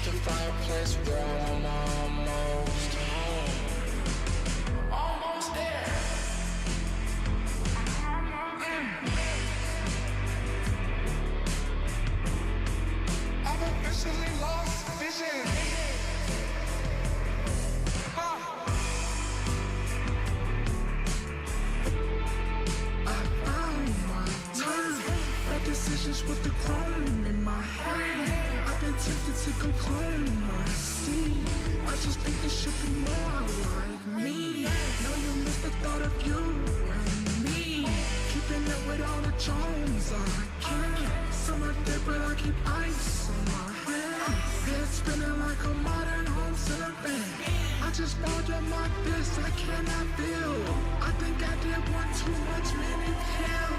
with the fireplace, girl, I'm almost home. Almost there. I've officially lost vision. Decisions with the chrome in my head. I've been tempted to go clone my seed. I just think it should be more like me. Know you miss the thought of you and me. Keeping up with all the Jones I can. Summer dip, but I keep ice on my hand. Head spinning like a modern home center. I just balled up my fist, I cannot feel. I think I did one too much, many pills.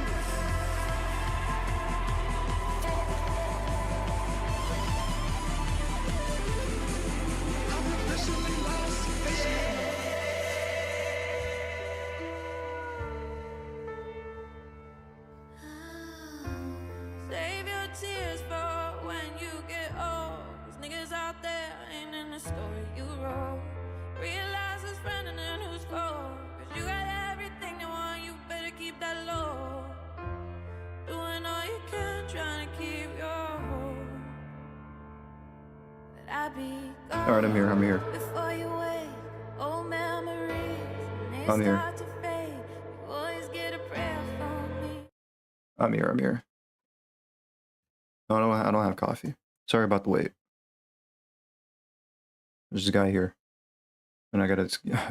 Save your tears for when you get old. Cause niggas out there ain't in the story you wrote. Realize who's friend and then who's foe. Cause you got everything they want, you better keep that low. Doing all you can, trying to keep your hope. But I be gone. Alright, I'm here. Before you wake, old memories, and they I'm here. start to fade. You always get a prayer from me. I'm here. No, I don't have coffee. Sorry about the wait. There's a guy here. And I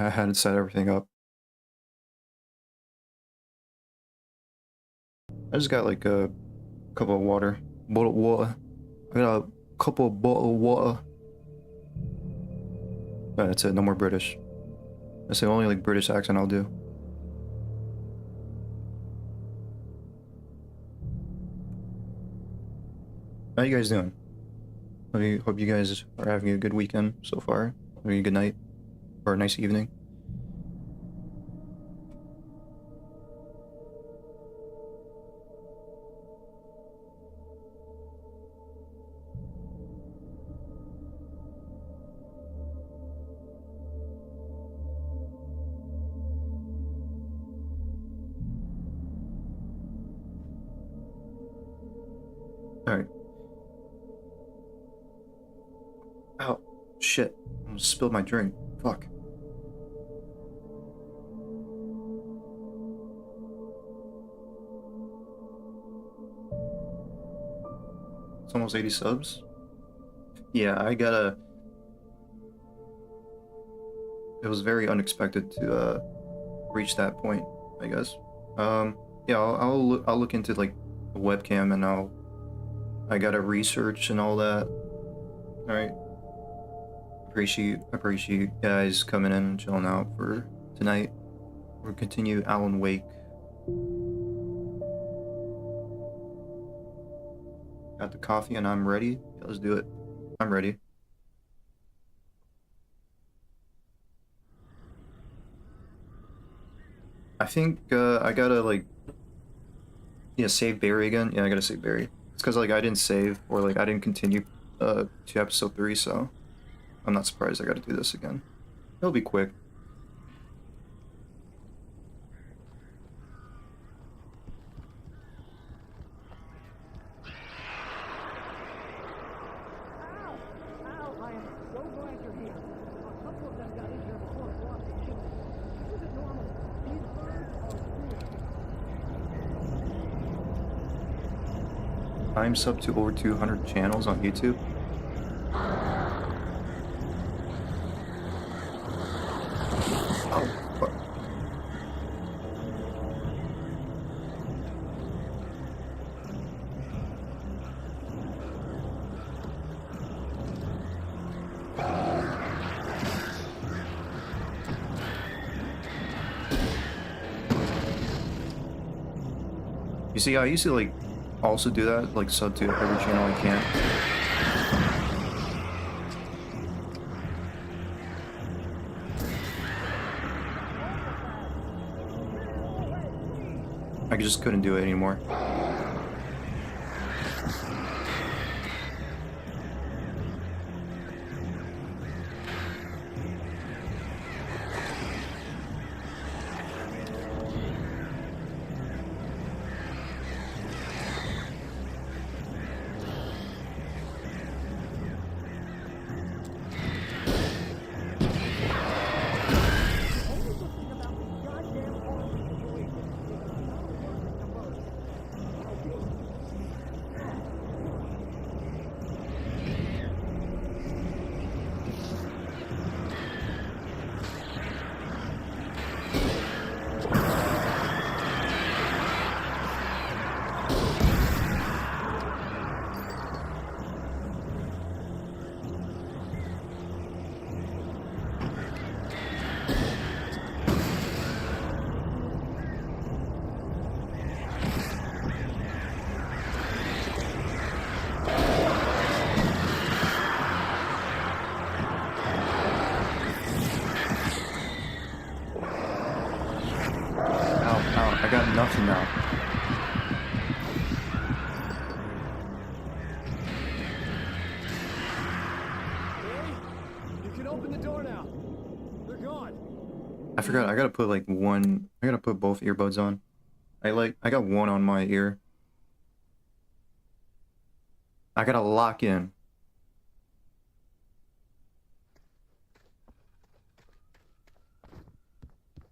had to set everything up. I just got like a couple of water. Bottled water. I got a couple of bottled water. That's it, no more British. That's the only like British accent I'll do. How you guys doing? Hope you guys are having a good weekend so far. Having a good night or a nice evening. All right. Oh, shit. I almost spilled my drink. Fuck. It's almost 80 subs. Yeah, I gotta... It was very unexpected to reach that point, I guess. Yeah, I'll look into like the webcam and I gotta research and all that. Alright. Appreciate you guys coming in and chilling out for tonight. We'll continue Alan Wake. Got the coffee and I'm ready. Yeah, let's do it. I'm ready. I think I gotta like save Barry again. Yeah, I gotta save Barry. It's because like I didn't save or like I didn't continue to episode 3, so I'm not surprised I gotta do this again. It'll be quick. I'm sub to over 200 channels on YouTube. Oh, fuck. You see, I used to like also do that, like sub to every channel I can. I just couldn't do it anymore. open the door now. They're gone. I forgot, I gotta put like one, I gotta put both earbuds on. I got one on my ear. I gotta lock in.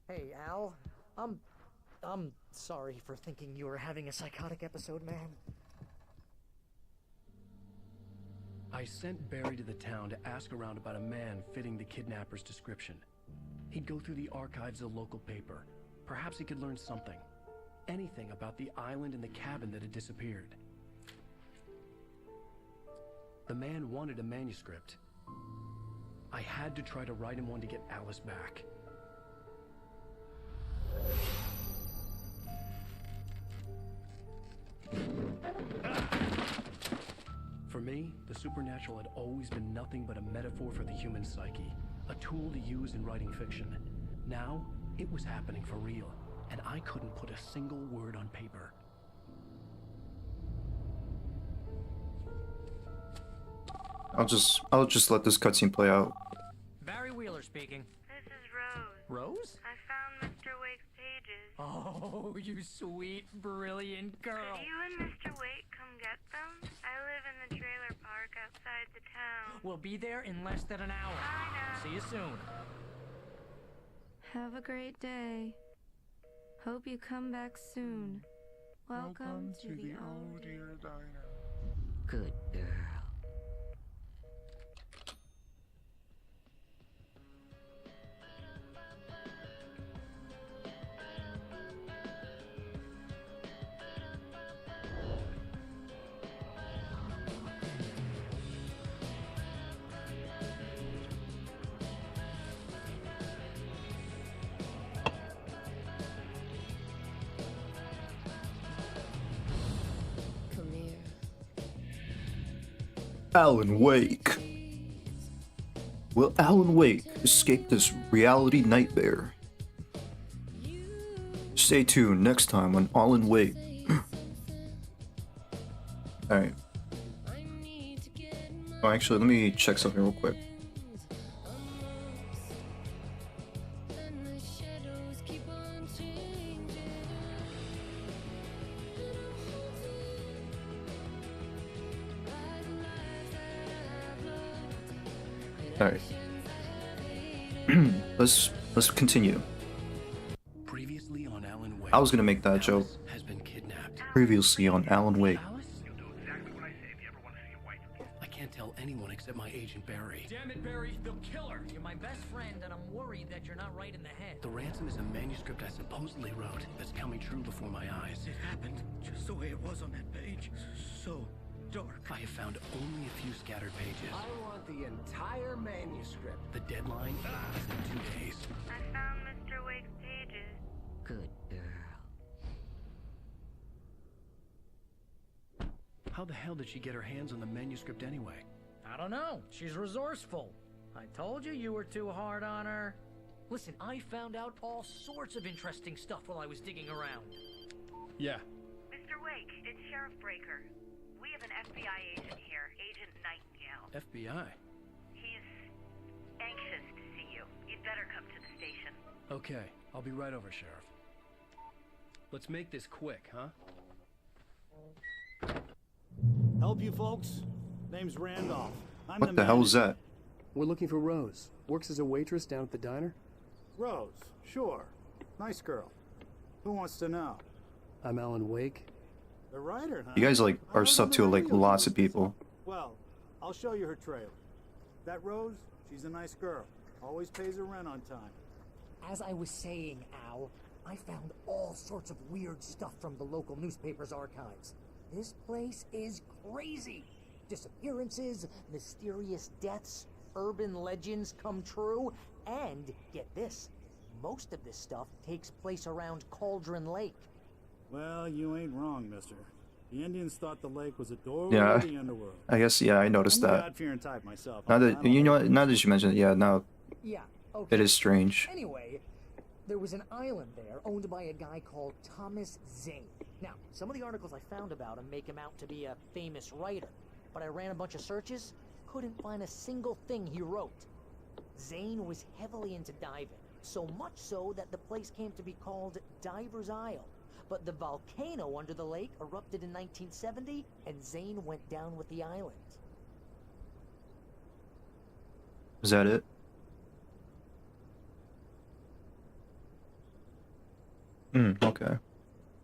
Hey, Al. I'm sorry for thinking you were having a psychotic episode, man. I sent Barry to the town to ask around about a man fitting the kidnapper's description. He'd go through the archives of the local paper. Perhaps he could learn something. Anything about the island and the cabin that had disappeared. The man wanted a manuscript. I had to try to write him one to get Alice back. For me, the supernatural had always been nothing but a metaphor for the human psyche, a tool to use in writing fiction. Now, it was happening for real, and I couldn't put a single word on paper. I'll just let this cutscene play out. Barry Wheeler speaking. This is Rose. Rose? I found Mr. Wake's pages. Oh, you sweet, brilliant girl. Could you and Mr. Wake come get them? I live in the trailer park outside the town. We'll be there in less than an hour. I know. See you soon. Have a great day. Hope you come back soon. Welcome to the old dear diner. Good girl. Alan Wake. Will Alan Wake escape this reality nightmare? Stay tuned next time on Alan Wake. Alright. Oh, actually, let me check something real quick. Alright. let's continue. Previously on Alan Wake, I was gonna make that joke. Alice has been kidnapped. Previously on Alan Wake. Alice? You'll do exactly what I say if you ever want to see your wife again. I can't tell anyone except my agent Barry. Damn it, Barry, they'll kill her. You're my best friend, and I'm worried that you're not right in the head. The ransom is a manuscript I supposedly wrote that's coming true before my eyes. It happened just the way it was on that page. So dark. I have found only a few scattered pages. I want the entire manuscript. The deadline is in 2 days. I found Mr. Wake's pages. Good girl. How the hell did she get her hands on the manuscript anyway? I don't know. She's resourceful. I told you you were too hard on her. Listen, I found out all sorts of interesting stuff while I was digging around. Yeah. Mr. Wake, it's Sheriff Breaker. We have an FBI agent here, Agent Nightingale. FBI? He's anxious to see you. You'd better come to the station. Okay, I'll be right over, Sheriff. Let's make this quick, huh? Help you folks? Name's Randolph. I'm What the hell was that? We're looking for Rose. Works as a waitress down at the diner. Rose, sure. Nice girl. Who wants to know? I'm Alan Wake. The writer, huh? You guys like I are heard sub on the to like radio lots of news. people. Well, I'll show you her trailer. That Rose, she's a nice girl. Always pays her rent on time. As I was saying, Al, I found all sorts of weird stuff from the local newspaper's archives. This place is crazy. Disappearances, mysterious deaths, urban legends come true, and get this, most of this stuff takes place around Cauldron Lake. Well, you ain't wrong, mister. The Indians thought the lake was a doorway Yeah. to the underworld. I guess, yeah, I noticed I'm a that. God-fearing type myself. Now I'm that, not you know all- what, now that you mention it, yeah, now Yeah, okay. it is strange. Anyway, there was an island there owned by a guy called Thomas Zane. Now, some of the articles I found about him make him out to be a famous writer, but I ran a bunch of searches, couldn't find a single thing he wrote. Zane was heavily into diving, so much so that the place came to be called Diver's Isle. But the volcano under the lake erupted in 1970, and Zane went down with the island. Is that it? Okay.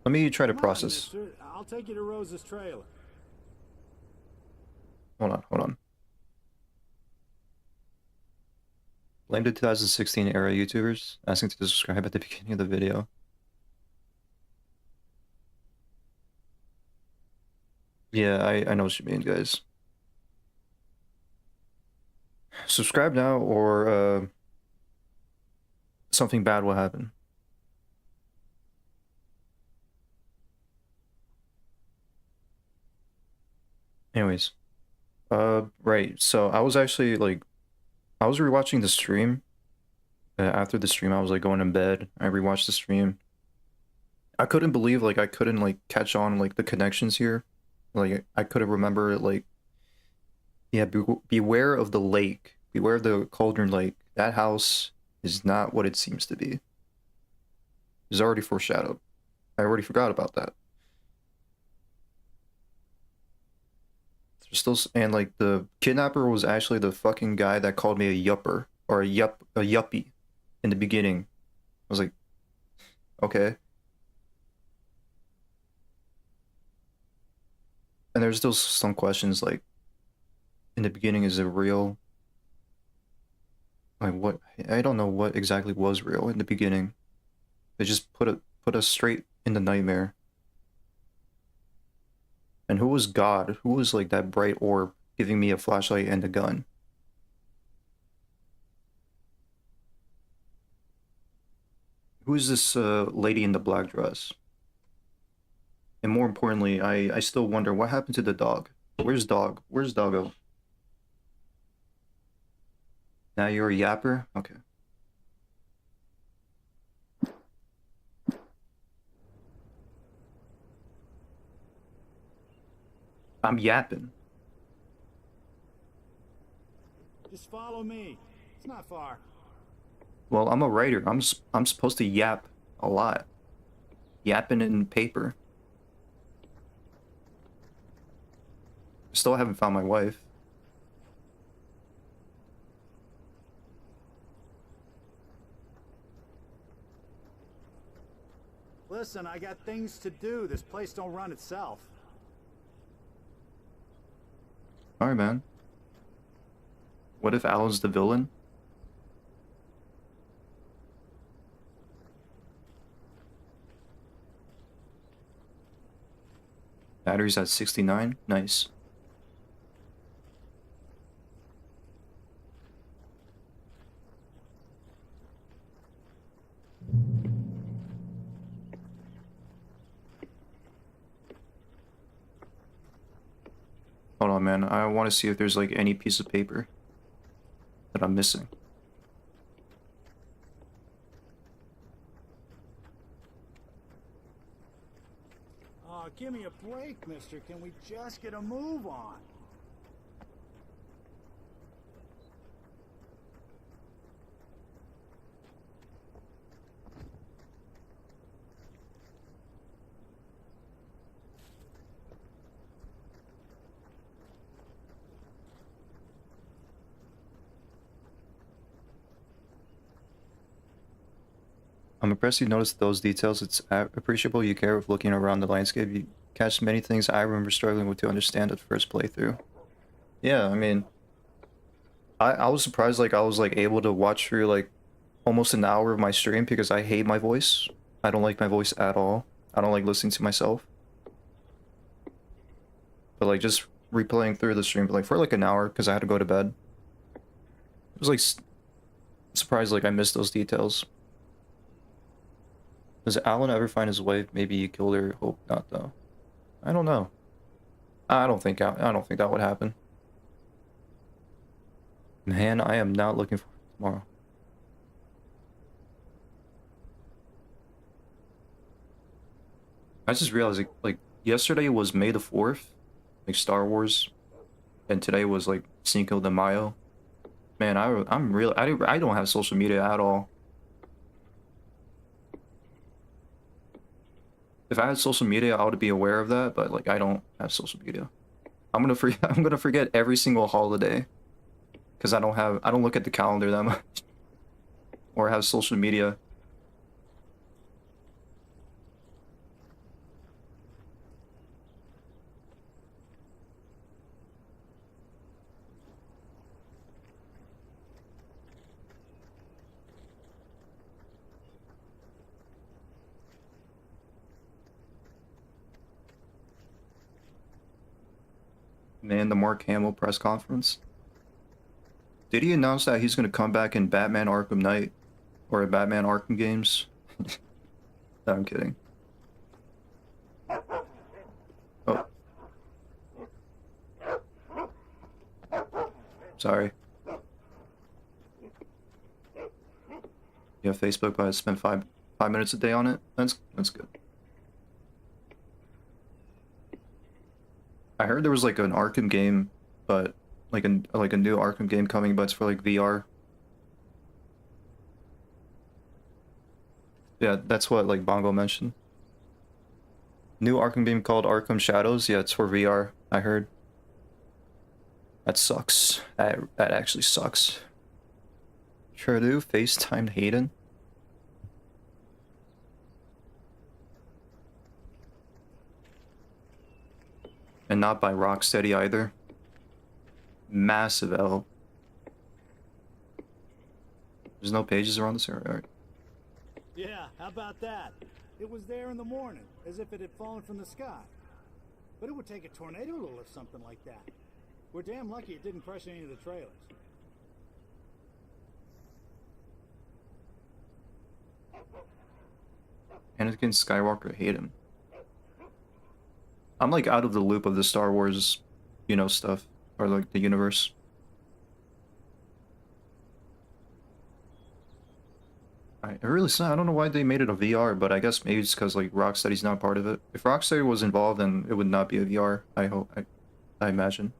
Let me try to Come on, process. mister. I'll take you to Rose's trailer. Hold on. Blame the 2016 era YouTubers asking to subscribe at the beginning of the video. Yeah, I know what you mean, guys. Subscribe now or something bad will happen. Anyways, right, so I was actually like, I was rewatching the stream. After the stream, I was like going to bed. I rewatched the stream. I couldn't believe like I couldn't like catch on like the connections here. Like I couldn't remember like, yeah, beware of the lake. Beware of the Cauldron Lake. That house is not what it seems to be. It's already foreshadowed. I already forgot about that. Still, and like the kidnapper was actually the fucking guy that called me a yupper or a yuppie in the beginning. I was like, okay. And there's still some questions like, in the beginning, is it real? Like what? I don't know what exactly was real in the beginning. They just put us straight in the nightmare. And who was God? Who was like that bright orb giving me a flashlight and a gun? Who is this lady in the black dress? And more importantly, I still wonder what happened to the dog. Where's dog? Where's doggo? Now you're a yapper? Okay. I'm yapping. Just follow me. It's not far. Well, I'm a writer. I'm supposed to yap a lot. Yapping in paper. Still haven't found my wife. Listen, I got things to do. This place don't run itself. Alright, man. What if Alan's the villain? Battery's at 69. Nice. Hold on, man. I want to see if there's like any piece of paper that I'm missing. Oh, give me a break, mister. Can we just get a move on? I'm impressed you noticed those details. It's appreciable you care of looking around the landscape. You catch many things I remember struggling with to understand at first playthrough. Yeah, I mean, I was surprised like I was like able to watch through like almost an hour of my stream because I hate my voice. I don't like my voice at all. I don't like listening to myself. But like just replaying through the stream like for like an hour because I had to go to bed. It was like surprised like I missed those details. Does Alan ever find his wife? Maybe he killed her. Hope not, though. I don't know. I don't think that would happen. Man, I am not looking for tomorrow. I just realized like yesterday was May the 4th, like Star Wars, and today was like Cinco de Mayo. Man, I'm really I don't have social media at all. If I had social media, I would be aware of that, but like I don't have social media. I'm gonna forget every single holiday because I don't look at the calendar that much or have social media. Man, the Mark Hamill press conference. Did he announce that he's gonna come back in Batman Arkham Knight or in Batman Arkham games? No, I'm kidding. Oh. Sorry. You have Facebook, but I spend five minutes a day on it. That's good. I heard there was like an Arkham game, but like a new Arkham game coming, but it's for like VR. Yeah, that's what like Bongo mentioned. New Arkham game called Arkham Shadows. Yeah, it's for VR. I heard. That sucks. That actually sucks. Trudeau FaceTimed Hayden. And not by Rocksteady either. Massive L. There's no pages around this area. All right. Yeah, how about that? It was there in the morning, as if it had fallen from the sky. But it would take a tornado to lift something like that. We're damn lucky it didn't crush any of the trailers. Anakin Skywalker hate him. I'm like out of the loop of the Star Wars, you know, stuff. Or like the universe. I don't know why they made it a VR, but I guess maybe it's because like Rocksteady's not part of it. If Rocksteady was involved, then it would not be a VR, I imagine.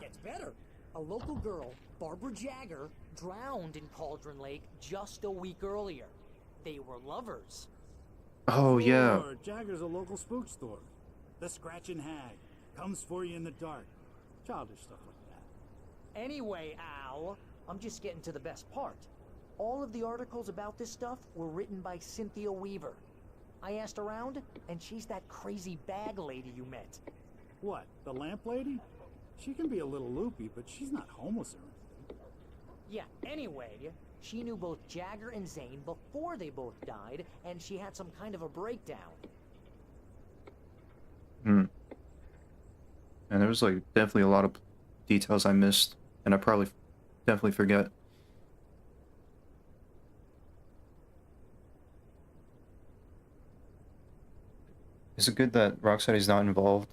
Gets better. A local girl, Barbara Jagger, drowned in Cauldron Lake just a week earlier. They were lovers. Oh yeah. Sure, Jagger's a local spook store. The Scratching Hag comes for you in the dark. Childish stuff like that. Anyway, Al, I'm just getting to the best part. All of the articles about this stuff were written by Cynthia Weaver. I asked around, and she's that crazy bag lady you met. What, the lamp lady? She can be a little loopy, but she's not homeless or anything. Yeah, anyway, she knew both Jagger and Zane before they both died, and she had some kind of a breakdown. And there was like definitely a lot of details I missed, and I probably definitely forget. Is it good that Rocksteady's not involved?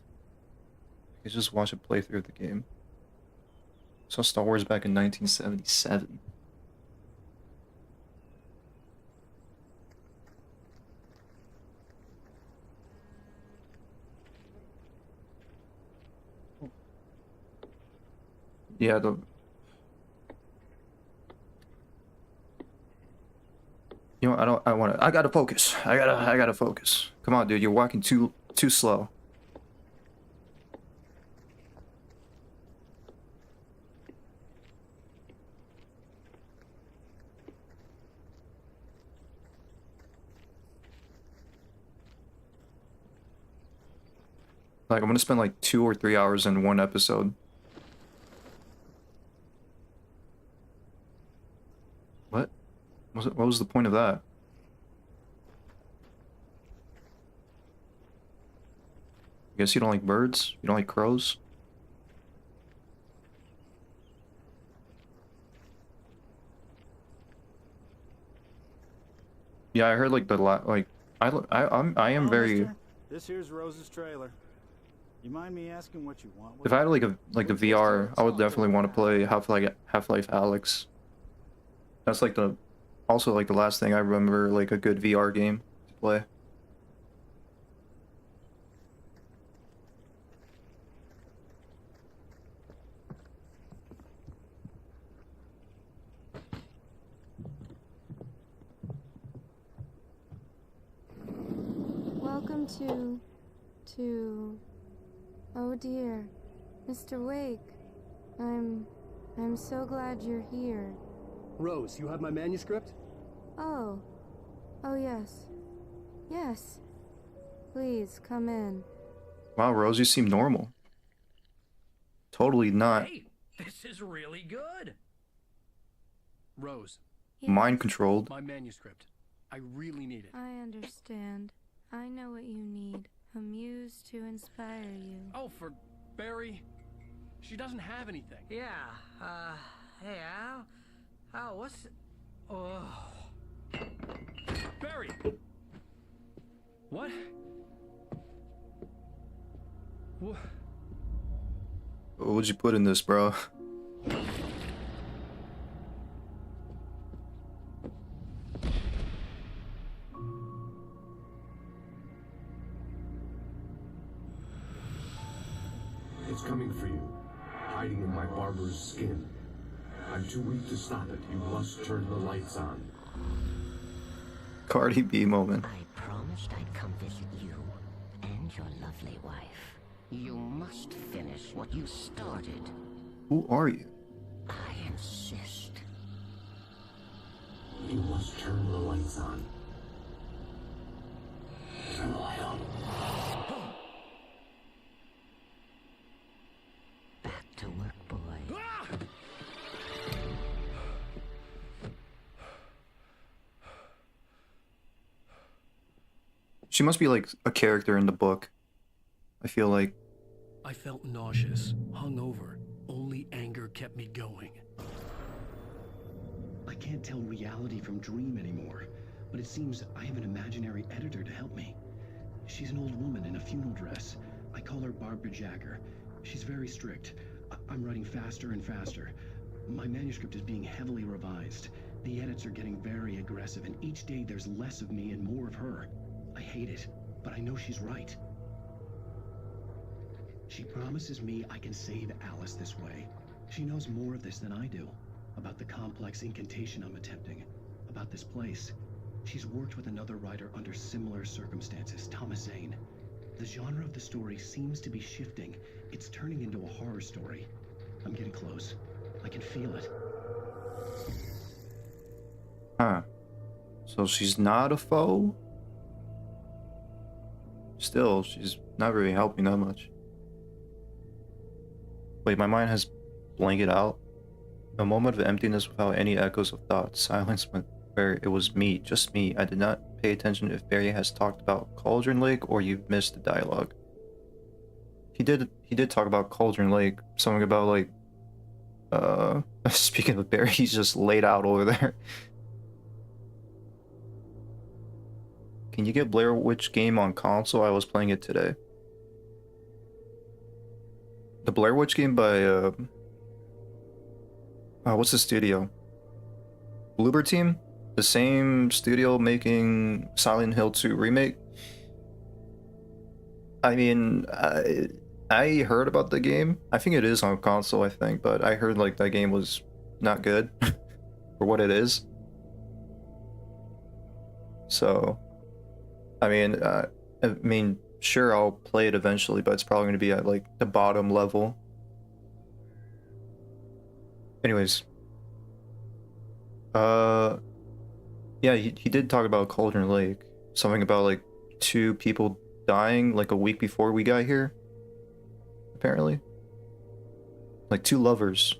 You just watch a playthrough of the game. I saw Star Wars back in 1977. Yeah, you know, I gotta focus. I gotta focus. Come on, dude, you're walking too slow. Like, I'm gonna spend like 2 or 3 hours in one episode. What? What was the point of that? I guess you don't like birds? You don't like crows? Yeah, I heard like I am Hello, very. mister. This here's Rose's trailer. You mind me asking what you want? If I had like a the VR, I would definitely want to play Half-Life Alyx. That's like the also like the last thing I remember like a good VR game to play. Welcome to... Oh dear, Mr. Wake. I'm so glad you're here. Rose, you have my manuscript? Oh. Oh yes. Yes. Please, come in. Wow, Rose, you seem normal. Totally not Hey, this is really good. Rose, Yes, mind controlled. my manuscript. I really need it. I understand. I know what you need. A muse to inspire you. Oh, for Barry. She doesn't have anything. Yeah, hey Al? Al, what's... Oh... Barry! What? What? What would you put in this, bro? It's coming for you, hiding in my barber's skin. I'm too weak to stop it. You must turn the lights on. Cardi B moment. I promised I'd come visit you and your lovely wife. You must finish what you started. Who are you? I insist. You must turn the lights on. Turn the light on. Back to work, boy. She must be like a character in the book. I feel like. I felt nauseous, hungover. Only anger kept me going. I can't tell reality from dream anymore, but it seems I have an imaginary editor to help me. She's an old woman in a funeral dress. I call her Barbara Jagger. She's very strict. I'm writing faster and faster. My manuscript is being heavily revised. The edits are getting very aggressive, and each day there's less of me and more of her. I hate it, but I know she's right. She promises me I can save Alice this way. She knows more of this than I do. About the complex incantation I'm attempting. About this place. She's worked with another writer under similar circumstances, Thomas Zane. The genre of the story seems to be shifting. It's turning into a horror story. I'm getting close. I can feel it. Huh. So she's not a foe? Still, she's not really helping that much. Wait, my mind has blanked out. A moment of emptiness without any echoes of thought. Silence where it was me, just me. I did not pay attention if Barry has talked about Cauldron Lake or you've missed the dialogue. He did talk about Cauldron Lake. Something about like speaking of Barry, he's just laid out over there. Can you get Blair Witch game on console? I was playing it today. The Blair Witch game by what's the studio? Bloober Team? The same studio making Silent Hill 2 remake? I mean, I heard about the game. I think it is on console, I think, but I heard like that game was not good for what it is. So, I mean, sure, I'll play it eventually, but it's probably going to be at like the bottom level. Anyways, yeah, he did talk about Cauldron Lake. Something about like 2 people dying like a week before we got here. Apparently, like 2 lovers.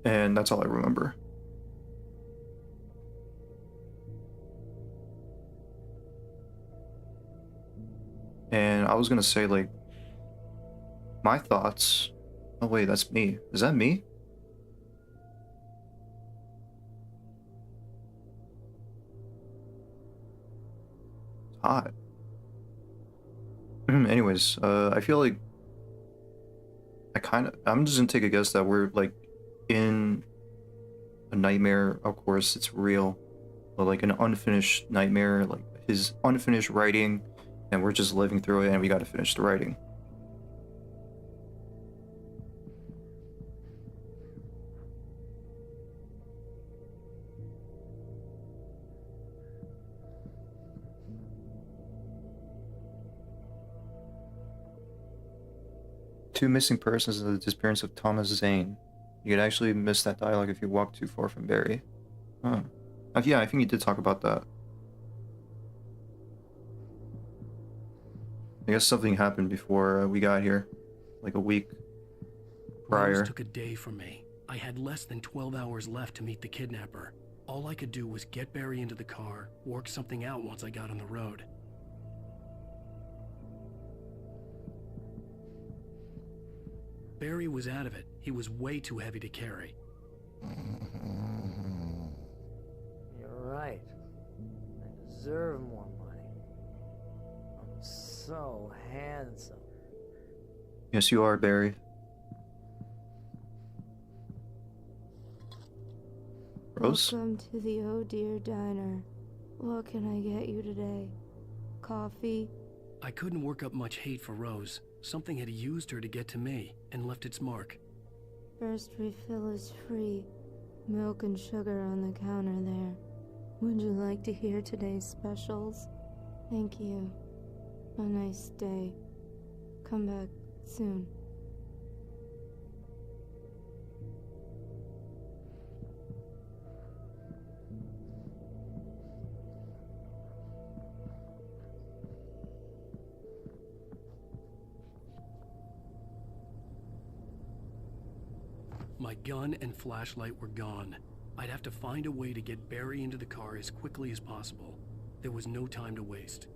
And that's all I remember. And I was gonna say, like, my thoughts Oh wait, that's me. Is that me? It's hot. Anyways, I feel like I'm just gonna take a guess that we're like in a nightmare. Of course, it's real, but like an unfinished nightmare, like his unfinished writing, and we're just living through it, and we got to finish the writing. Two missing persons and the disappearance of Thomas Zane. You could actually miss that dialogue if you walk too far from Barry. Huh. Yeah, I think you did talk about that. I guess something happened before we got here, like a week prior. Rose took a day from me. I had less than 12 hours left to meet the kidnapper. All I could do was get Barry into the car, work something out once I got on the road. Barry was out of it. He was way too heavy to carry. You're right. I deserve more money. I'm so handsome. Yes, you are, Barry. Rose? Welcome to the Oh Dear Diner. What can I get you today? Coffee? I couldn't work up much hate for Rose. Something had used her to get to me and left its mark. First refill is free. Milk and sugar on the counter there. Would you like to hear today's specials? Thank you. A nice day. Come back soon. My gun and flashlight were gone. I'd have to find a way to get Barry into the car as quickly as possible. There was no time to waste.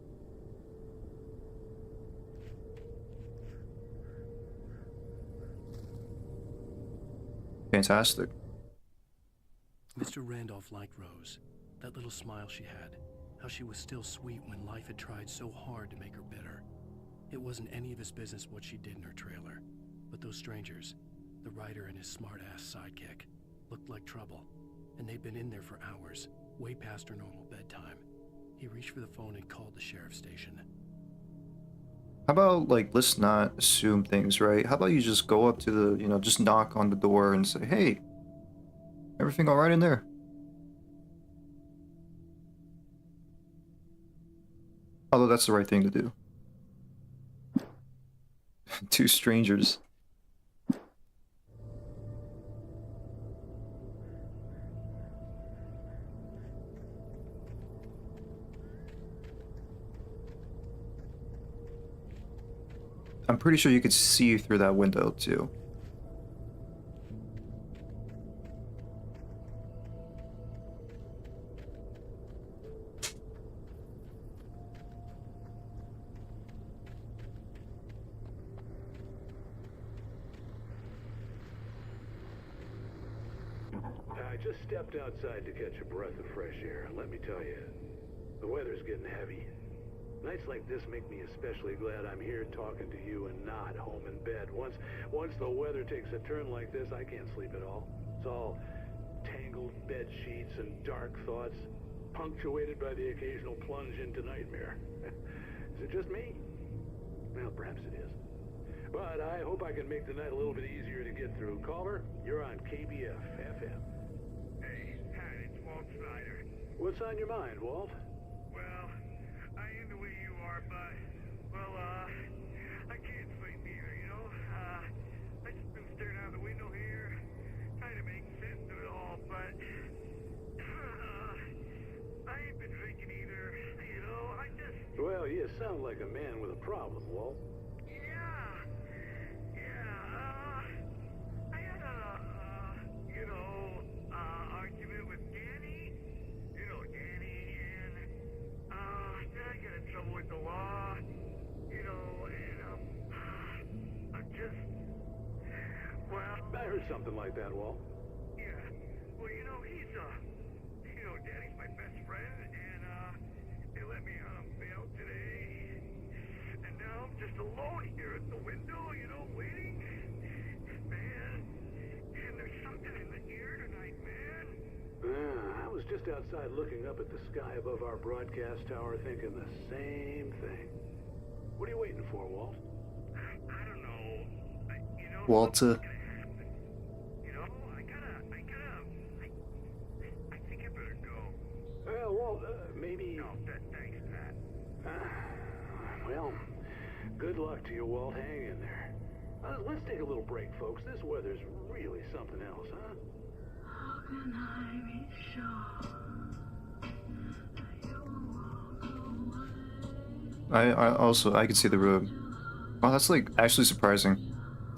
Fantastic. Mr. Randolph liked Rose. That little smile she had. How she was still sweet when life had tried so hard to make her bitter. It wasn't any of his business what she did in her trailer. But those strangers, the writer and his smart-ass sidekick, looked like trouble. And they'd been in there for hours, way past her normal bedtime. He reached for the phone and called the sheriff's station. How about, like, let's not assume things, right? How about you just go up to the, just knock on the door and say, hey, everything all right in there? Although that's the right thing to do. Two strangers. I'm pretty sure you could see through that window too. I just stepped outside to catch a breath of fresh air. Let me tell you, the weather's getting heavy. Nights like this make me especially glad I'm here talking to you and not home in bed. Once the weather takes a turn like this, I can't sleep at all. It's all tangled bed sheets and dark thoughts, punctuated by the occasional plunge into nightmare. Is it just me? Well, perhaps it is. But I hope I can make the night a little bit easier to get through. Caller, you're on KBF FM. Hey, Pat, it's Walt Snyder. What's on your mind, Walt? Well, I am the way you are, but, well, I can't sleep either, you know? I just been staring out the window here, trying to make sense of it all, but, I ain't been drinking either, you know? Well, you sound like a man with a problem, Walt. Argument with Danny. You know Danny, and, then I get in trouble with the law, you know, and, I'm just, Well, I heard something like that, Walt. Yeah. Well, you know, he's, Daddy's my best friend, and, they let me on bail today. And now I'm just alone here at the window, waiting. Man, and there's something in the air tonight, man. I was just outside looking up at the sky above our broadcast tower thinking the same thing. What are you waiting for, Walt? I don't know. Walter. I think I better go. Well, Walt, maybe... No, thanks, Pat. Well, good luck to you, Walt. Hang in there. Let's take a little break, folks. This weather's really something else, huh? How can I be sure that you won't walk away? I can see the road. Wow, that's like actually surprising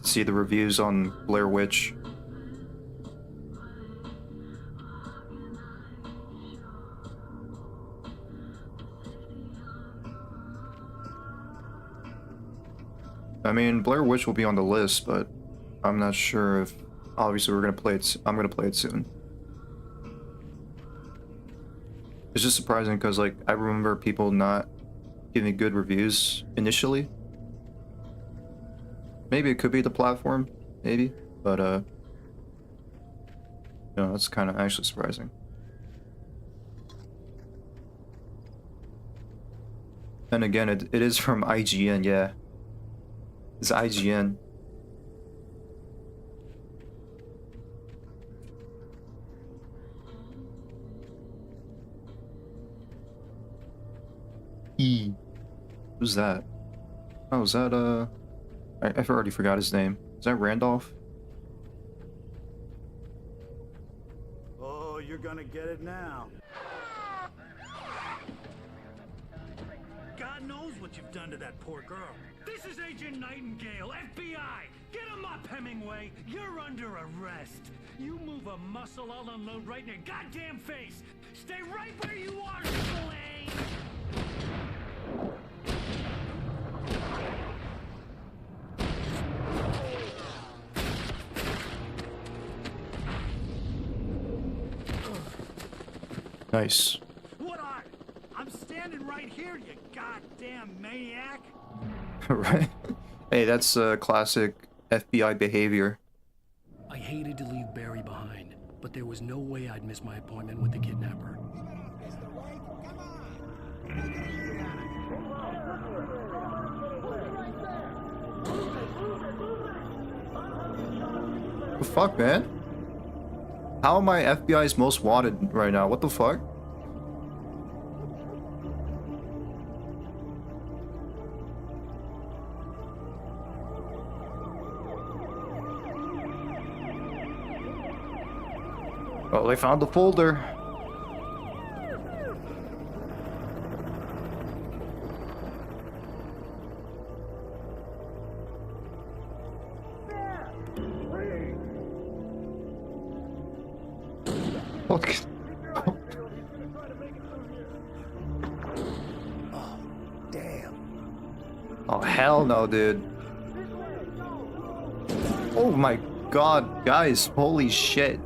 to see the reviews on Blair Witch. I mean, Blair Witch will be on the list, but I'm not sure if obviously we're gonna play it. I'm gonna play it soon. It's just surprising because like I remember people not giving good reviews initially. Maybe it could be the platform, maybe, but that's kind of actually surprising. And again, it is from IGN, yeah. It's IGN. Who's that? Oh, is that I've already forgot his name. Is that Randolph? Oh, you're gonna get it now. God knows what you've done to that poor girl. This is Agent Nightingale, FBI! Get him up, Hemingway! You're under arrest! You move a muscle, I'll unload right in your goddamn face! Stay right where you are, Slane! Nice. What are? I'm standing right here, you goddamn maniac! Right? Hey, that's classic FBI behavior. I hated to leave Barry behind, but there was no way I'd miss my appointment with the kidnapper. The fuck, man? How am I FBI's most wanted right now? What the fuck? Oh, they found the folder. Look. Oh, damn. Oh, hell no, dude. Oh my god, guys, holy shit.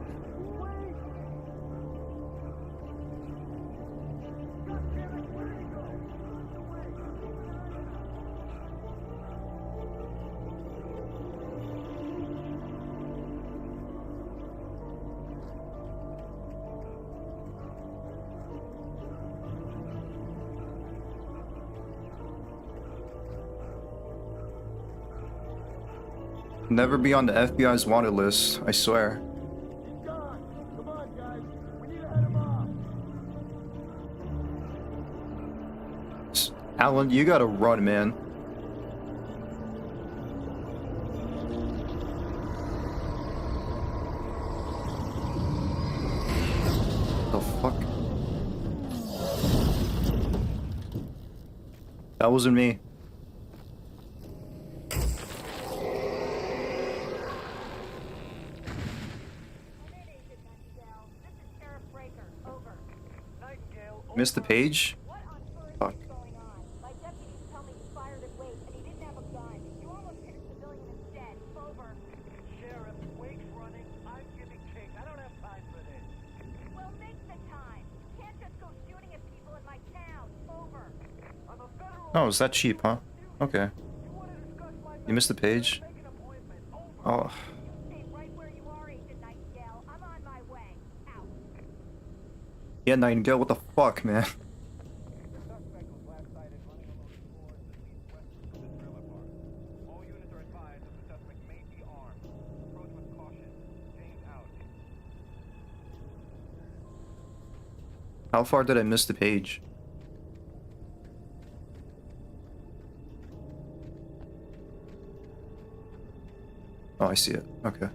Never be on the FBI's wanted list, I swear. Alan, you gotta run, man. The fuck? That wasn't me. Missed the page? Fuck. My deputies tell me he fired at Wake and he didn't have a gun. You almost hit a civilian instead. Over. Sheriff, Oh, it's that cheap, huh? Okay. You missed the page? Oh. Yeah, Nightingale, what the fuck, man? How far did I miss the page? Oh, I see it. Okay.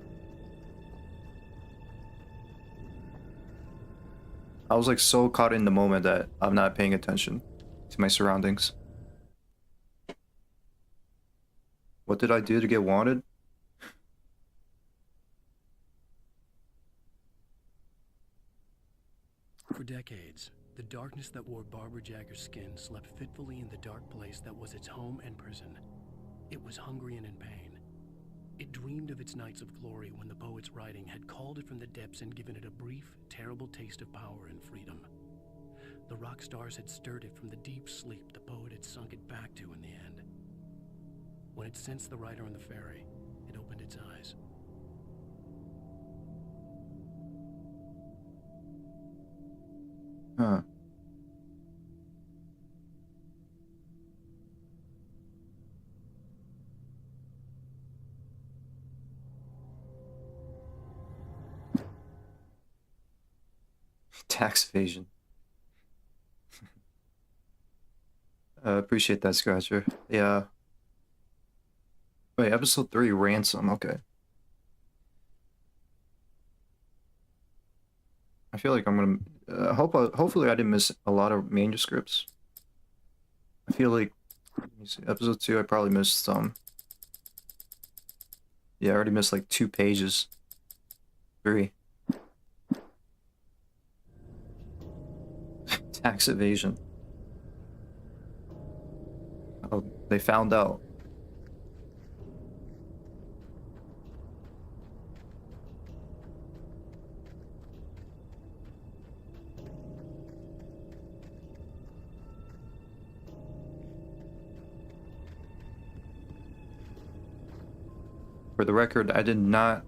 I was like so caught in the moment that I'm not paying attention to my surroundings. What did I do to get wanted? For decades, the darkness that wore Barbara Jagger's skin slept fitfully in the dark place that was its home and prison. It was hungry and in pain. It dreamed of its nights of glory when the poet's writing had called it from the depths and given it a brief, terrible taste of power and freedom. The rock stars had stirred it from the deep sleep the poet had sunk it back to in the end. When it sensed the writer on the ferry, it opened its eyes. Huh. Tax evasion. Appreciate that, Scratcher. Yeah. Wait, episode 3, ransom. Okay. I feel like I'm gonna hopefully I didn't miss a lot of manuscripts. I feel like, let me see, episode 2 I probably missed some. Yeah, I already missed like 2 pages. 3. Tax evasion. Oh, they found out. For the record, I did not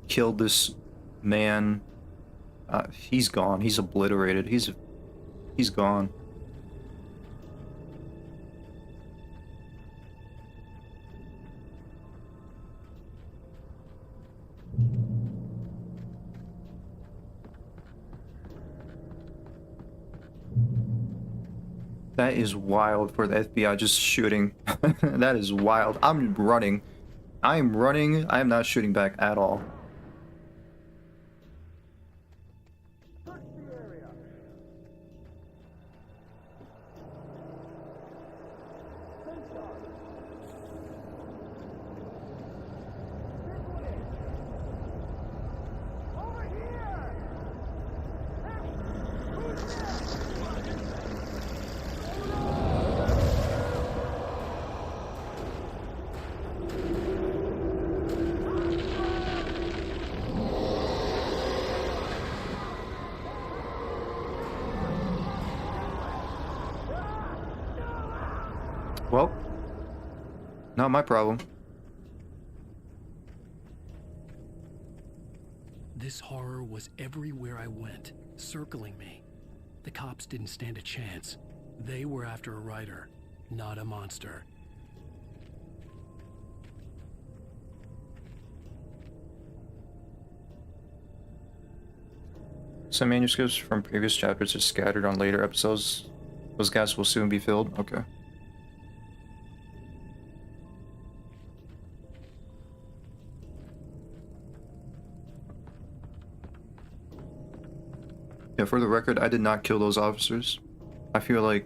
kill this man. He's gone. He's obliterated. He's gone. That is wild for the FBI just shooting. That is wild. I'm running. I am running. I am not shooting back at all. Well, not my problem. This horror was everywhere I went, circling me. The cops didn't stand a chance. They were after a writer, not a monster. Some manuscripts from previous chapters are scattered on later episodes. Those gaps will soon be filled. Okay. Yeah, for the record, I did not kill those officers. I feel like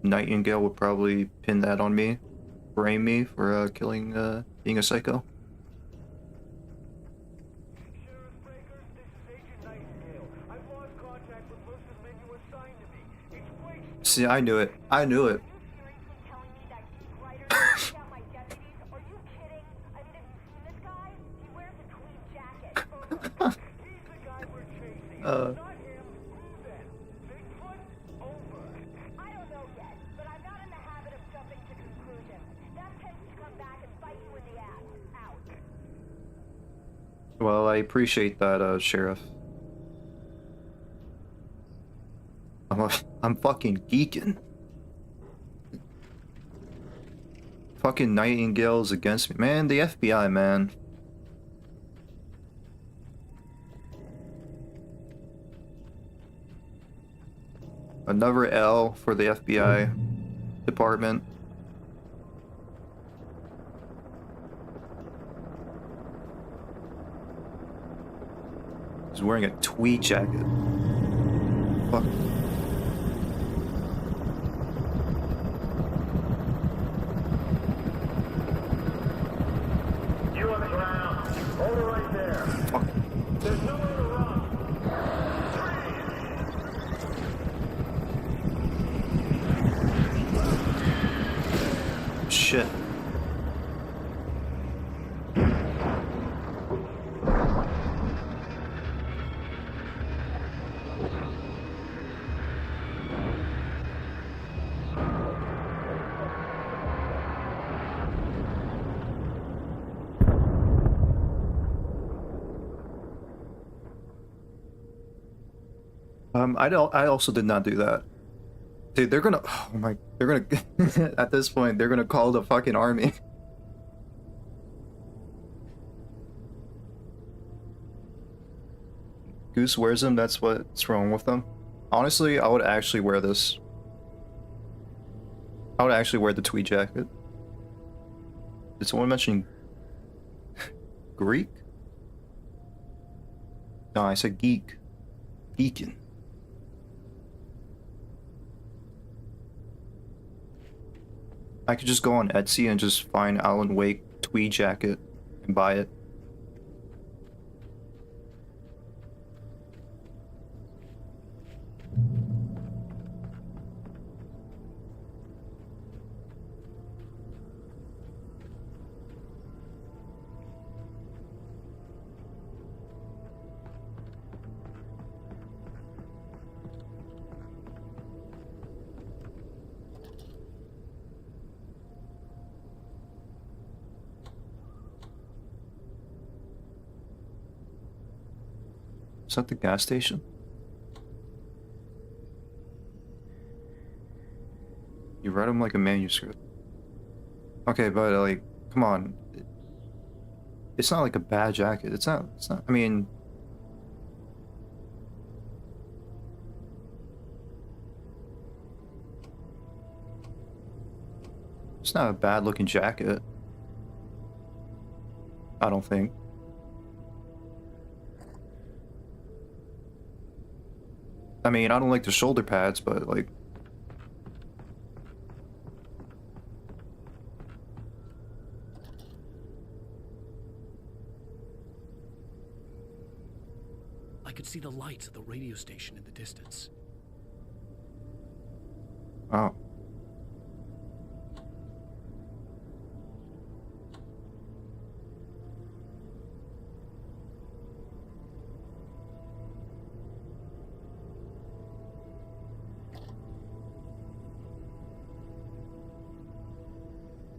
Nightingale would probably pin that on me, frame me for killing, being a psycho. See, I knew it. I knew it. Well, I appreciate that, Sheriff. I'm fucking geeking. Fucking Nightingale's against me. Man, the FBI, man. Another L for the FBI department. He's wearing a tweed jacket. Fuck. You on the ground. Hold it right there. Fuck. There's nowhere to run. Shit. I also did not do that. Dude, they're gonna, oh my, they're gonna, at this point, they're gonna call the fucking army. Goose wears them, that's what's wrong with them. Honestly, I would actually wear this. I would actually wear the tweed jacket. Did someone mention Greek? No, I said geek. Geekin'. I could just go on Etsy and just find Alan Wake tweed jacket and buy it. Is that the gas station? You read them like a manuscript. Okay, but like, come on. It's not like a bad jacket. It's not, I mean... It's not a bad looking jacket. I don't think. I mean, I don't like the shoulder pads, but like... I could see the lights of the radio station in the distance. Oh.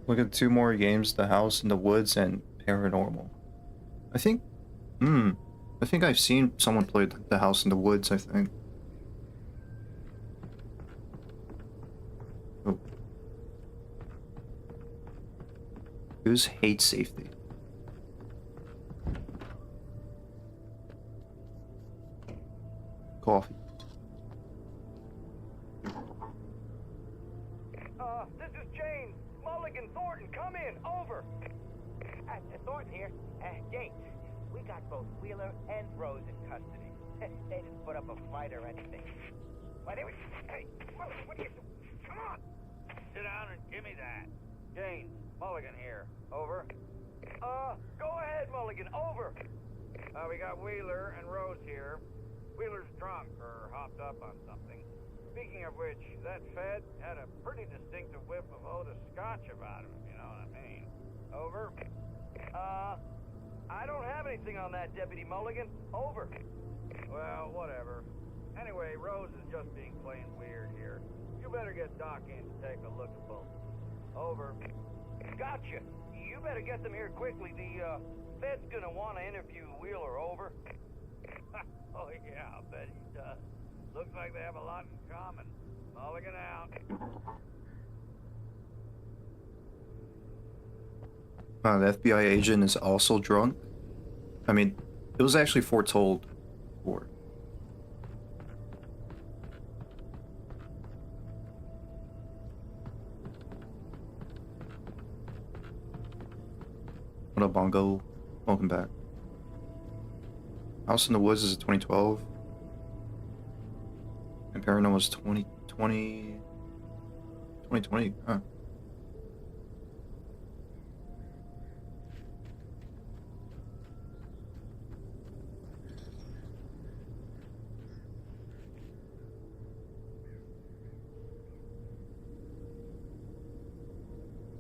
Look at 2 more games, The House in the Woods and Paranormal. I think I've seen someone play The House in the Woods, I think. Oh. Goose hates safety. Coffee. This is James. Mulligan, Thornton, come in. Over. Thornton here. James, we got both Wheeler and Rose in custody. They didn't put up a fight or anything. Why, they were... Hey, what are you doing? Come on. Sit down and give me that. James, Mulligan here. Over. Go ahead, Mulligan. Over. We got Wheeler and Rose here. Wheeler's drunk or hopped up on something. Speaking of which, that Fed had a pretty distinctive whiff of Otis Scotch about him, if you know what I mean. Over. I don't have anything on that, Deputy Mulligan. Over. Well, whatever. Anyway, Rose is just being plain weird here. You better get Doc in to take a look at both. Over. Gotcha. You better get them here quickly. The Fed's gonna want to interview Wheeler over. Oh yeah, I bet he does. Looks like they have a lot in common. Mulligan out. The FBI agent is also drunk. I mean, it was actually foretold before. What up, Bongo? Welcome back. House in the Woods is 2012. And Paranormal was 2020. Huh.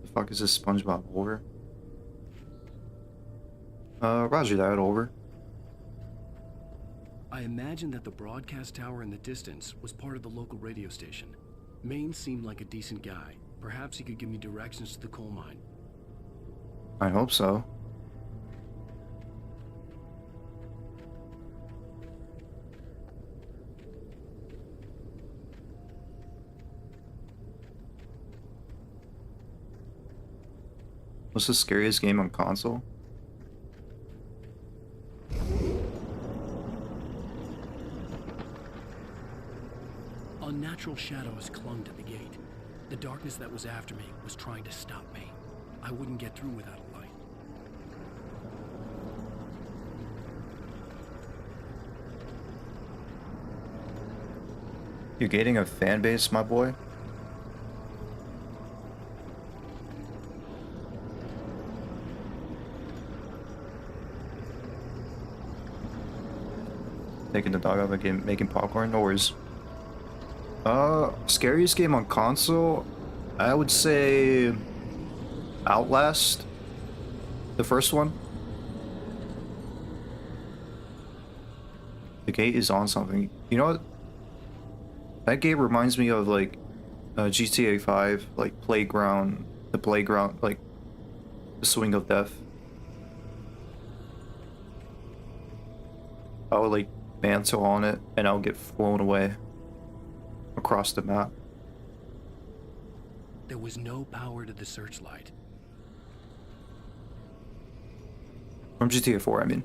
The fuck is this SpongeBob over? Roger that, over. I imagine that the broadcast tower in the distance was part of the local radio station. Maine seemed like a decent guy. Perhaps he could give me directions to the coal mine. I hope so. What's the scariest game on console? Unnatural shadows clung to the gate. The darkness that was after me was trying to stop me. I wouldn't get through without a light. You're gaining a fan base, my boy? Taking the dog out again, making popcorn, no worries. Scariest game on console? I would say Outlast. The first one. The gate is on something. You know what? That game reminds me of like GTA 5, like Playground, the playground, like the Swing of Death. I would like mantle on it and I'll get flown away across the map. There was no power to the searchlight. From GTA 4, I mean.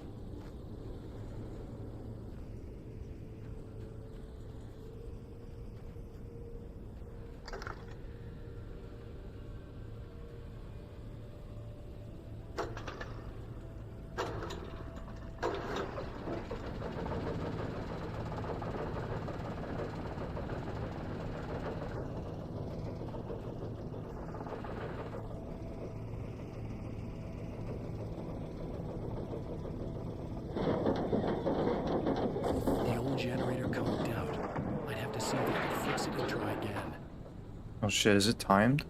Oh shit, is it timed?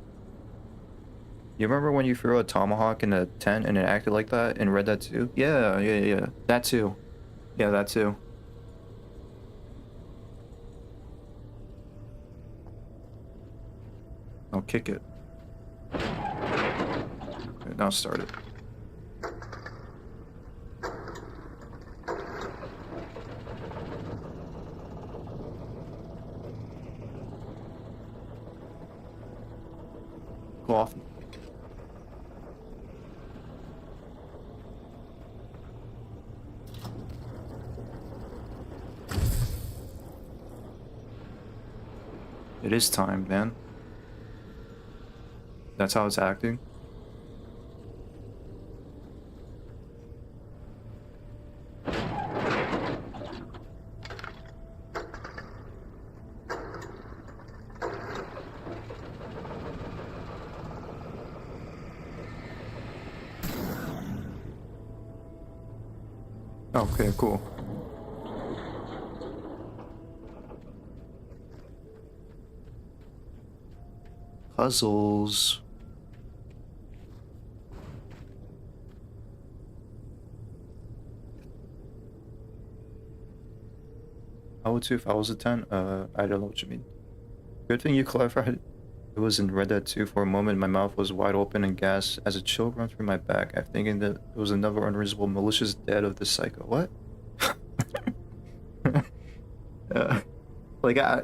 You remember when you threw a tomahawk in a tent and it acted like that in Red Dead 2? Yeah. That too. Yeah, that too. I'll kick it. Okay, now start it. Go off. It is timed, man. That's how it's acting. Okay, cool. Puzzles. I would too if I was a 10. I don't know what you mean. Good thing you clarified it. It was in Red Dead 2 for a moment. My mouth was wide open and gas as a chill ran through my back. I'm thinking that it was another unreasonable, malicious death of this psycho. What?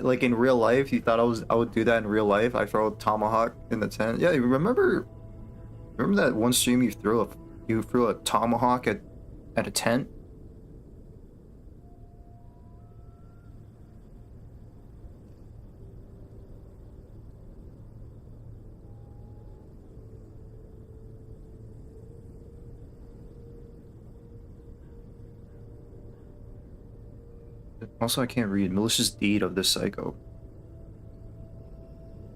Like in real life, you thought I would do that in real life? I throw a tomahawk in the tent. Yeah, you remember that one stream you threw a tomahawk at a tent? Also, I can't read. Malicious deed of this psycho.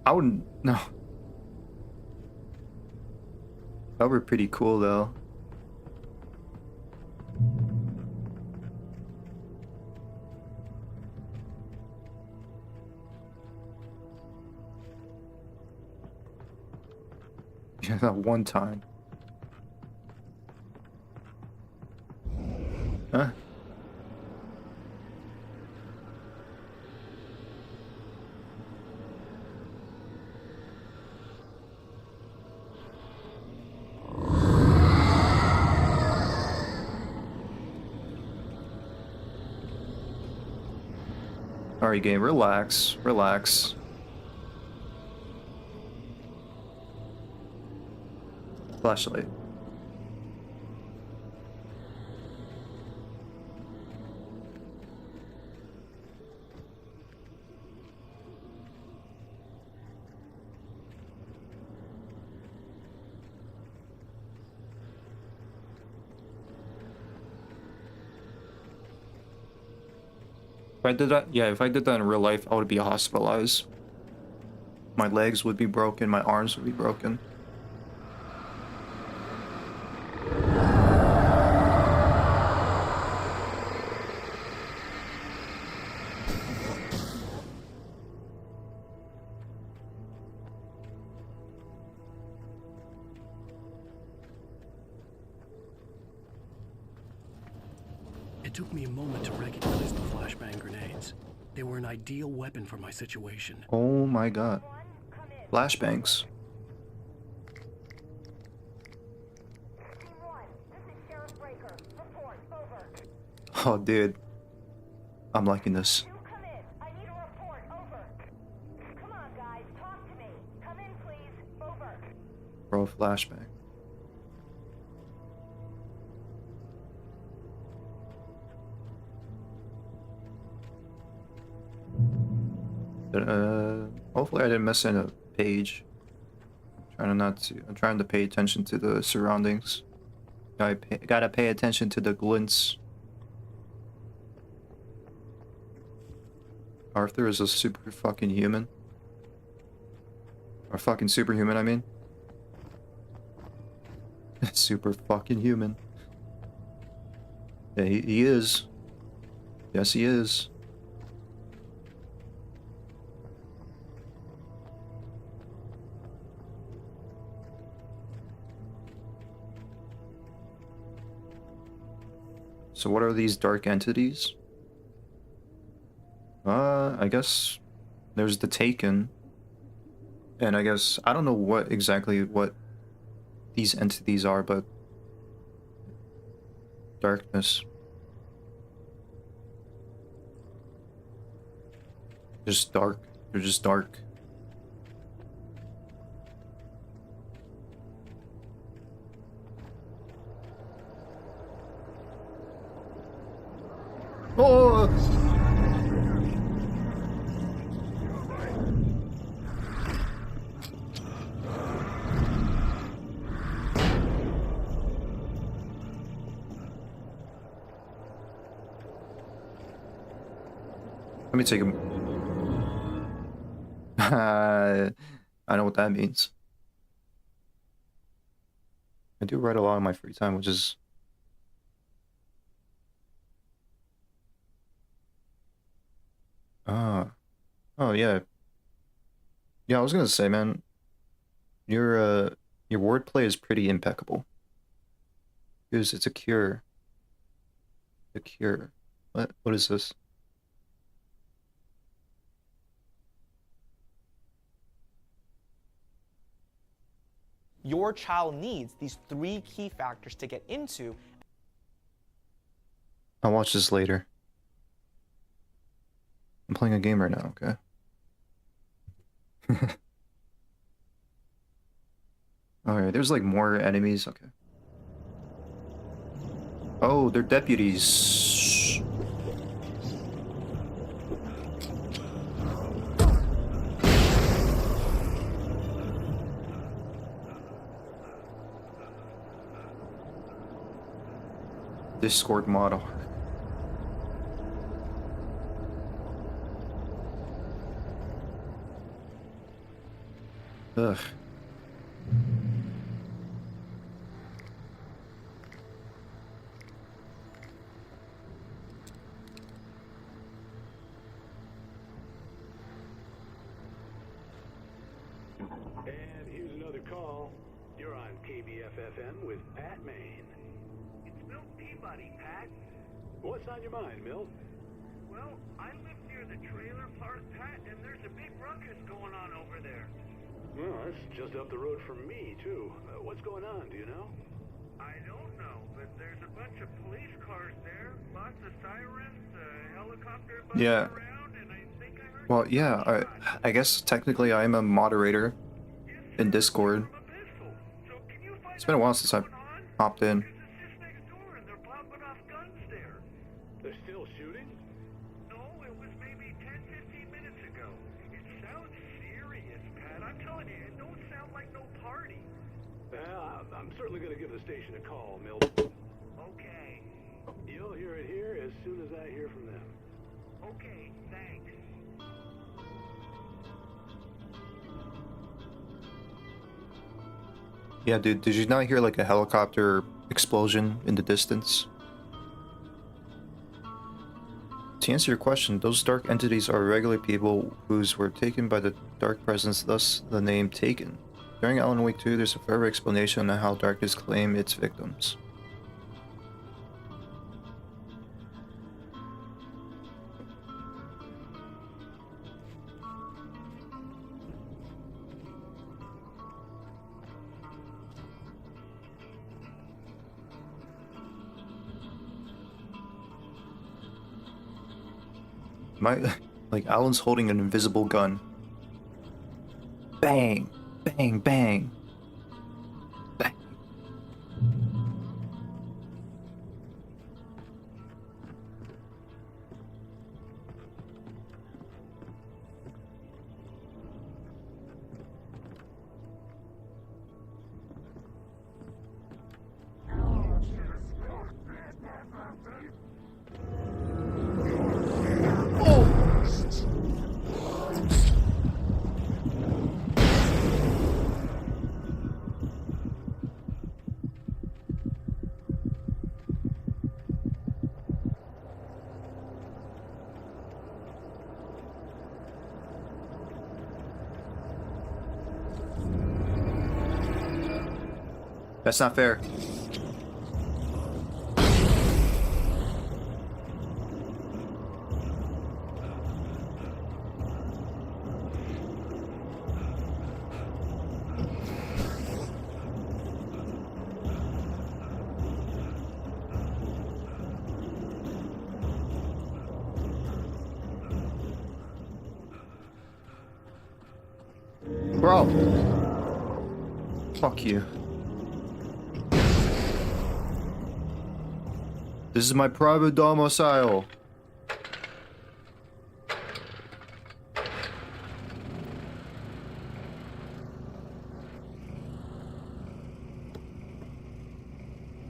I wouldn't. No. That would be pretty cool, though. Yeah, that one time. Huh? Alright, game, relax, relax. Flashlight. If I did that, yeah, if I did that in real life, I would be hospitalized. My legs would be broken, my arms would be broken. It took me a moment to recognize the flashbang grenades. They were an ideal weapon for my situation. Oh my god. Flashbangs. Oh, dude. I'm liking this. Bro, flashbang. Hopefully I didn't miss in a page. I'm trying to pay attention to the surroundings. Gotta pay attention to the glints. Arthur is a super fucking human. Or fucking superhuman, I mean. Super fucking human. Yeah, he is. Yes, he is. So what are these dark entities? I guess there's the Taken. And I guess, I don't know what these entities are, but darkness. Just dark. They're just dark. Oh! Let me take him. I know what that means. I do write a lot in my free time, which is... Oh yeah. Yeah, I was gonna say, man, your wordplay is pretty impeccable. Because it's a cure. A cure. What is this? Your child needs these 3 key factors to get into. I'll watch this later. I'm playing a game right now, okay? Alright, there's like more enemies, okay. Oh, they're deputies. Discord model. Ugh. And here's another call. You're on KBFFM with Pat Maine. It's Milt Peabody, Pat. What's on your mind, Milt? Well, I live near the trailer park, Pat, and there's a big ruckus going on over there. Well, that's just up the road from me, too. What's going on, do you know? I don't know, but there's a bunch of police cars there, lots of sirens, a helicopter buzzing around, and I think I heard... Well, yeah, I guess technically I'm a moderator in Discord. It's been a while since I've hopped in. They're still shooting? No, it was maybe 10-15 minutes ago. It sounds serious, Pat. I'm telling you, it don't sound like no party. Well, I'm certainly going to give the station a call, Milt. Okay. You'll hear it here as soon as I hear from them. Okay, thanks. Yeah, dude, did you not hear like a helicopter explosion in the distance? To answer your question, those dark entities are regular people whose were taken by the dark presence, thus the name Taken. During Alan Wake 2, there's a further explanation on how darkness claim its victims. Like Alan's holding an invisible gun. Bang, bang, bang. Bang. That's not fair. Bro. Fuck you. This is my private domicile.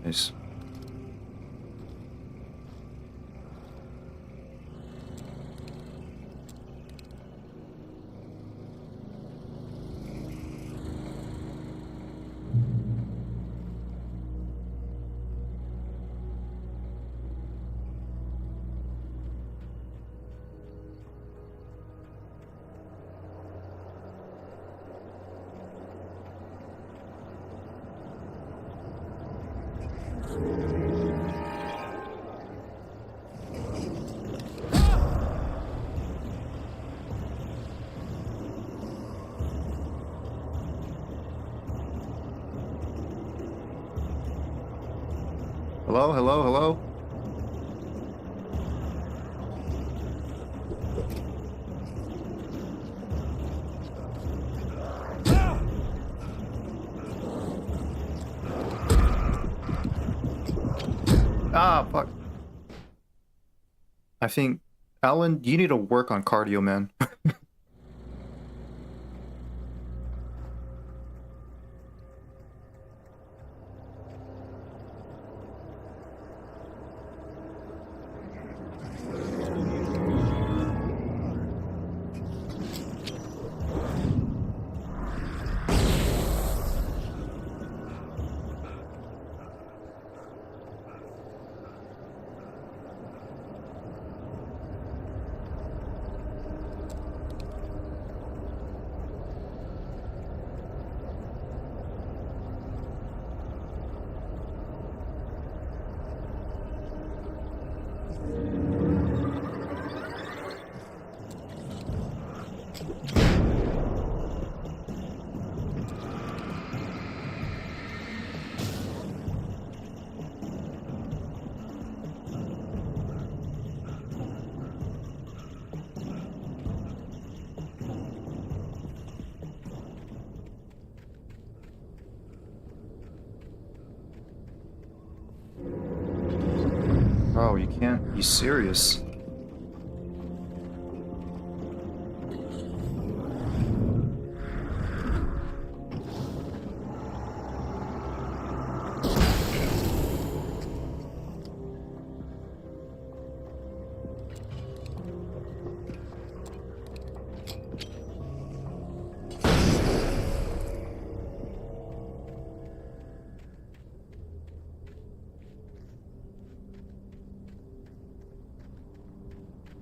Nice. Hello, hello, hello? Ah, fuck. I think, Alan, you need to work on cardio, man. Bro, you can't be serious.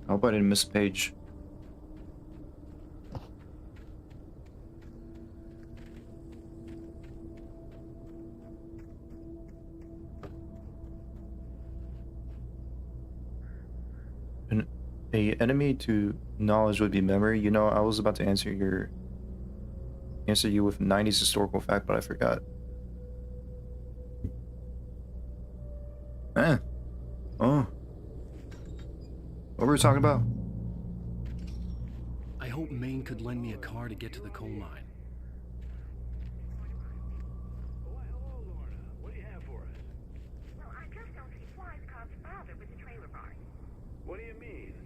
I hope I didn't miss a page. A enemy to knowledge would be memory. You know, I was about to answer you with 90s historical fact, but I forgot. Oh. What were we talking about? I hope Maine could lend me a car to get to the coal mine. What do you have for us? Well, I just don't see why the cops bother with the trailer park. What do you mean?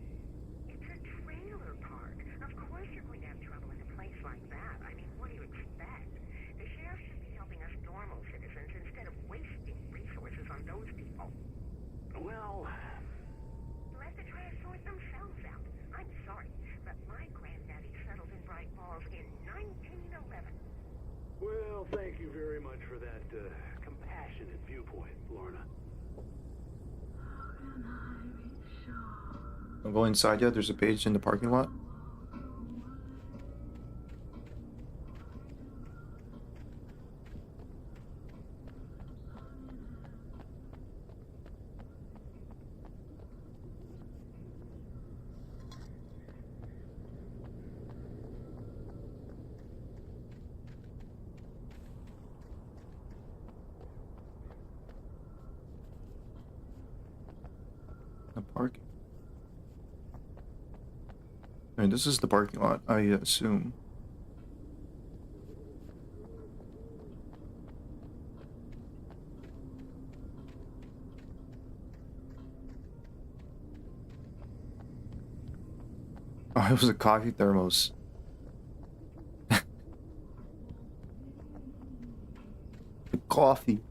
It's a trailer park. Of course you're going to have trouble in a place like that. I mean, what do you expect? The sheriff should be helping us normal citizens instead of wasting resources on those people. Well, let the trash sort themselves out. I'm sorry, but my granddaddy settled in Bright Falls in 1911. well, thank you very much for that compassionate viewpoint, Lorna. Don't go inside yet. There's a page in the parking lot. The parking. I mean, this is the parking lot, I assume. Oh, it was a coffee thermos. The coffee.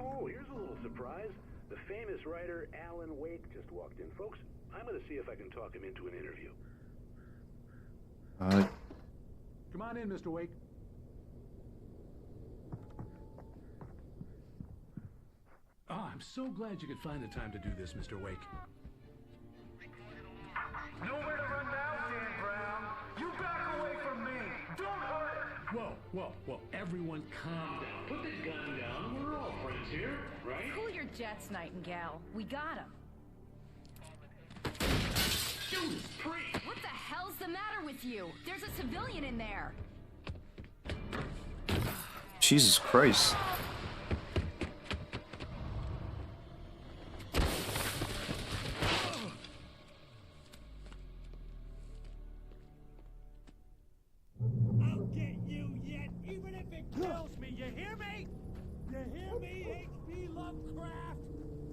Oh, here's a little surprise. The famous writer Alan Wake just walked in, folks. I'm going to see if I can talk him into an interview. Come on in, Mr. Wake. Oh, I'm so glad you could find the time to do this, Mr. Wake. Nowhere to run now, Dan Brown. You back away from me. Don't hurt it. Whoa. Whoa, everyone calm down. Put the gun down. We're all friends here, right? Cool your jets, Nightingale. We got him. Judas Priest! What the hell's the matter with you? There's a civilian in there. Jesus Christ. I'll get you yet, even if it kills me. You hear me? You hear me, H.P. Lovecraft?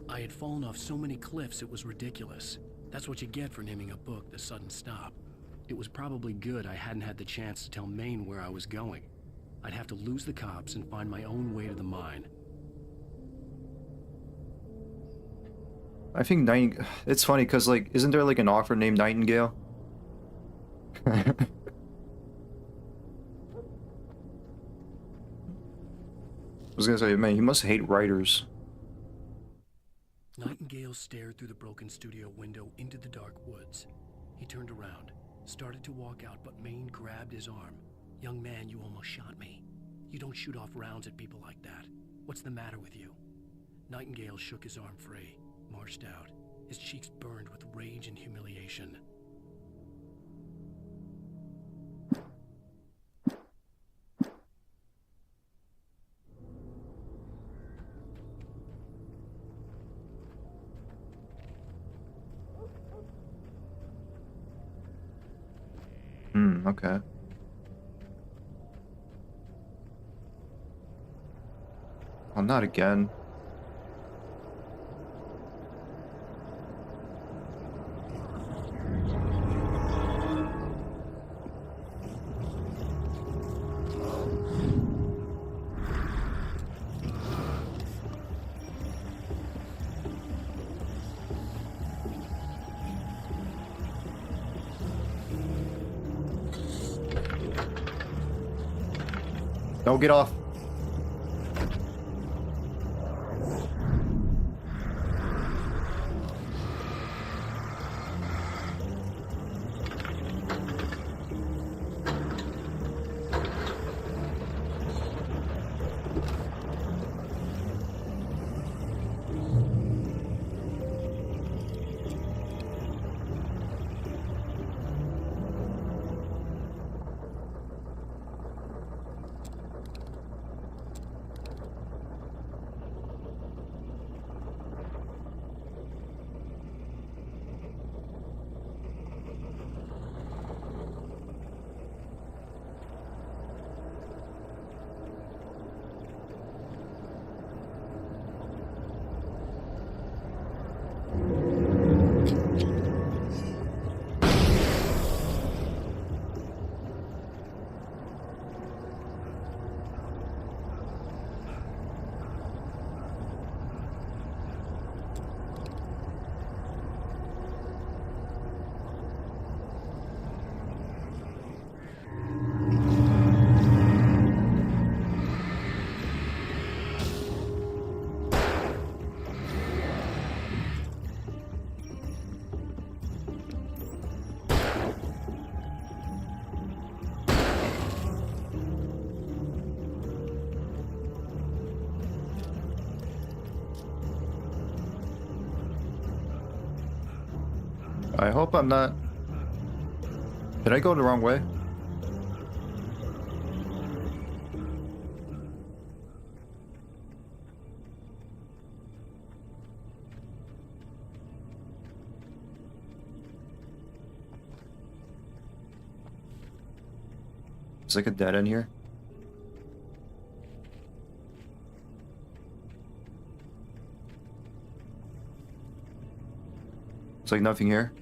I had fallen off so many cliffs it was ridiculous. That's what you get for naming a book The Sudden Stop. It was probably good I hadn't had the chance to tell Maine where I was going. I'd have to lose the cops and find my own way to the mine. I think it's funny because, like, isn't there like an author named Nightingale? I was gonna say, man, he must hate writers. Nightingale stared through the broken studio window into the dark woods. He turned around, started to walk out, but Maine grabbed his arm. "Young man, you almost shot me. You don't shoot off rounds at people like that. What's the matter with you?" Nightingale shook his arm free, marched out. His cheeks burned with rage and humiliation. Okay. Well, not again. No, get off. I hope I'm not... Did I go the wrong way? It's like a dead end here. It's like nothing here.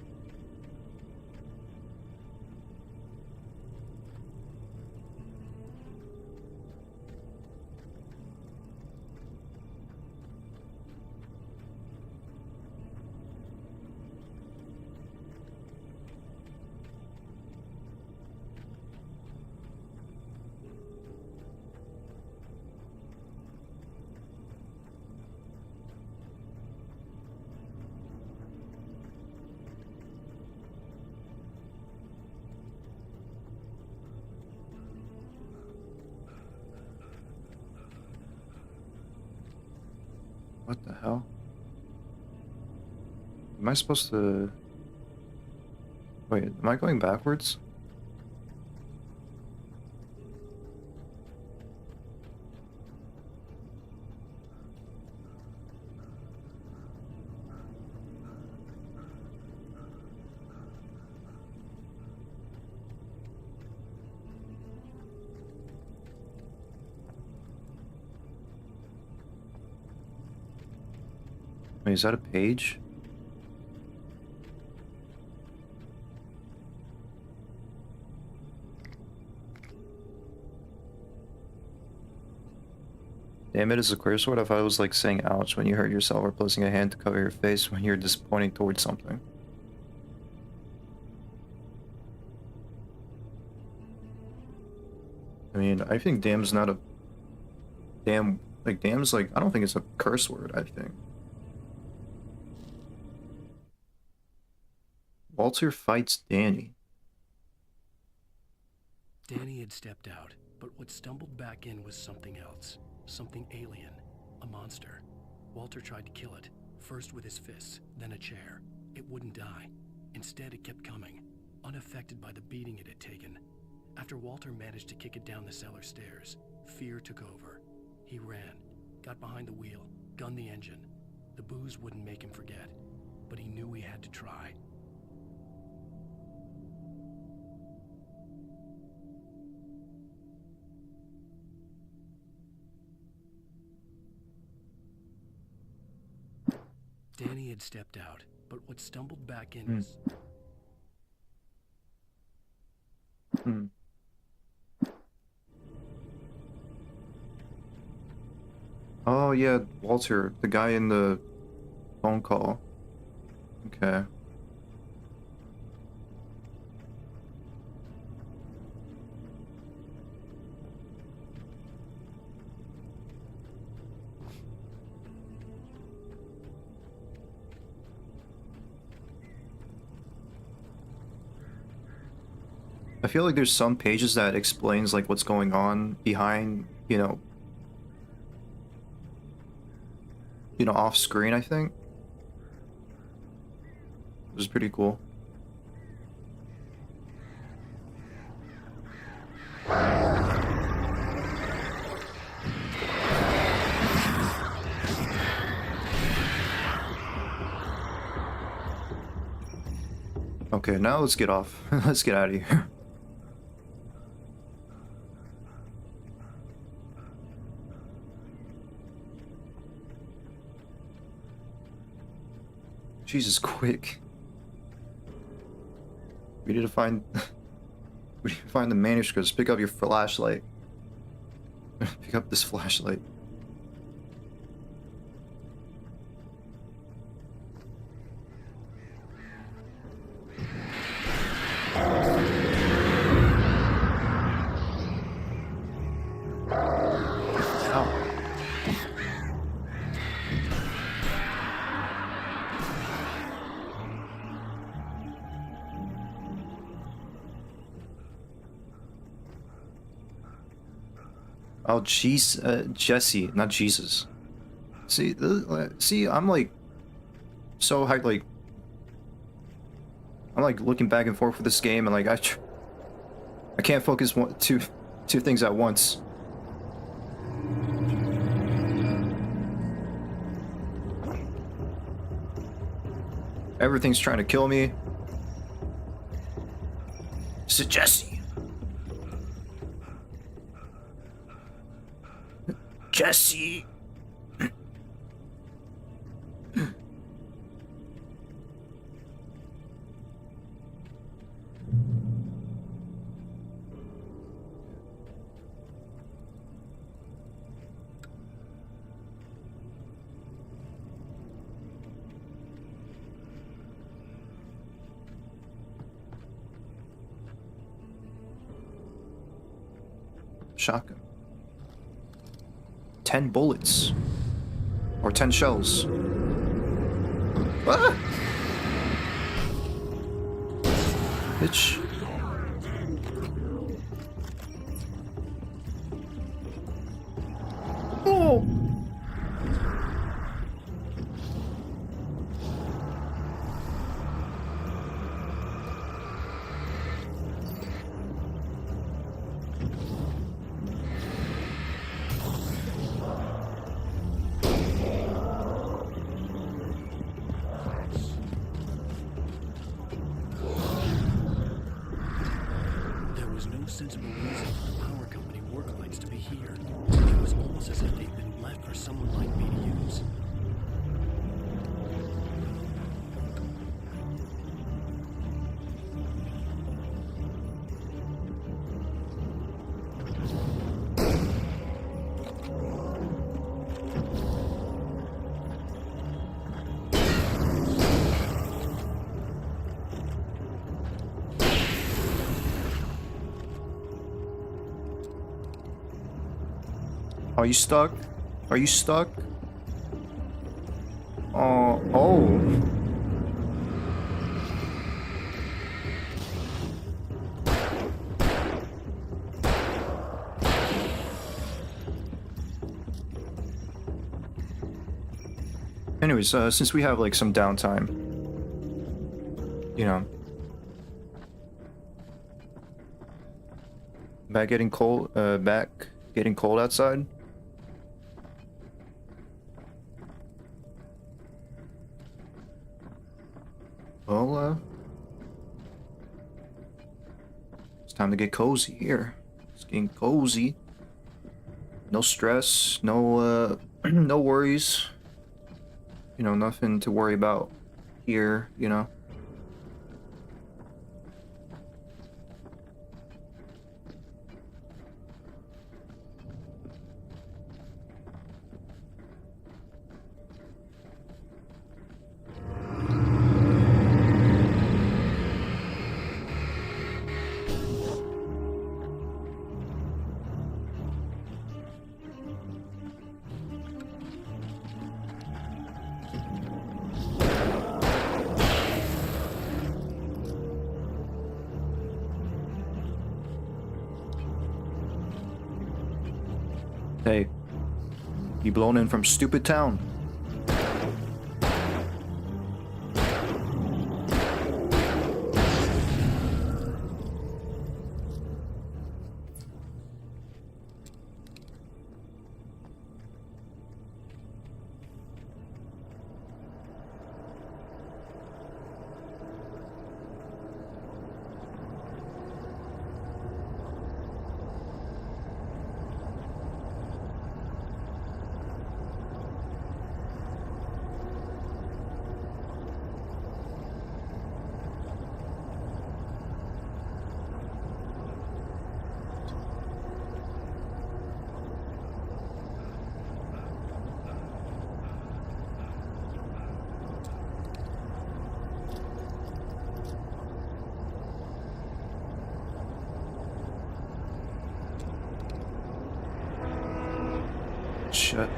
What the hell? Am I supposed to... Wait, am I going backwards? Wait, is that a page? Damn it, is a clear sword. I thought it was like saying ouch when you hurt yourself or placing a hand to cover your face when you're just pointing towards something. I mean, I think damn's not a... Damn, like damn's like, I don't think it's a curse word, I think. Walter fights Danny. Danny had stepped out, but what stumbled back in was something else. Something alien. A monster. Walter tried to kill it, first with his fists, then a chair. It wouldn't die. Instead, it kept coming, unaffected by the beating it had taken. After Walter managed to kick it down the cellar stairs, fear took over. He ran, got behind the wheel, gunned the engine. The booze wouldn't make him forget, but he knew he had to try. Danny had stepped out, but what stumbled back in was... Oh yeah, Walter, the guy in the phone call. Okay. I feel like there's some pages that explains like what's going on behind, you know, off screen, I think. It was pretty cool. Okay, now let's get off. Let's get out of here. Jesus, quick. We need to find... we need to find the manuscripts. Pick up your flashlight. Pick up this flashlight. Oh, jeez, Jesse, not Jesus. See, see, I'm like so hyped, like I'm like looking back and forth with this game, and like I can't focus two things at once. Everything's trying to kill me. It's Jesse. Jesse. Shotgun. 10 bullets. Or 10 shells. Ah! Bitch. Oh! sensible reason for the power company work lights to be here. It was almost as if they'd been left for someone like me to use. Are you stuck? Are you stuck? Oh. Anyways, since we have like some downtime, you know, back getting cold outside. Well, it's time to get cozy here. It's getting cozy. No stress, no, no worries. You know, nothing to worry about here, you know. Hey, you blown in from stupid town. Shit.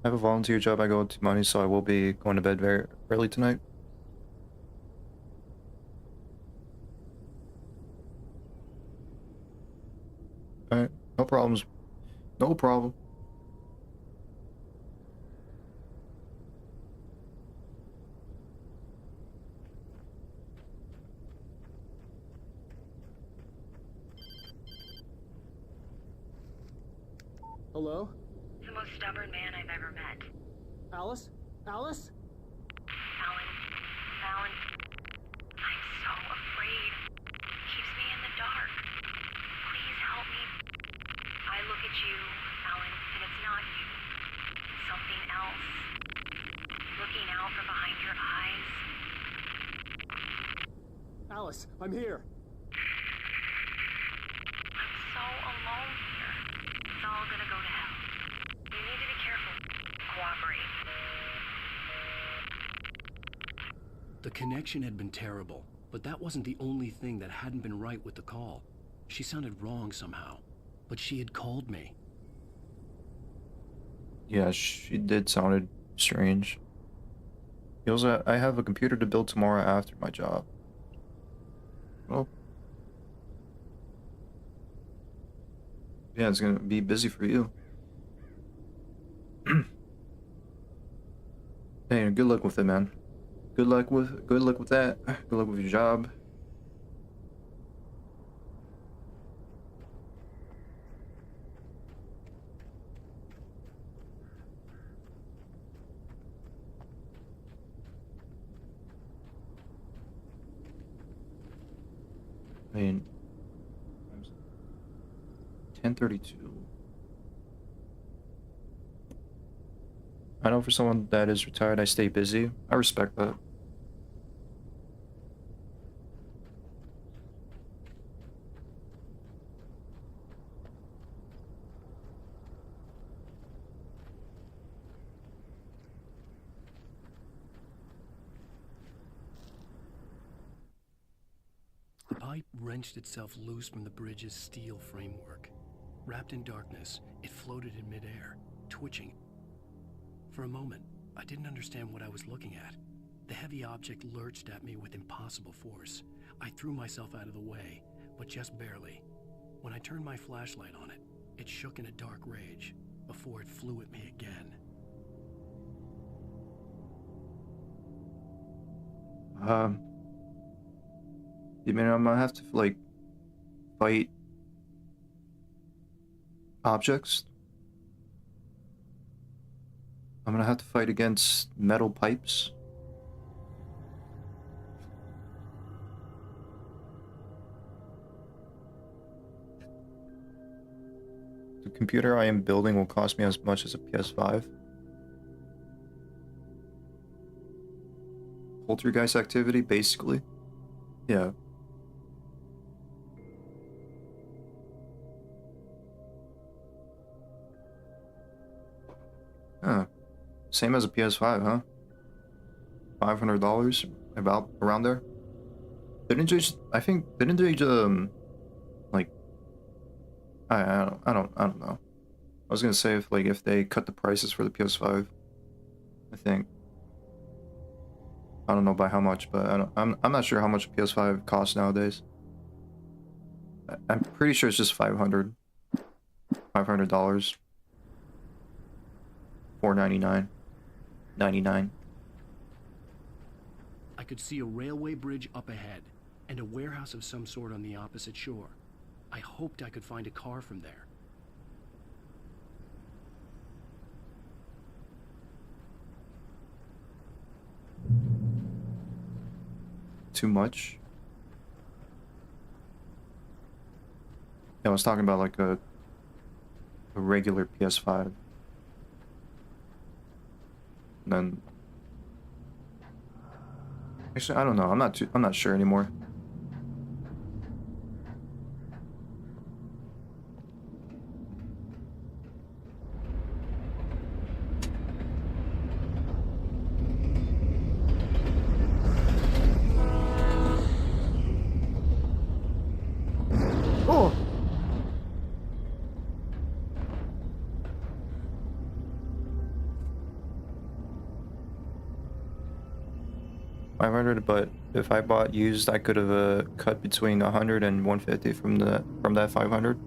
I have a volunteer job I go to money, so I will be going to bed very early tonight. Alright, no problems. No problem. Hello? The most stubborn man I've ever met. Alice? Alice? Alan. Alan. I'm so afraid. Keeps me in the dark. Please help me. I look at you, Alan, and it's not you. It's something else. Looking out from behind your eyes. Alice, I'm here. I'm so alone here. It's all gonna go to hell. You need to be careful. Cooperate. The connection had been terrible, but that wasn't the only thing that hadn't been right with the call. She sounded wrong somehow, but she had called me. Yeah, she did sounded strange. He was I have a computer to build tomorrow after my job. Well, yeah, it's gonna be busy for you. Hey, good luck with it, man. Good luck with that. Good luck with your job. I mean, 10:32. I know for someone that is retired, I stay busy. I respect that. The pipe wrenched itself loose from the bridge's steel framework. Wrapped in darkness, it floated in midair, twitching. For a moment, I didn't understand what I was looking at. The heavy object lurched at me with impossible force. I threw myself out of the way, but just barely. When I turned my flashlight on it, it shook in a dark rage before it flew at me again. You mean I'm gonna have to, like, fight objects? I'm gonna have to fight against metal pipes? The computer I am building will cost me as much as a PS5. Poltergeist activity, basically. Yeah. Huh. Same as a PS5, huh? $500, about around there. Didn't they just, I think, didn't they like, I don't know. I was gonna say if they cut the prices for the PS5. I think. I don't know by how much, but I'm not sure how much a PS5 costs nowadays. I'm pretty sure it's just $500. $500. $499. $99. I could see a railway bridge up ahead, and a warehouse of some sort on the opposite shore. I hoped I could find a car from there. Too much? Yeah, I was talking about like a regular PS5. And then actually, I don't know. I'm not sure anymore. Oh! $500, but if I bought used, I could have cut between 100 and 150 from that 500.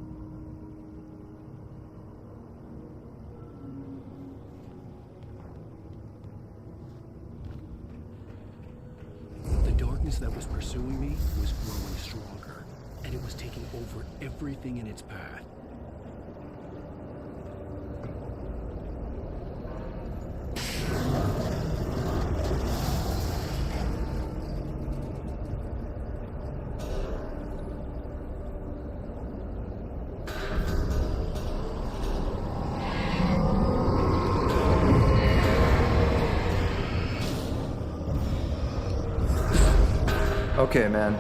The darkness that was pursuing me was growing stronger, and it was taking over everything in its path. Okay, man.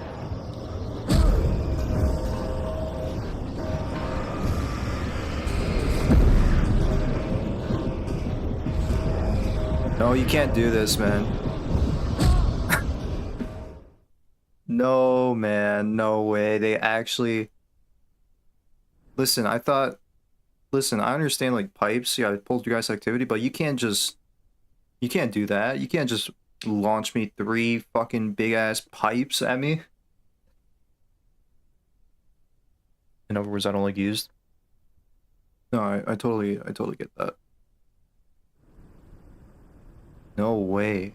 No, you can't do this, man. No, man. No way. They actually... Listen, I understand, like, pipes, yeah, poltergeist activity, but you can't do that. You can't just launch me 3 fucking big-ass pipes at me. In other words, I don't like used. No, I totally get that. No way.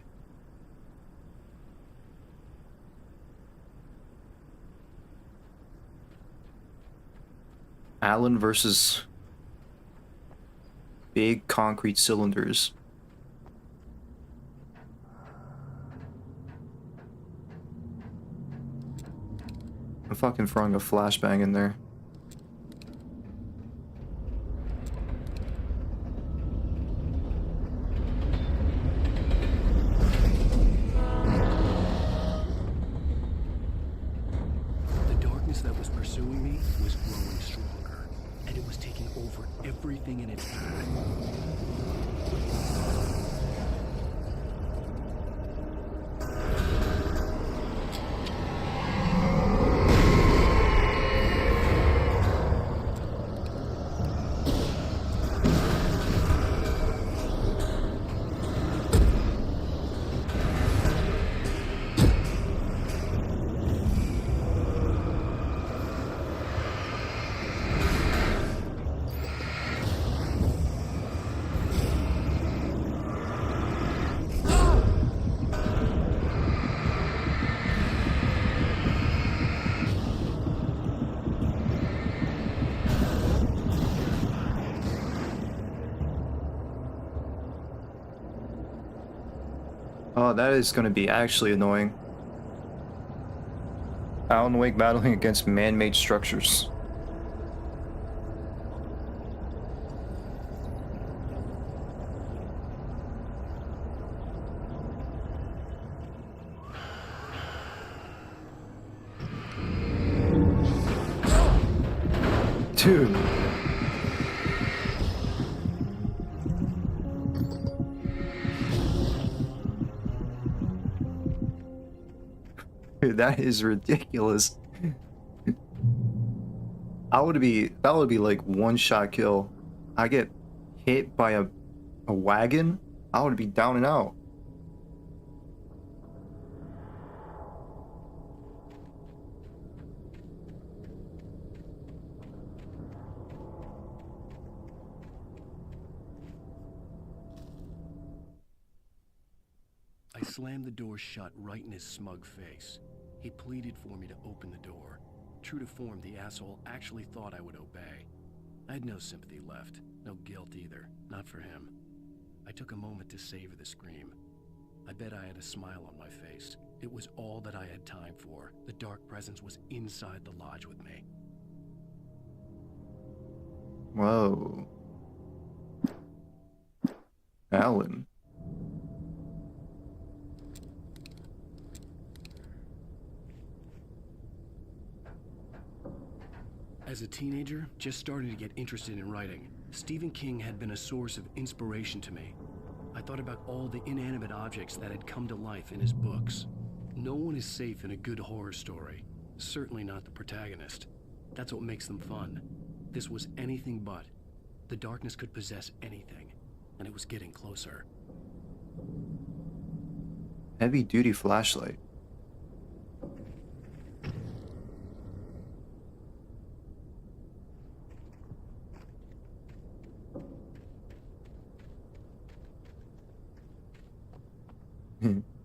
Allen versus big concrete cylinders. I'm fucking throwing a flashbang in there. The darkness that was pursuing me was growing stronger, and it was taking over everything in its path. Oh, that is going to be actually annoying. Alan Wake battling against man-made structures. Dude. Dude, that is ridiculous. That would be like one-shot kill. I get hit by a wagon, I would be down and out. I slammed the door shut right in his smug face. He pleaded for me to open the door. True to form, the asshole actually thought I would obey. I had no sympathy left, no guilt either, not for him. I took a moment to savor the scream. I bet I had a smile on my face. It was all that I had time for. The dark presence was inside the lodge with me. Whoa. Alan. As a teenager, just starting to get interested in writing, Stephen King had been a source of inspiration to me. I thought about all the inanimate objects that had come to life in his books. No one is safe in a good horror story. Certainly not the protagonist. That's what makes them fun. This was anything but. The darkness could possess anything, and it was getting closer. Heavy-duty flashlight.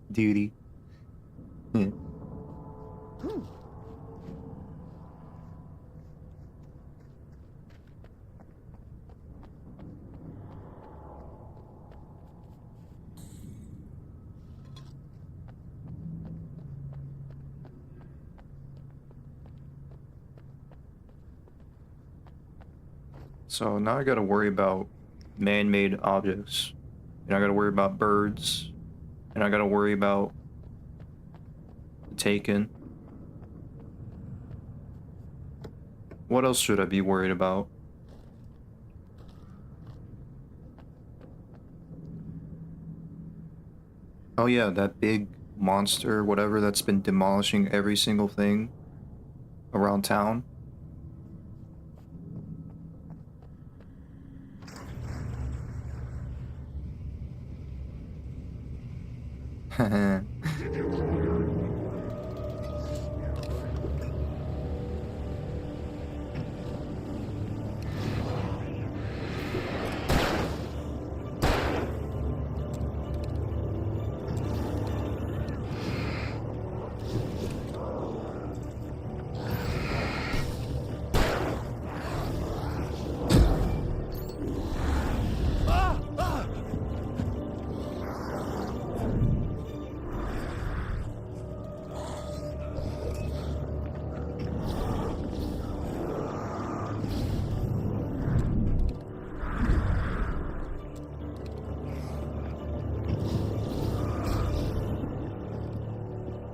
Duty. So now I gotta worry about man-made objects, and I gotta worry about birds, and I gotta worry about the Taken. What else should I be worried about? Oh yeah, that big monster, whatever, that's been demolishing every single thing around town.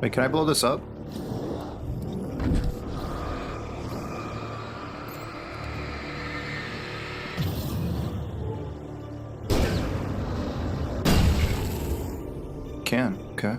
Wait, can I blow this up? Can, okay.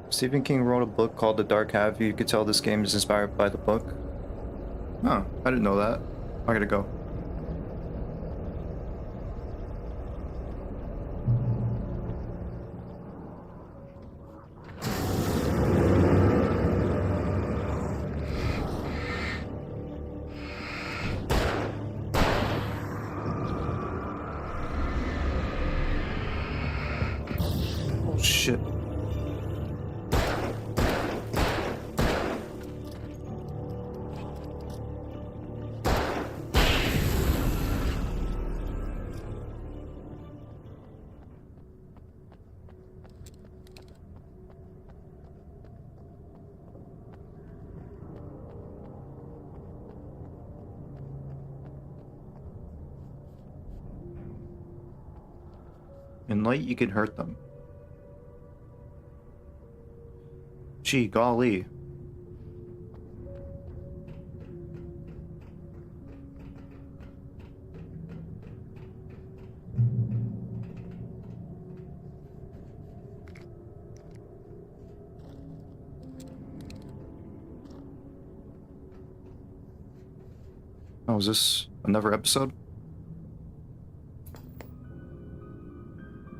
Stephen King wrote a book called The Dark Half. You could tell this game is inspired by the book. Huh, I didn't know that. I gotta go. Oh shit. In light, you can hurt them. Gee, golly. Oh, is this another episode?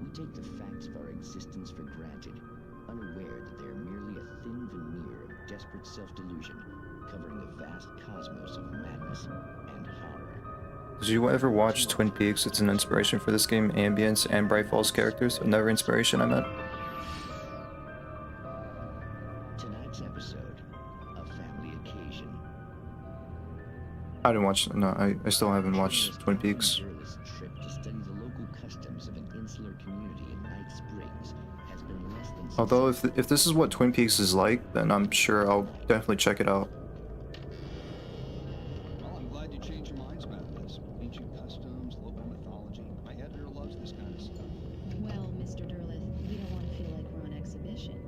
We take the facts of our existence for granted, unaware that they are merely a thin veneer of desperate self-delusion, covering the vast cosmos of madness and horror. Did you ever watch Twin Peaks? It's an inspiration for this game, ambience, and Bright Falls characters. Another inspiration, I meant. Tonight's episode, a family occasion. I didn't watch, no, I still haven't watched Twin Peaks. Trip to study the local customs of an insular community in Night Springs has been less than Although if this is what Twin Peaks is like, then I'm sure I'll definitely check it out. Well, I'm glad you changed your minds about this. Ancient customs, local mythology. My editor loves this kind of stuff. Well, Mr. Derleth, we don't want to feel like we're on exhibition,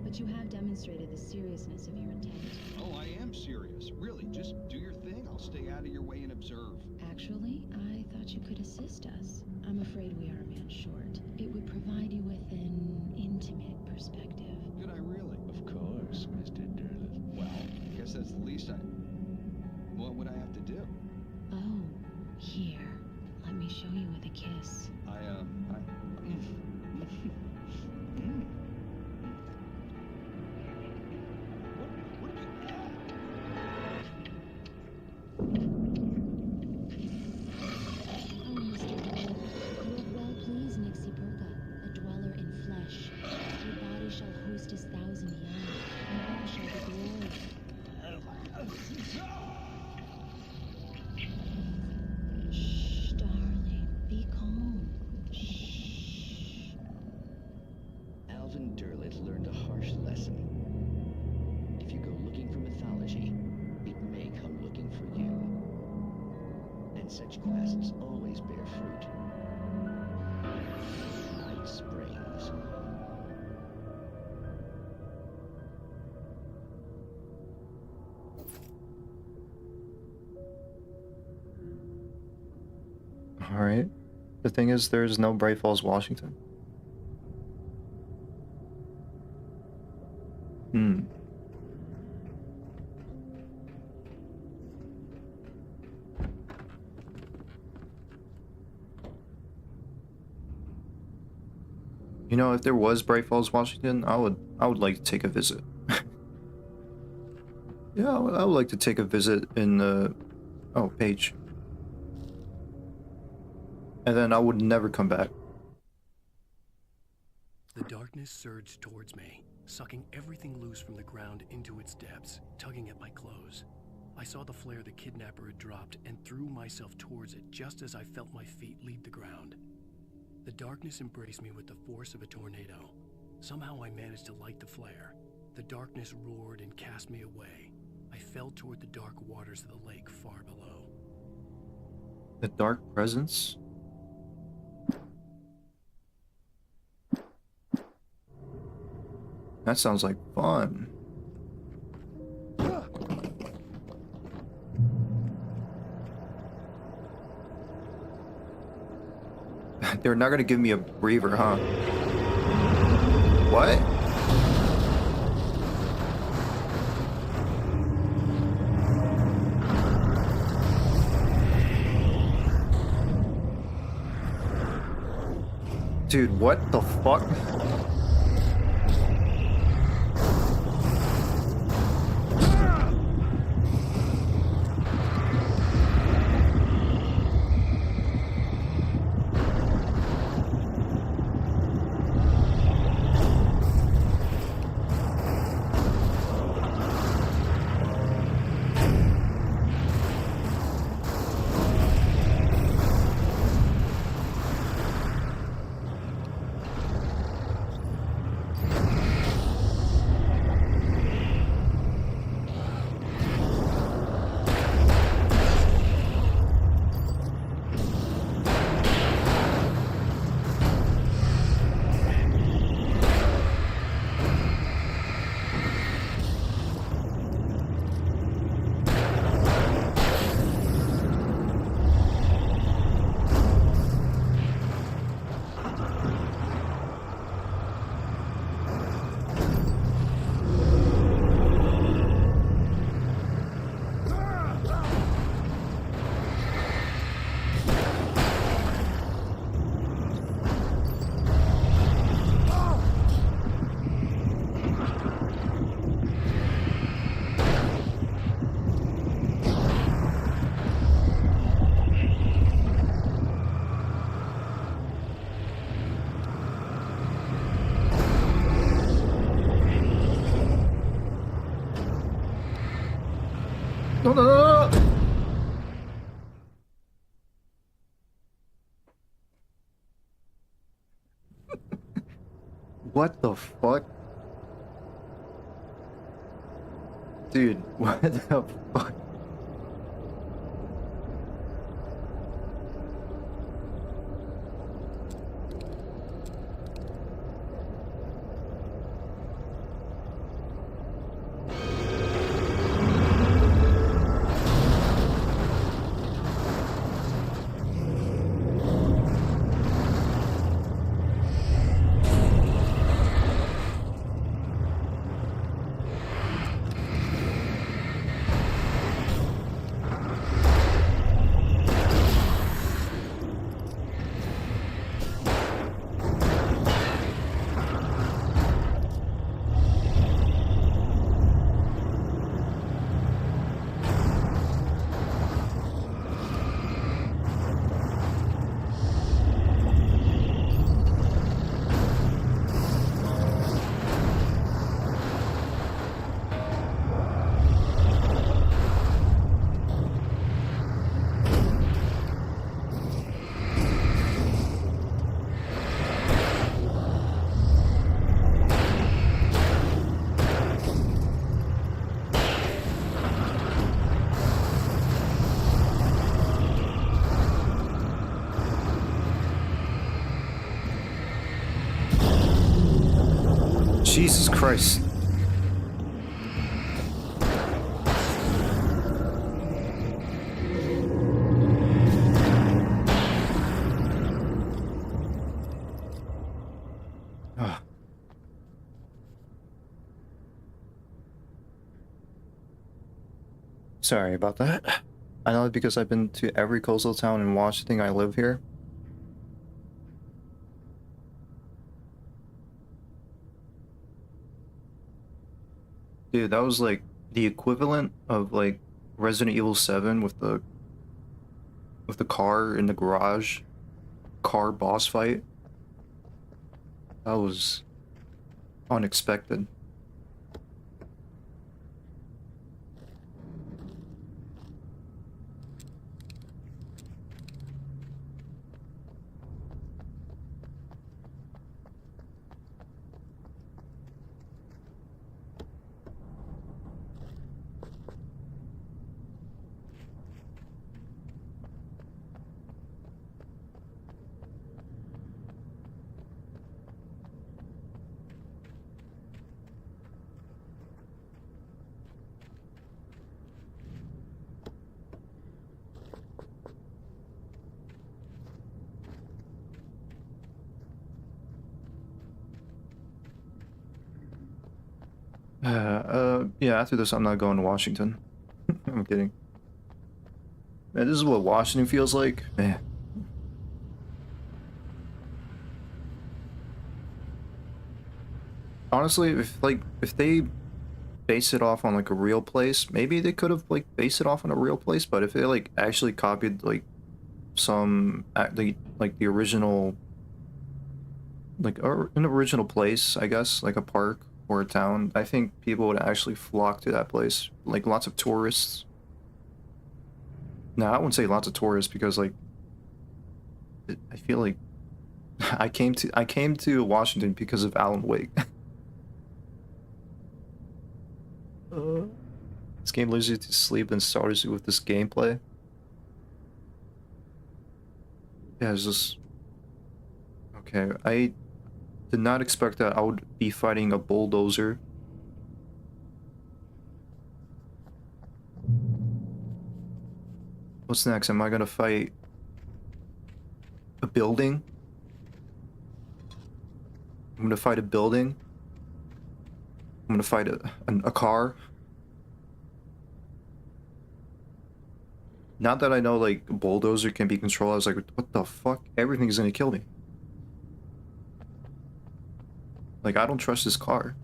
but you have demonstrated the seriousness of your intent. Oh, I am serious. Really, just do your thing. I'll stay out of your way and observe. Actually, I thought you could assist us. I'm afraid we are a man short. It would provide you with an intimate perspective. Could I really? Of course, Mr. Derleth. Well, I guess that's the least I... What would I have to do? Oh, here. Let me show you with a kiss. Oh, Mr. Derleth, you have well pleased Nixie Burka, a dweller in flesh. Your body shall host his thousand young, and all shall be glory. Shh, darling, be calm. Shh. Alvin Derleth learned a harsh lesson. If you go looking for mythology, it may come looking for you. And such quests always bear fruit. Night Springs. Alright. The thing is, there's no Bright Falls, Washington. You know, if there was Bright Falls, Washington, I would like to take a visit. Yeah, I would like to take a visit in the... Oh, page. And then I would never come back. The darkness surged towards me, sucking everything loose from the ground into its depths, tugging at my clothes. I saw the flare the kidnapper had dropped and threw myself towards it just as I felt my feet leave the ground. The darkness embraced me with the force of a tornado. Somehow I managed to light the flare. The darkness roared and cast me away. I fell toward the dark waters of the lake far below. The dark presence? That sounds like fun. They're not gonna give me a breather, huh? What? Dude, what the fuck? No, no, no, no. What the fuck? Dude, what the fuck? Jesus Christ. Ah. Sorry about that. I know because I've been to every coastal town in Washington. I live here. Dude, that was like the equivalent of like Resident Evil 7 with the car in the garage, car boss fight. That was unexpected. Yeah, after this, I'm not going to Washington. I'm kidding. Man, this is what Washington feels like. Man. Honestly, if they base it off on like a real place, maybe they could have like based it off on a real place. But if they like actually copied like some like the original, like an original place, I guess, like a park or a town, I think people would actually flock to that place. Like lots of tourists. No, I wouldn't say lots of tourists because like I feel like I came to Washington because of Alan Wake. This game leaves you to sleep and starts you with this gameplay. Yeah, it's just okay. I did not expect that I would be fighting a bulldozer. What's next? Am I gonna fight a building? I'm gonna fight a building. I'm gonna fight a car. Not that I know like a bulldozer can be controlled, I was like, what the fuck? Everything's gonna kill me. Like, I don't trust this car.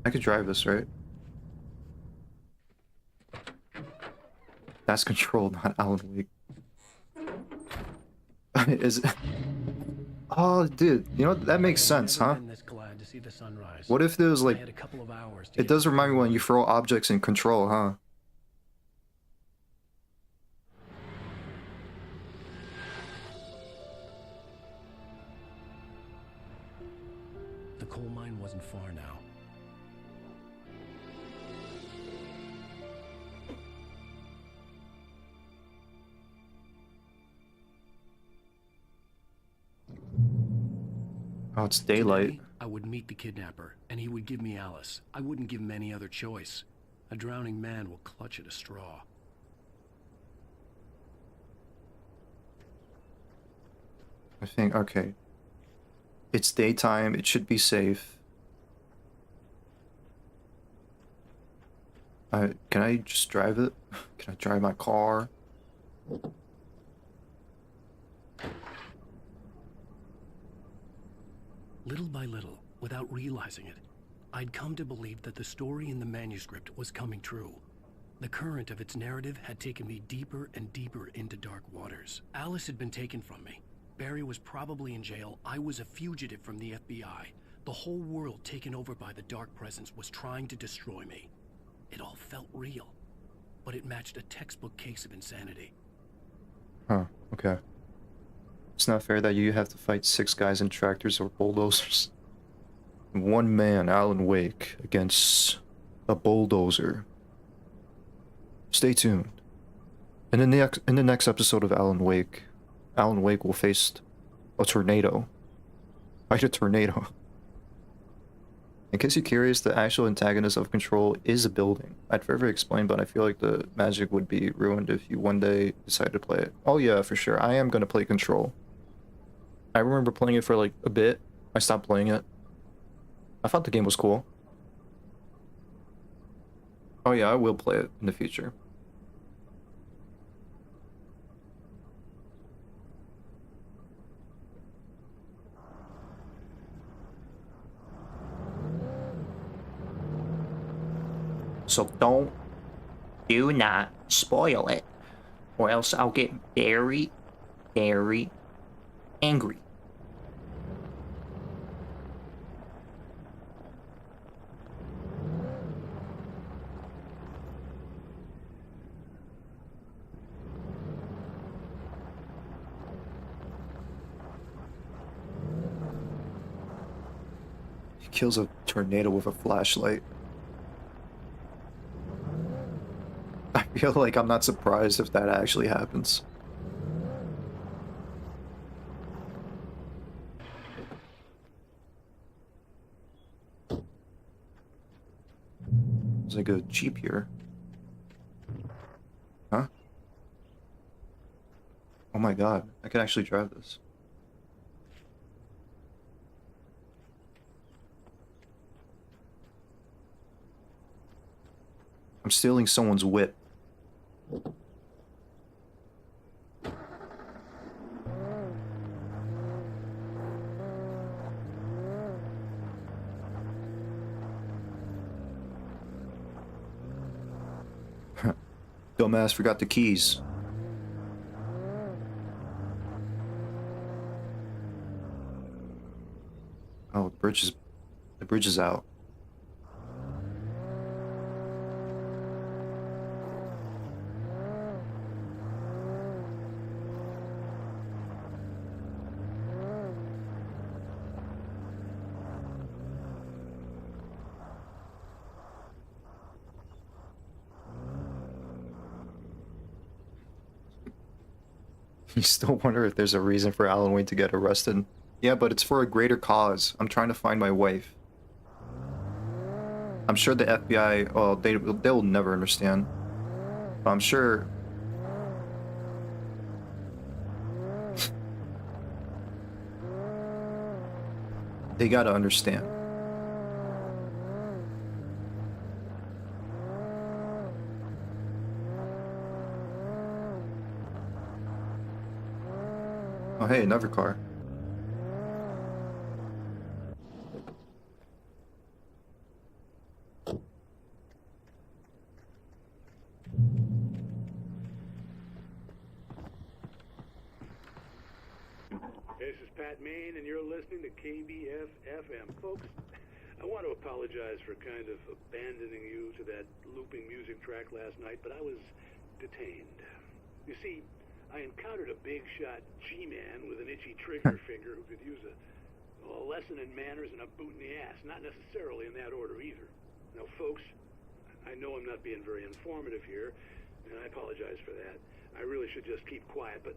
I could drive this, right? That's controlled, not Alan Wake. Is it? Oh, dude, you know, that makes sense, huh? What if there was like... It does remind me when you throw objects in Control, huh? The coal mine wasn't far now. Oh, it's daylight. Today, I would meet the kidnapper, and he would give me Alice. I wouldn't give him any other choice. A drowning man will clutch at a straw. I think, okay. It's daytime, it should be safe. Can I just drive it? Can I drive my car? Little by little, without realizing it, I'd come to believe that the story in the manuscript was coming true. The current of its narrative had taken me deeper and deeper into dark waters. Alice had been taken from me. Barry was probably in jail. I was a fugitive from the FBI. The whole world taken over by the dark presence was trying to destroy me. It all felt real, but it matched a textbook case of insanity. Huh, okay. It's not fair that you have to fight 6 guys in tractors or bulldozers. One man, Alan Wake, against a bulldozer. Stay tuned. In the next episode of Alan Wake will face a tornado. Fight a tornado. In case you're curious, the actual antagonist of Control is a building. I'd forever explain, but I feel like the magic would be ruined if you one day decide to play it. Oh yeah, for sure. I am gonna play Control. I remember playing it for like a bit. I stopped playing it. I thought the game was cool. Oh yeah, I will play it in the future. So do not spoil it, or else I'll get very, very angry. He kills a tornado with a flashlight. I feel like I'm not surprised if that actually happens. There's like a Jeep here. Huh? Oh my god, I can actually drive this. I'm stealing someone's whip. Dumbass forgot the keys. Oh, the bridge is out. You still wonder if there's a reason for Alan Wake to get arrested? Yeah, but it's for a greater cause. I'm trying to find my wife. I'm sure the FBI, well, they'll never understand. But I'm sure... they gotta understand. Oh, hey, another car. This is Pat Main, and you're listening to KBF-FM. Folks, I want to apologize for kind of abandoning you to that looping music track last night, but I was detained. You see, I encountered a big-shot G-man with an itchy trigger finger who could use a lesson in manners and a boot in the ass. Not necessarily in that order either. Now, folks, I know I'm not being very informative here, and I apologize for that. I really should just keep quiet, but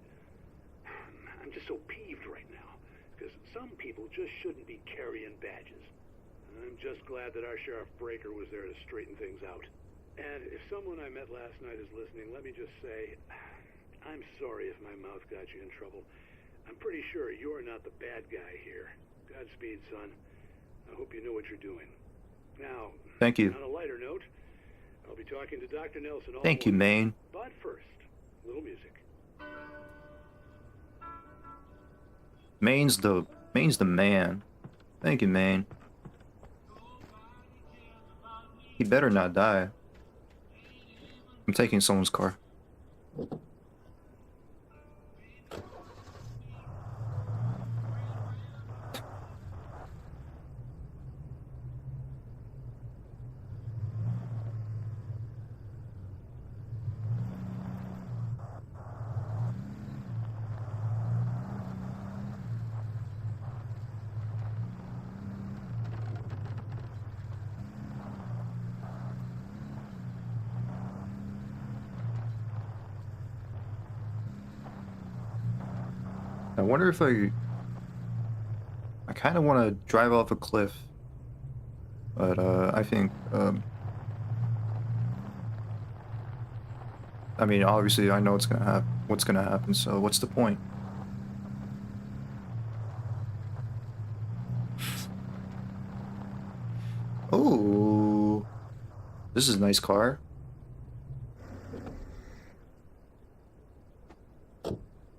I'm just so peeved right now, because some people just shouldn't be carrying badges. I'm just glad that our Sheriff Breaker was there to straighten things out. And if someone I met last night is listening, let me just say... I'm sorry if my mouth got you in trouble. I'm pretty sure you're not the bad guy here. Godspeed, son. I hope you know what you're doing. Now, thank you. On a lighter note, I'll be talking to Dr. Nelson all Thank you, Maine. But first, a little music. Maine's the man. Thank you, Maine. He better not die. I'm taking someone's car. I wonder if I kind of want to drive off a cliff, but I think I mean, obviously I know what's gonna happen, so what's the point? Oh, this is a nice car.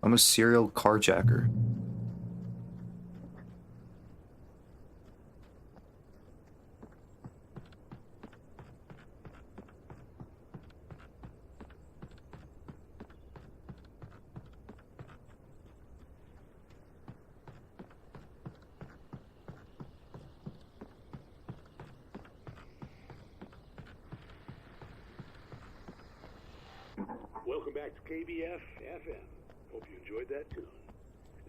I'm a serial carjacker. That's KBF-FM. Hope you enjoyed that tune.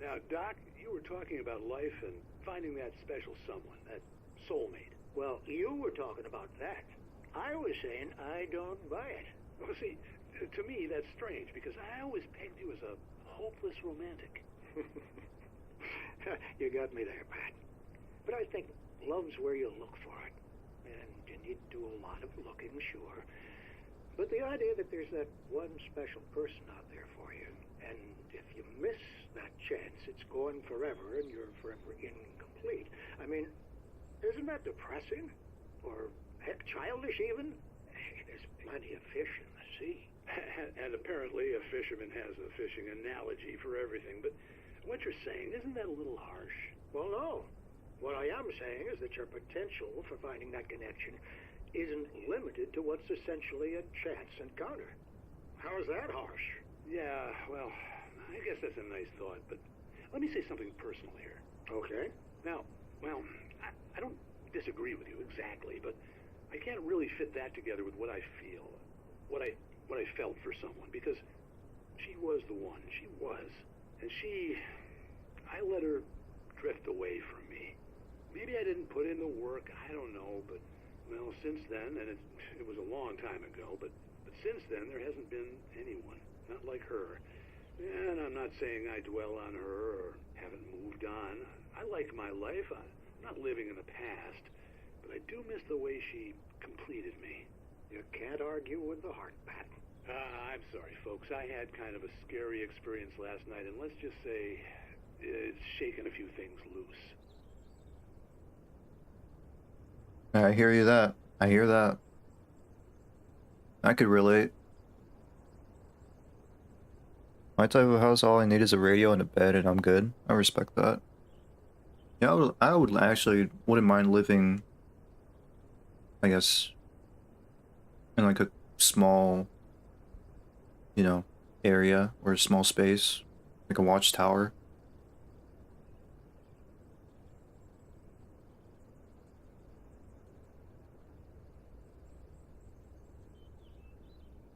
Now, Doc, you were talking about life and finding that special someone, that soulmate. Well, you were talking about that. I was saying I don't buy it. Well, see, to me, that's strange, because I always pegged you as a hopeless romantic. You got me there, Pat. But I think love's where you look for it. And you need to do a lot of looking, sure. But the idea that there's that one special person out there for you, and if you miss that chance, it's gone forever, and you're forever incomplete. I mean, isn't that depressing? Or, heck, childish even? Hey, there's plenty of fish in the sea. And apparently a fisherman has a fishing analogy for everything, but what you're saying, isn't that a little harsh? Well, no. What I am saying is that your potential for finding that connection isn't limited to what's essentially a chance encounter. How is that harsh? Yeah, well, I guess that's a nice thought, but let me say something personal here. Okay. Now, well, I don't disagree with you exactly, but I can't really fit that together with what I feel, what I felt for someone, because she was the one. She was. And I let her drift away from me. Maybe I didn't put in the work, I don't know, but, well, since then, and it was a long time ago, but since then, there hasn't been anyone, not like her. And I'm not saying I dwell on her or haven't moved on. I like my life. I'm not living in the past, but I do miss the way she completed me. You can't argue with the heart, Pat. I'm sorry, folks. I had kind of a scary experience last night, and let's just say it's shaken a few things loose. I hear you that. I hear that. I could relate. My type of house, all I need is a radio and a bed, and I'm good. I respect that. Yeah, I would actually wouldn't mind living, I guess, in like a small, you know, area or a small space, like a watchtower.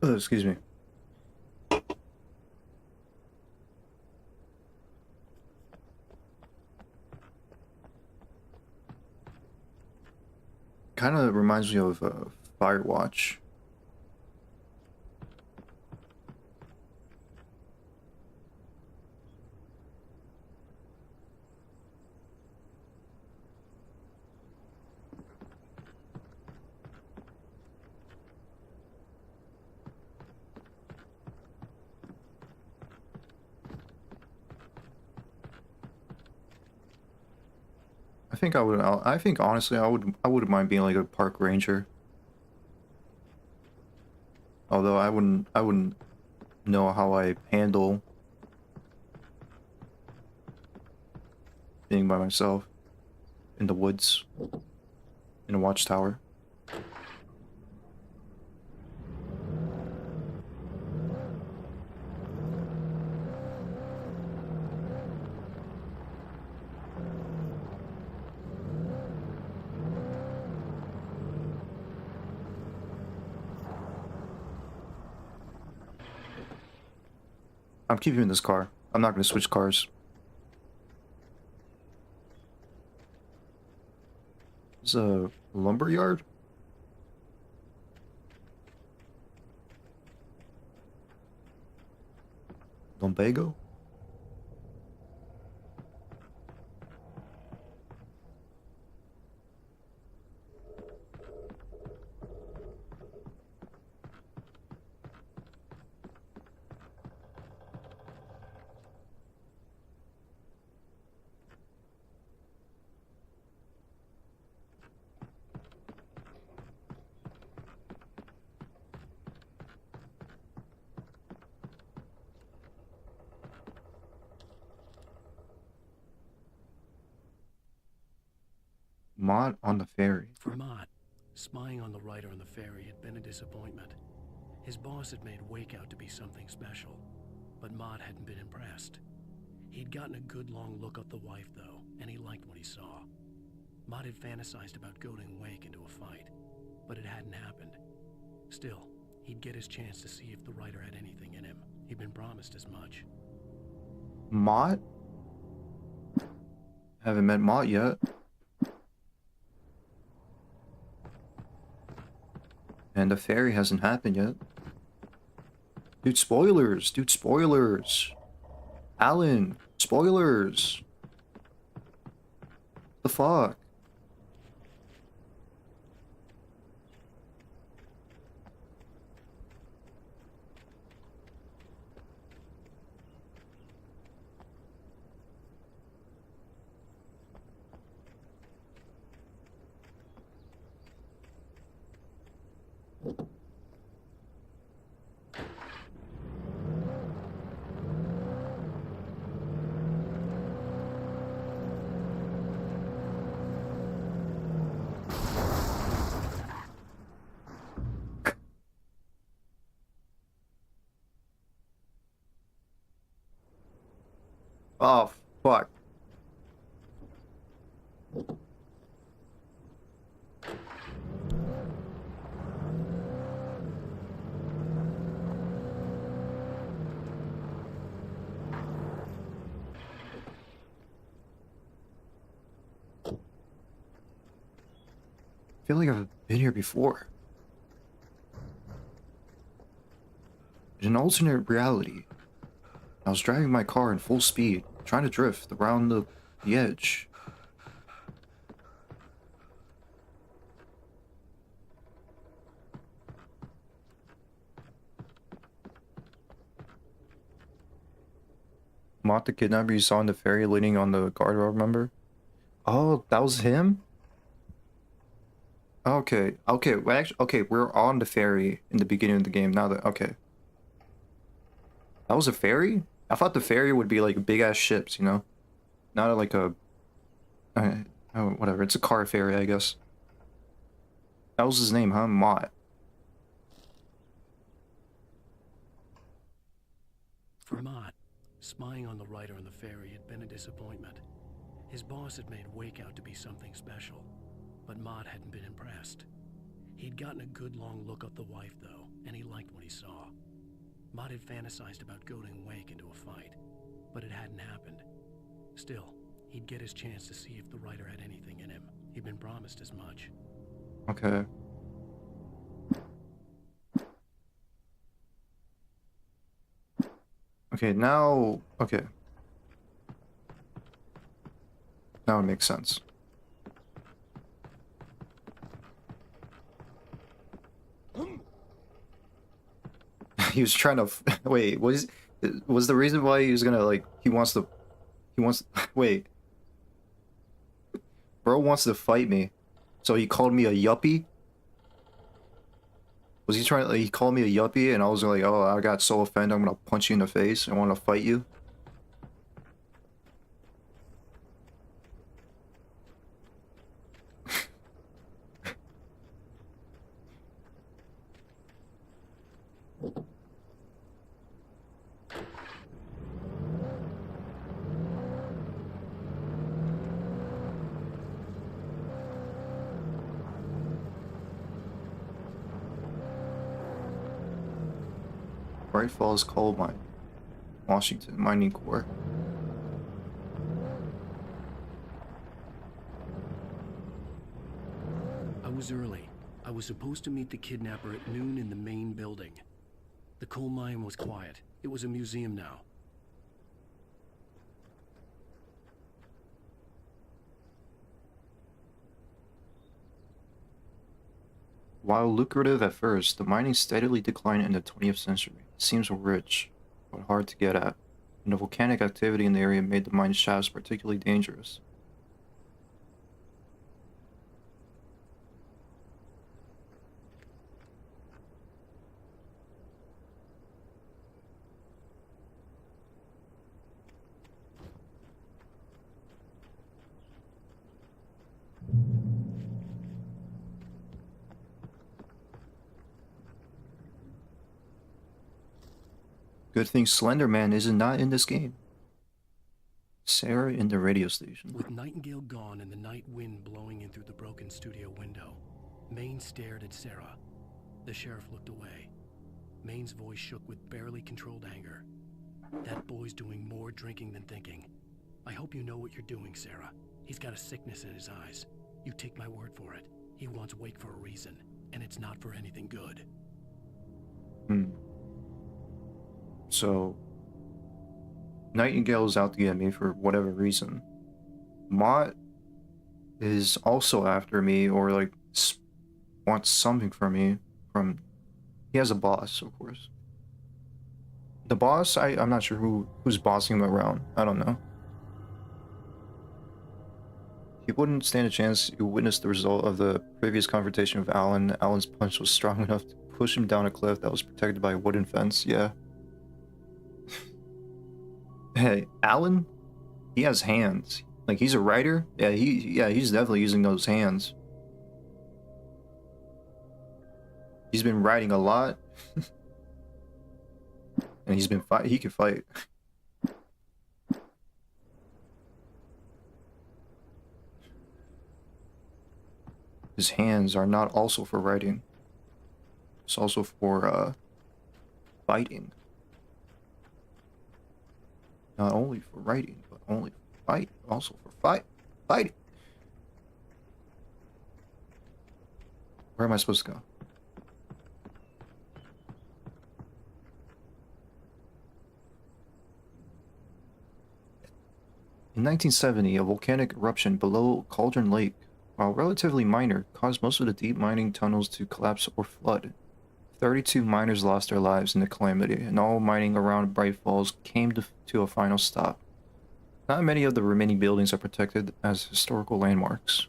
Oh, excuse me. Kind of reminds me of Firewatch. I think honestly I wouldn't mind being like a park ranger. Although I wouldn't know how I handle being by myself in the woods in a watchtower. I'm keeping in this car. I'm not going to switch cars. It's a lumber yard? Lumbago? Mott on the ferry. For Mott, spying on the writer on the ferry had been a disappointment. His boss had made Wake out to be something special, but Mott hadn't been impressed. He'd gotten a good long look at the wife, though, and he liked what he saw. Mott had fantasized about goading Wake into a fight, but it hadn't happened. Still, He'd get his chance to see if the writer had anything in him. He'd been promised as much. Mott? Haven't met Mott yet. And the ferry hasn't happened yet. Dude, spoilers! Dude, spoilers! Alan, spoilers! The fuck? Oh, fuck. I feel like I've been here before. In an alternate reality, I was driving my car in full speed, trying to drift around the edge. Mott the kidnapper you saw on the ferry leaning on the guardrail, remember? Oh, that was him? Okay, okay, well, actually, okay, we're on the ferry in the beginning of the game, now that, okay. That was a ferry? I thought the ferry would be like big ass ships, you know? Not like a... oh, whatever, it's a car ferry, I guess. That was his name, huh? Mott. For Mott, spying on the writer on the ferry had been a disappointment. His boss had made Wake out to be something special, but Mott hadn't been impressed. He'd gotten a good long look at the wife, though, and he liked what he saw. Mott had fantasized about goading Wake into a fight, but it hadn't happened. Still, he'd get his chance to see if the writer had anything in him. He'd been promised as much. Okay. Okay, now... okay. Now it makes sense. He was trying to... wait, was the reason why he was gonna, like, he wants... wait. Bro wants to fight me. So he called me a yuppie? Was he trying to... he called me a yuppie and I was like, oh, I got so offended, I'm gonna punch you in the face. I want to fight you. Bright Falls Coal Mine, Washington Mining Corps. I was early. I was supposed to meet the kidnapper at noon in the main building. The coal mine was quiet. It was a museum now. While lucrative at first, the mining steadily declined in the 20th century. It seems rich, but hard to get at, and the volcanic activity in the area made the mine shafts particularly dangerous. Good thing Slender Man is not in this game. Sarah in the radio station. With Nightingale gone and the night wind blowing in through the broken studio window, Maine stared at Sarah. The sheriff looked away. Maine's voice shook with barely controlled anger. That boy's doing more drinking than thinking. I hope you know what you're doing, Sarah. He's got a sickness in his eyes. You take my word for it. He wants Wake for a reason, and it's not for anything good. So, Nightingale is out to get me for whatever reason. Mott is also after me, or like wants something from me. He has a boss, of course. The boss, I'm not sure who's bossing him around. I don't know. He wouldn't stand a chance. You witnessed the result of the previous confrontation with Alan. Alan's punch was strong enough to push him down a cliff that was protected by a wooden fence. Yeah. Hey, Alan? He has hands. Like, he's a writer? Yeah, he's definitely using those hands. He's been writing a lot. And he can fight. His hands are not also for writing. It's also for fighting. Not only for writing, but only for fight, also for fighting. Where am I supposed to go? In 1970, a volcanic eruption below Cauldron Lake, while relatively minor, caused most of the deep mining tunnels to collapse or flood. 32 miners lost their lives in the calamity, and all mining around Bright Falls came to a final stop. Not many of the remaining buildings are protected as historical landmarks.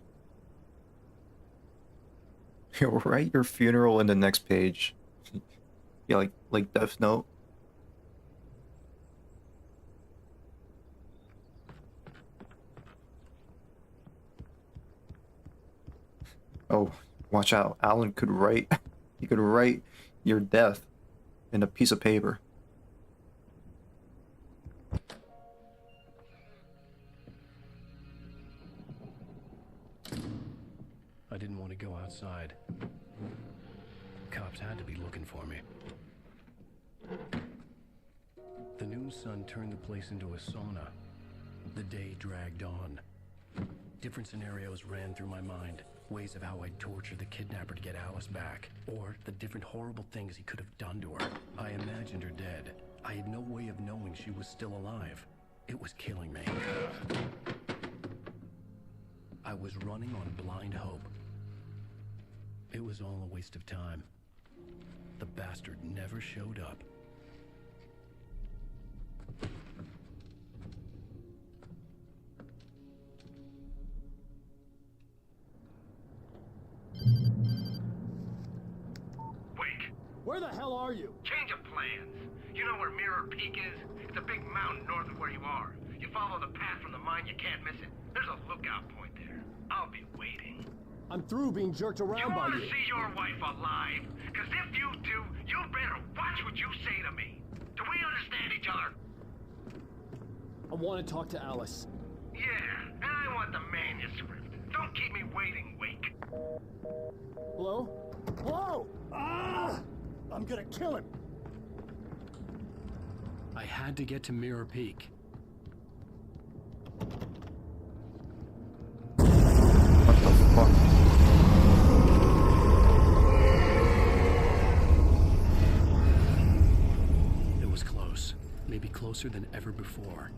You'll write your funeral in the next page. Yeah, like Death Note. Oh, watch out. Alan could write. He could write your death in a piece of paper. I didn't want to go outside. Cops had to be looking for me. The noon sun turned the place into a sauna. The day dragged on. Different scenarios ran through my mind. Ways of how I'd torture the kidnapper to get Alice back, or the different horrible things he could have done to her. I imagined her dead. I had no way of knowing she was still alive. It was killing me. I was running on blind hope. It was all a waste of time. The bastard never showed up. Where the hell are you? Change of plans. You know where Mirror Peak is? It's a big mountain north of where you are. You follow the path from the mine, you can't miss it. There's a lookout point there. I'll be waiting. I'm through being jerked around by You want you. to see your wife alive? Because if you do, you better watch what you say to me. Do we understand each other? I want to talk to Alice. Yeah, and I want the manuscript. Don't keep me waiting, Wake. Hello? Hello? Ah! I'm gonna kill him. I had to get to Mirror Peak. What the fuck? It was close. Maybe closer than ever before.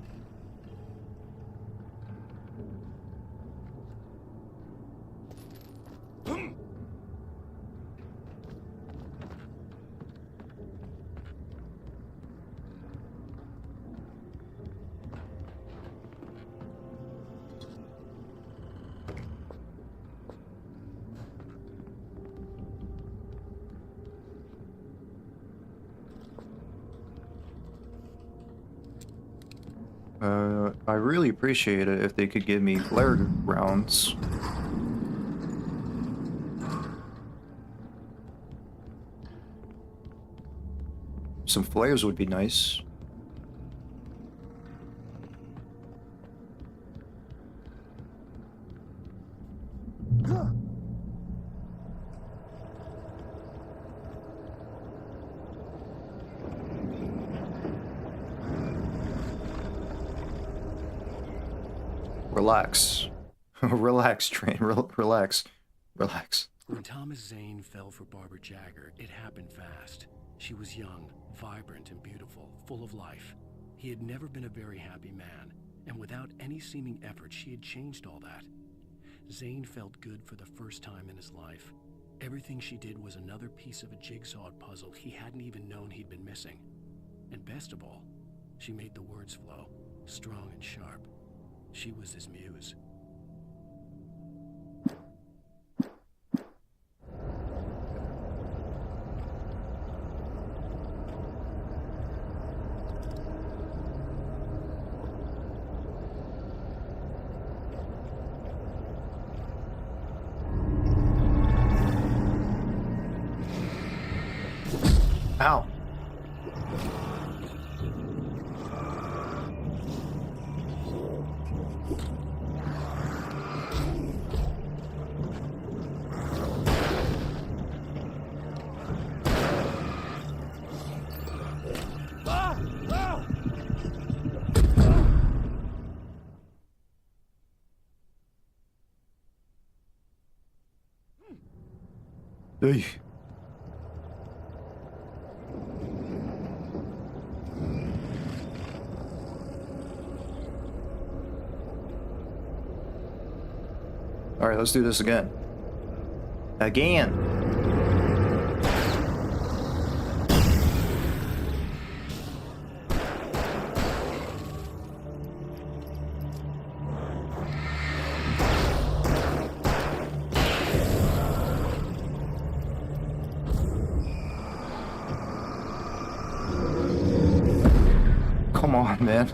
I really appreciate it if they could give me flare rounds. Some flares would be nice. relax. Relax, train. Relax. Relax. When Thomas Zane fell for Barbara Jagger, it happened fast. She was young, vibrant, and beautiful, full of life. He had never been a very happy man, and without any seeming effort, she had changed all that. Zane felt good for the first time in his life. Everything she did was another piece of a jigsaw puzzle he hadn't even known he'd been missing. And best of all, she made the words flow, strong and sharp. She was his muse. Ow. Hey. All right, let's do this again. Again. Come on, man.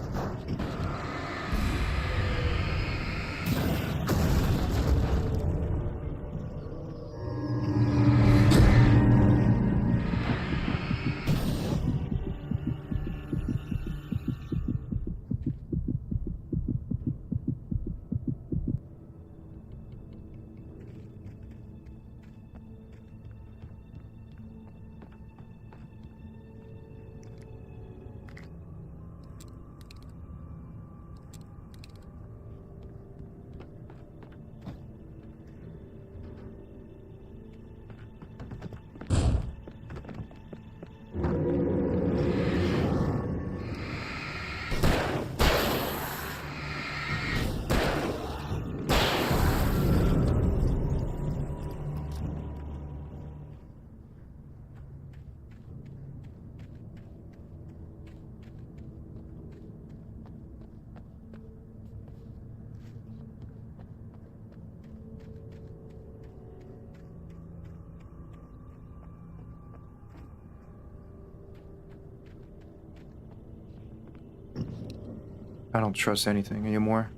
I don't trust anything anymore.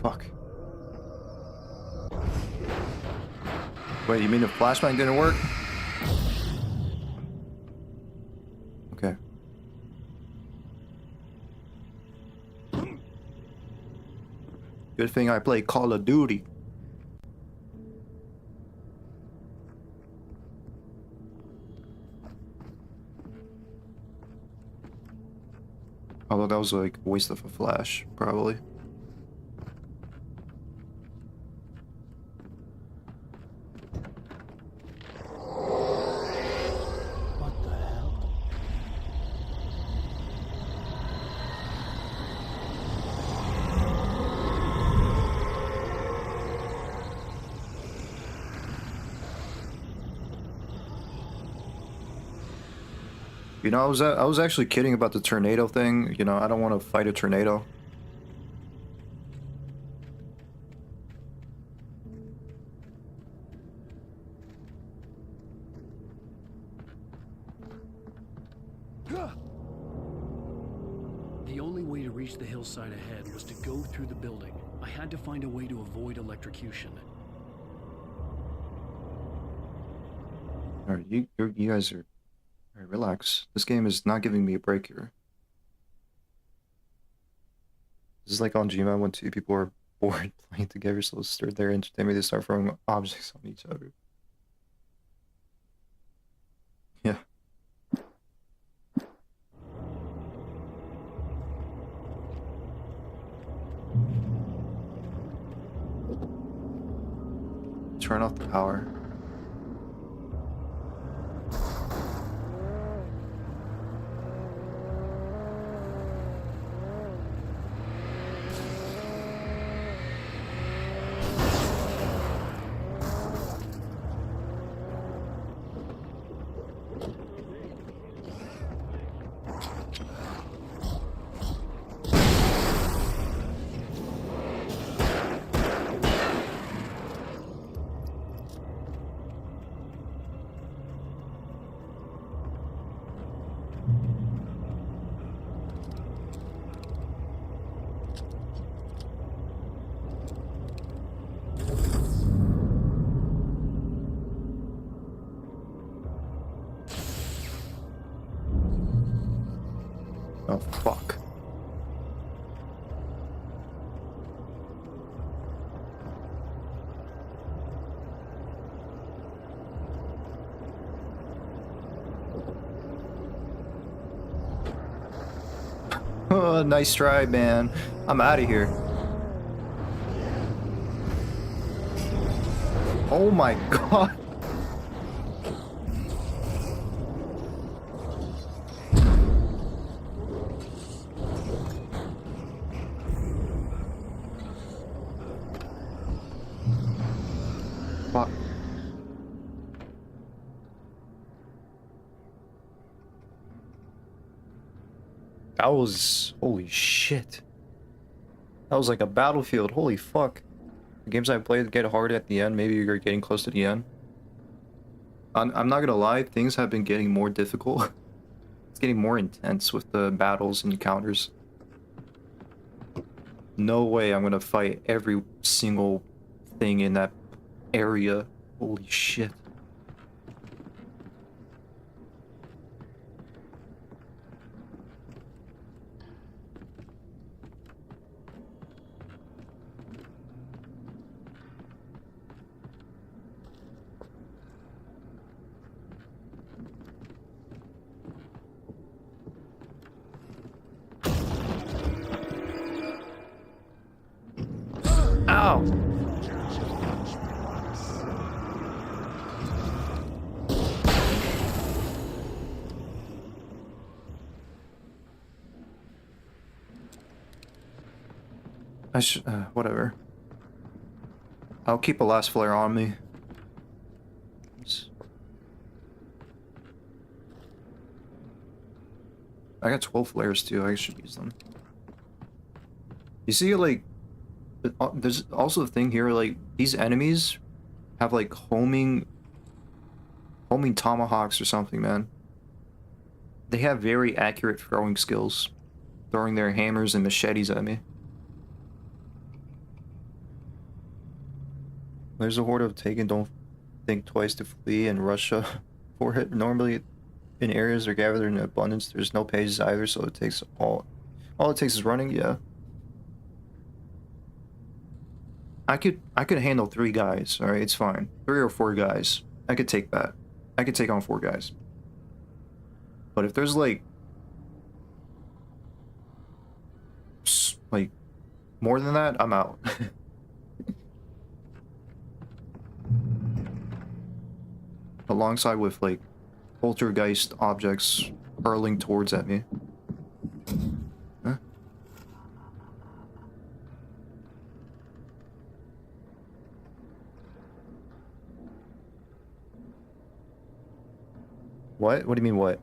Fuck. Wait, you mean the flashbang didn't work? Okay. Good thing I play Call of Duty. Although that was like a waste of a flash, probably. You know, I was actually kidding about the tornado thing. You know, I don't want to fight a tornado. reach the hillside ahead was to go through the building. I had to find a way to avoid electrocution. Alright, you guys are... Alright, relax. This game is not giving me a break here. This is like on Gmail when two people are bored playing together, so stir their entertainment, they start throwing objects on each other. Yeah. Turn off the power. Oh, fuck. Oh, nice try, man. I'm out of here. Oh my god. Fuck. That was... holy shit. That was like a battlefield. Holy fuck. The games I played get hard at the end. Maybe you're getting close to the end. I'm not gonna lie, things have been getting more difficult. It's getting more intense with the battles and encounters. No way I'm gonna fight every single thing in that area. Holy shit. Ow! I should, whatever. I'll keep a last flare on me. I got 12 flares too, I should use them. You see, like, there's also a thing here, like, these enemies have, like, homing tomahawks or something, man. They have very accurate throwing skills, throwing their hammers and machetes at me. There's a horde of Taken, don't think twice to flee and rush for it. Normally, in areas are gathered in abundance, there's no pages either, so it takes all it takes is running, yeah. I could handle 3 guys, alright, it's fine. 3 or 4 guys. I could take that. I could take on 4 guys. But if there's like more than that, I'm out. Alongside with like poltergeist objects hurling towards at me. Huh? What? What do you mean what?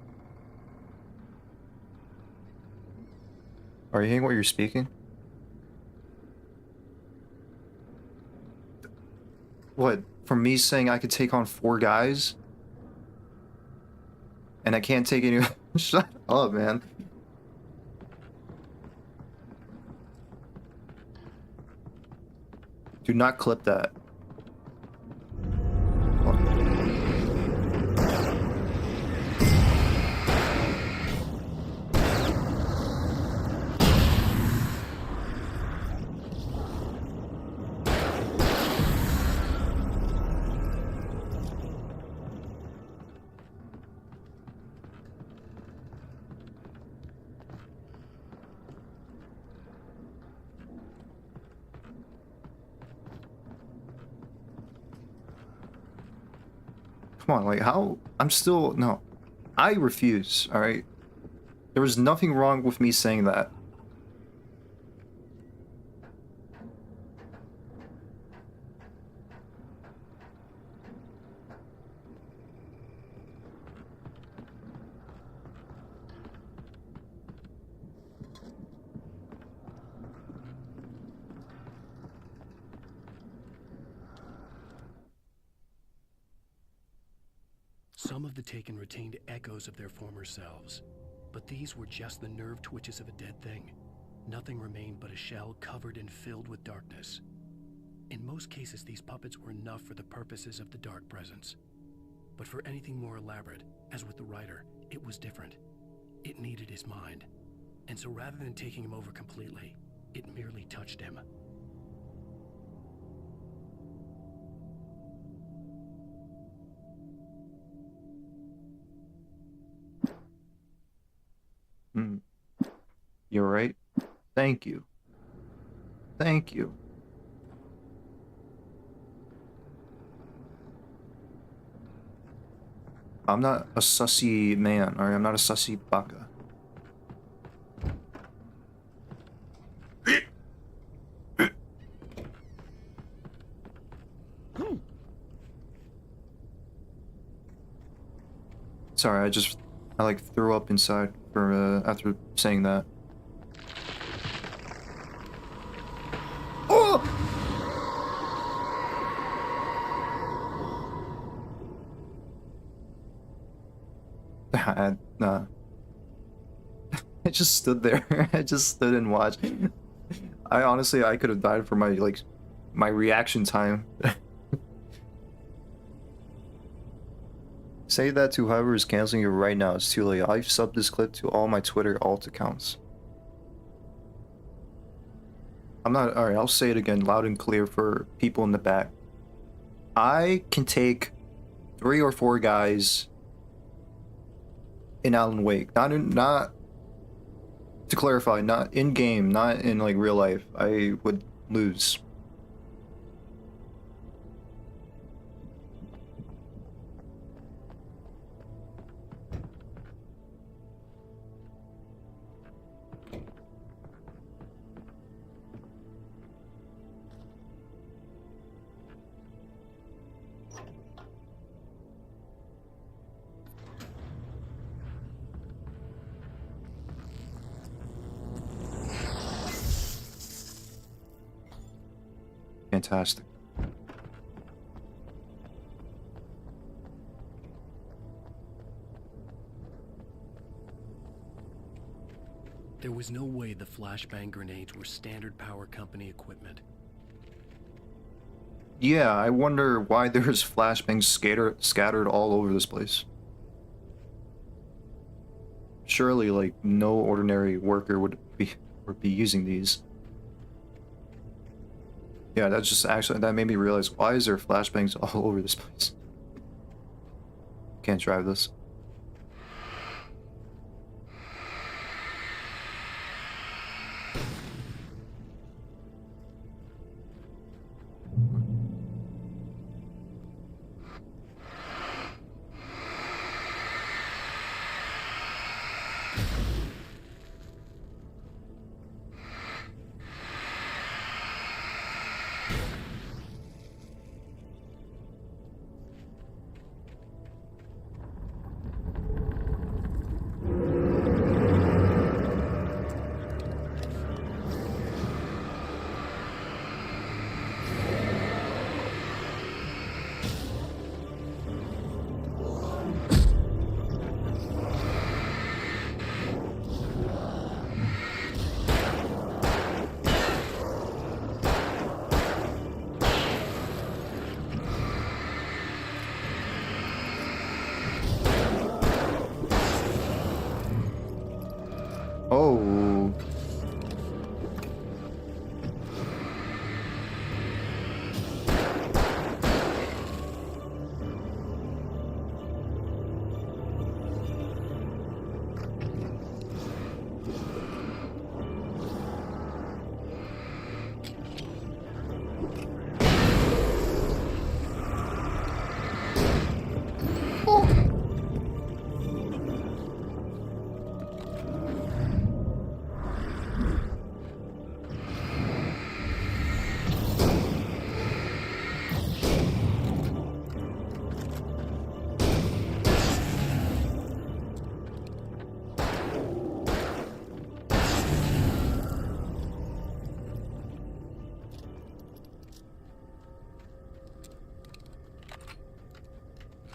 Are you hearing what you're speaking? What? From me saying I could take on 4 guys? And I can't take any... Shut up, man. Do not clip that. Come on, like, how? I'm still, no. I refuse, alright? There was nothing wrong with me saying that. Some of the Taken retained echoes of their former selves, but these were just the nerve twitches of a dead thing. Nothing remained but a shell covered and filled with darkness. In most cases, these puppets were enough for the purposes of the dark presence. But for anything more elaborate, as with the writer, it was different. It needed his mind. And so rather than taking him over completely, it merely touched him. You're right. Thank you. Thank you. I'm not a sussy man, or I'm not a sussy baka. Sorry, I like threw up inside for after saying that. Oh! Nah. I just stood there. I just stood and watched. I honestly, I could have died for my reaction time. Say that to whoever is canceling you right now. It's too late. I've subbed this clip to all my Twitter alt accounts. I'm not... Alright, I'll say it again loud and clear for people in the back. I can take 3 or 4 guys in Alan Wake. Not to clarify, not in game, not in like real life. I would lose. Fantastic. There was no way the flashbang grenades were standard power company equipment. Yeah, I wonder why there's flashbangs scattered all over this place. Surely, like, no ordinary worker would be using these. Yeah, that's just actually, that made me realize, why is there flashbangs all over this place? Can't drive this.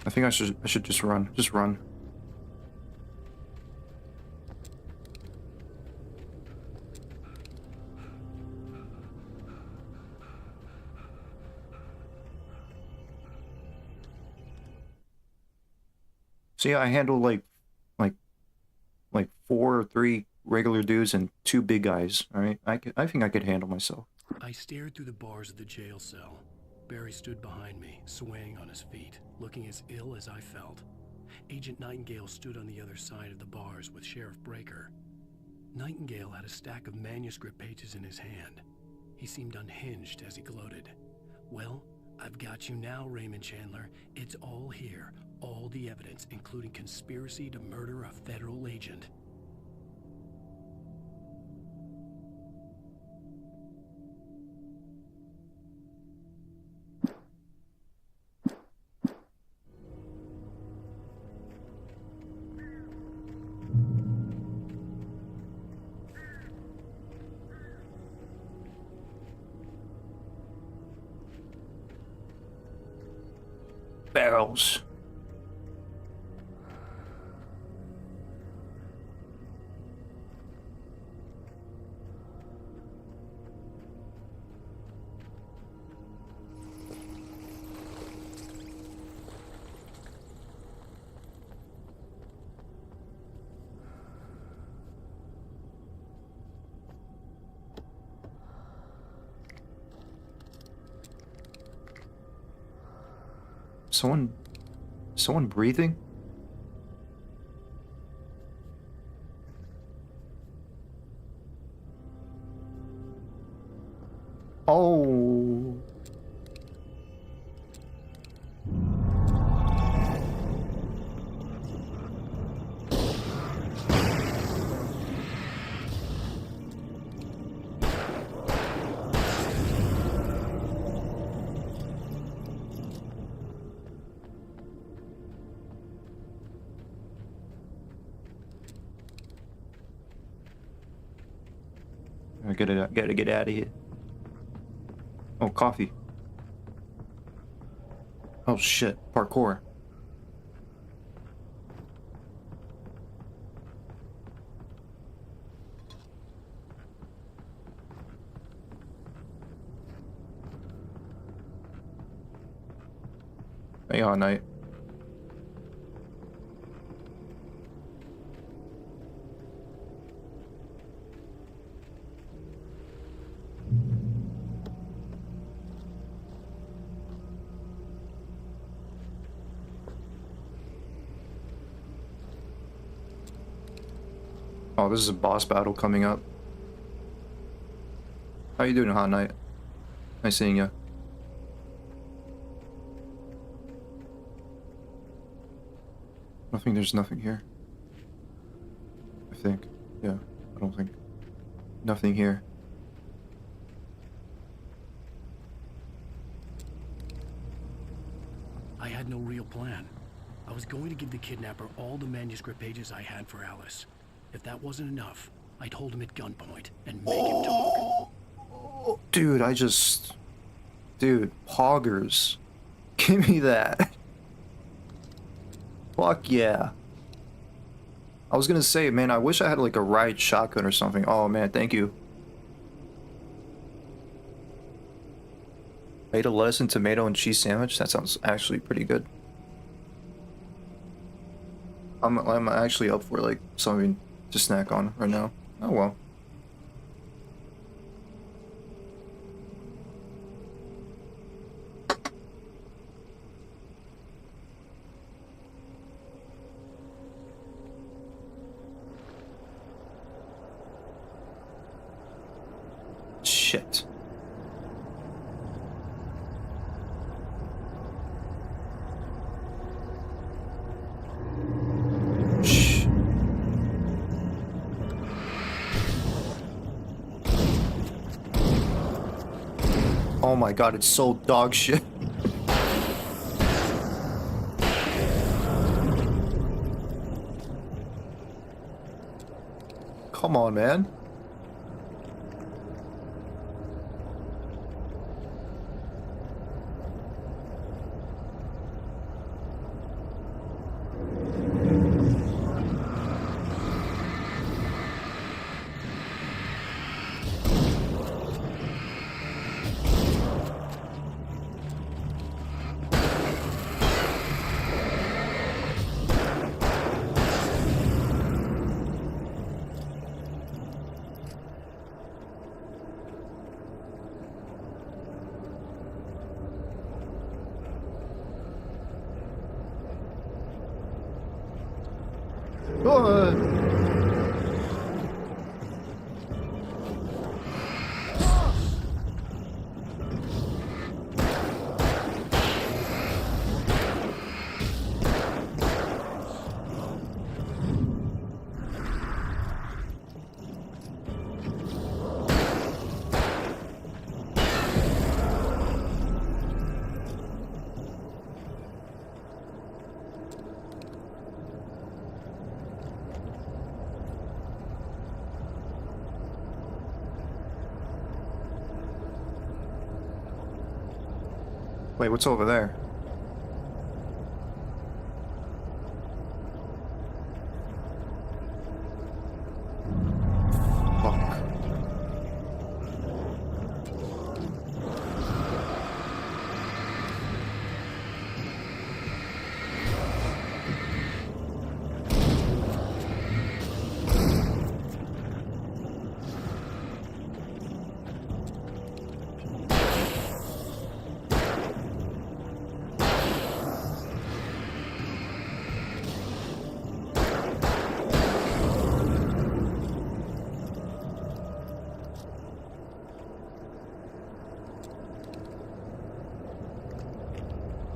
I think I should just run. Just run. See, I handled like 4 or 3 regular dudes and 2 big guys. All right, I think I could handle myself. I stared through the bars of the jail cell. Barry stood behind me, swaying on his feet, looking as ill as I felt. Agent Nightingale stood on the other side of the bars with Sheriff Breaker. Nightingale had a stack of manuscript pages in his hand. He seemed unhinged as he gloated. Well, I've got you now, Raymond Chandler. It's all here. All the evidence, including conspiracy to murder a federal agent. Barrels. Someone breathing? Oh. I gotta get out of here. Oh, coffee. Oh shit, parkour. Hey, all night. Oh, this is a boss battle coming up. How you doing, Hot Knight? Nice seeing you. There's nothing here. I think. Yeah, I don't think. Nothing here. I had no real plan. I was going to give the kidnapper all the manuscript pages I had for Alice. If that wasn't enough, I'd hold him at gunpoint and make him talk. Dude, Dude, poggers. Give me that. Fuck yeah. I was gonna say, man, I wish I had like a riot shotgun or something. Oh man, thank you. Made a lettuce and tomato and cheese sandwich? That sounds actually pretty good. I'm actually up for like something to snack on right now. Oh well. Shit. Shh. Oh my god, it's so dog shit. Come on, man. Wait, what's over there?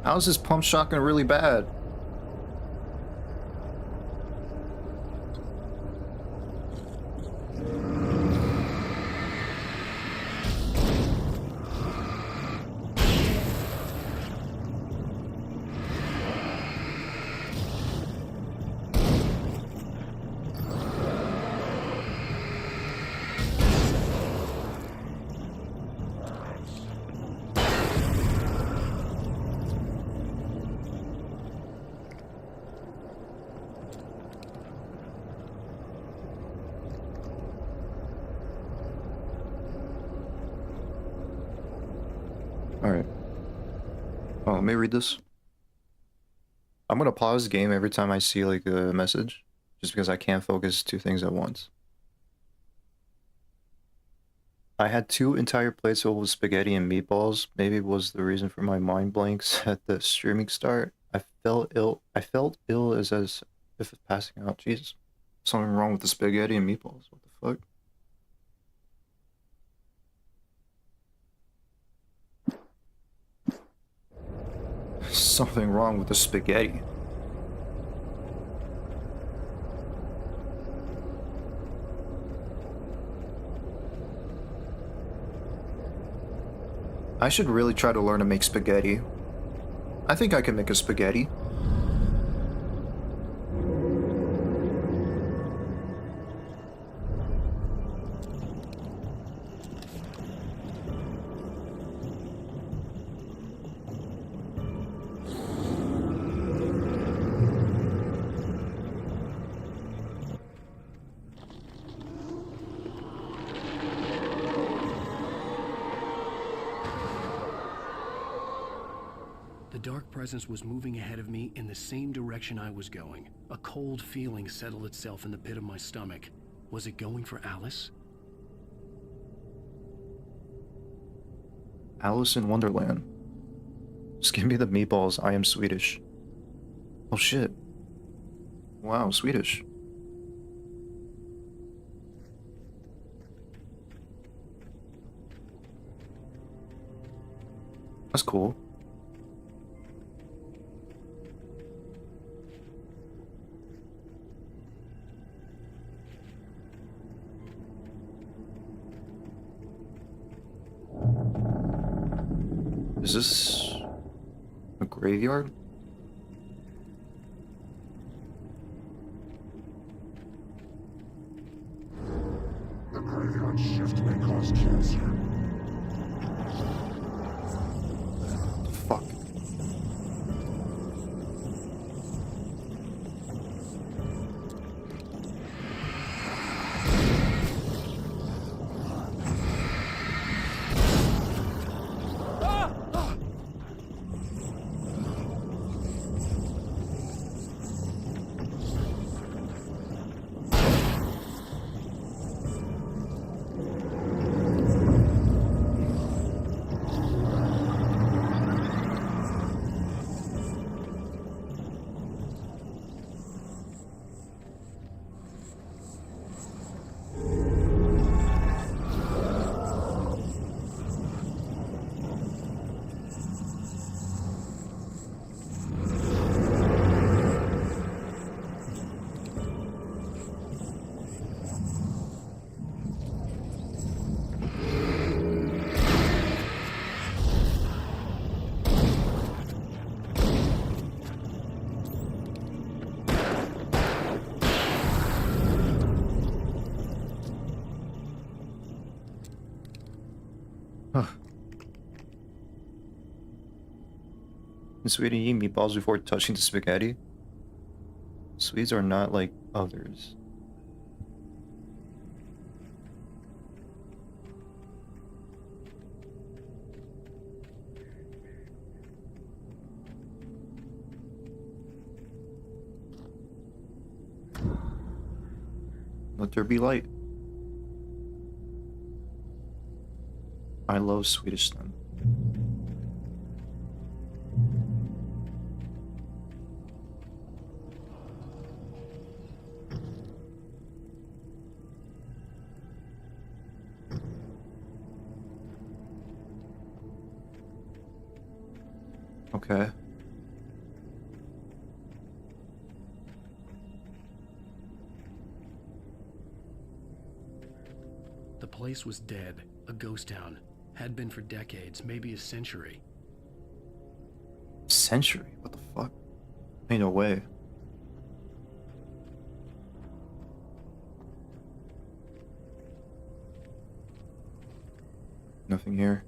How's this pump shotgun really bad? Alright. Oh, let me read this. I'm gonna pause the game every time I see like a message, just because I can't focus two things at once. I had 2 entire plates full of spaghetti and meatballs. Maybe it was the reason for my mind blanks at the streaming start. I felt ill as if passing out. Jesus. Something wrong with the spaghetti and meatballs. What the fuck? Something wrong with the spaghetti. I should really try to learn to make spaghetti. I think I can make a spaghetti. The dark presence was moving ahead of me in the same direction I was going. A cold feeling settled itself in the pit of my stomach. Was it going for Alice? Alice in Wonderland. Just give me the meatballs. I am Swedish. Oh shit. Wow, Swedish. That's cool. Is this a graveyard? The graveyard shift may cause cancer. Fuck. In Sweden, you eat meatballs before touching the spaghetti. Swedes are not like others. Let there be light. I love Swedish then. Okay. The place was dead, a ghost town. Had been for decades, maybe a century. Century? What the fuck? Ain't no way. Nothing here.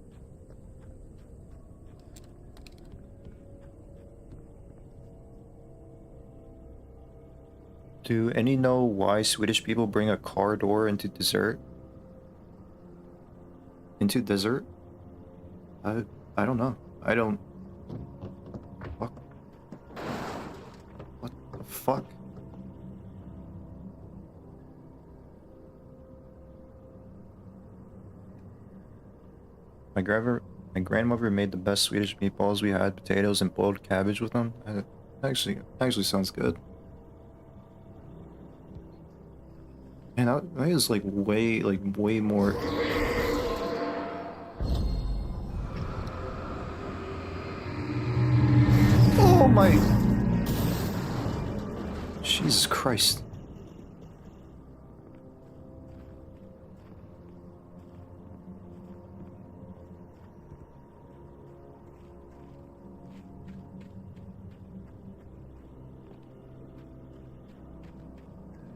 Do any know why Swedish people bring a car door into dessert? Into dessert? I don't know. I don't... Fuck. What the fuck? My grandmother made the best Swedish meatballs. We had potatoes and boiled cabbage with them. Actually sounds good. And that is like way more. Oh my! Jesus Christ.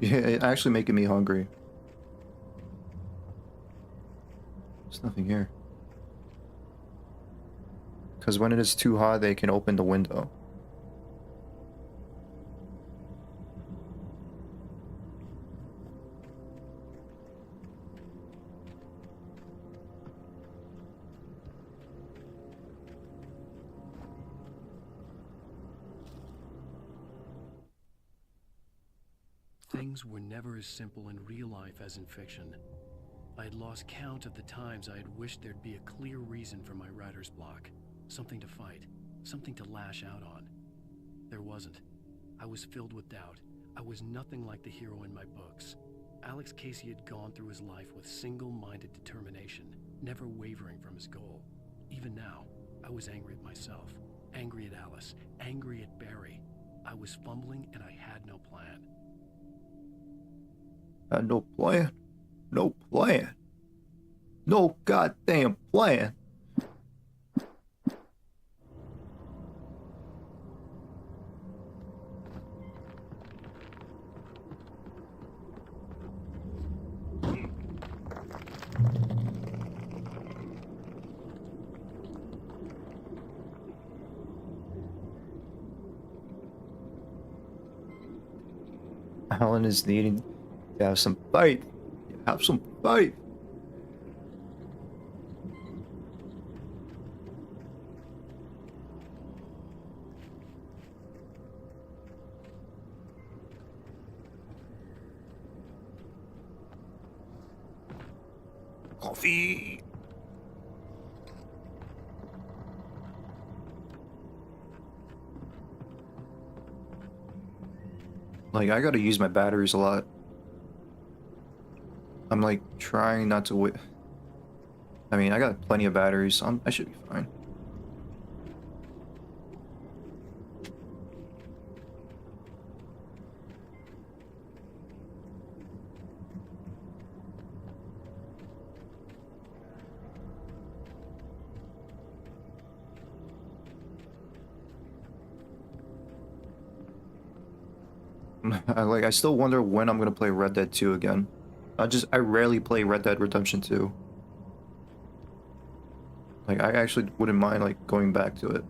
Yeah, it's actually making me hungry. There's nothing here. Because when it is too hot, they can open the window. Things were never as simple in real life as in fiction. I had lost count of the times I had wished there'd be a clear reason for my writer's block. Something to fight, something to lash out on. There wasn't. I was filled with doubt. I was nothing like the hero in my books. Alex Casey had gone through his life with single-minded determination, never wavering from his goal. Even now, I was angry at myself, angry at Alice, angry at Barry. I was fumbling and I had no plan. Had no plan. No plan. No goddamn plan. Alan is needing to have some faith. Have some faith. Coffee. Like, I gotta use my batteries a lot. I'm like trying not to wait. I mean, I got plenty of batteries, so I should be fine. I still wonder when I'm gonna play Red Dead 2 again. I rarely play Red Dead Redemption 2. Like, I actually wouldn't mind, like, going back to it.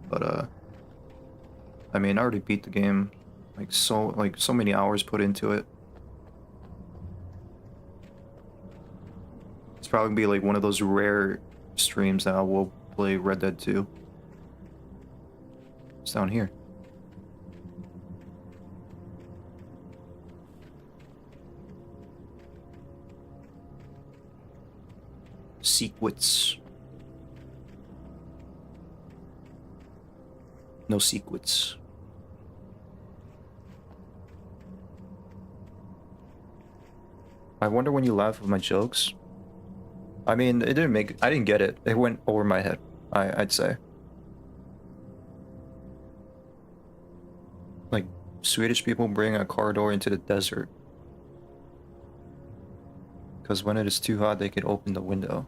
But I mean, I already beat the game. Like so many hours put into it. It's probably gonna be like one of those rare streams that I will play Red Dead 2. It's down here. Secrets. No secrets. I wonder when you laugh at my jokes. I mean, it didn't make. I didn't get it. It went over my head. I'd say. Like Swedish people bring a car door into the desert because when it is too hot, they can open the window.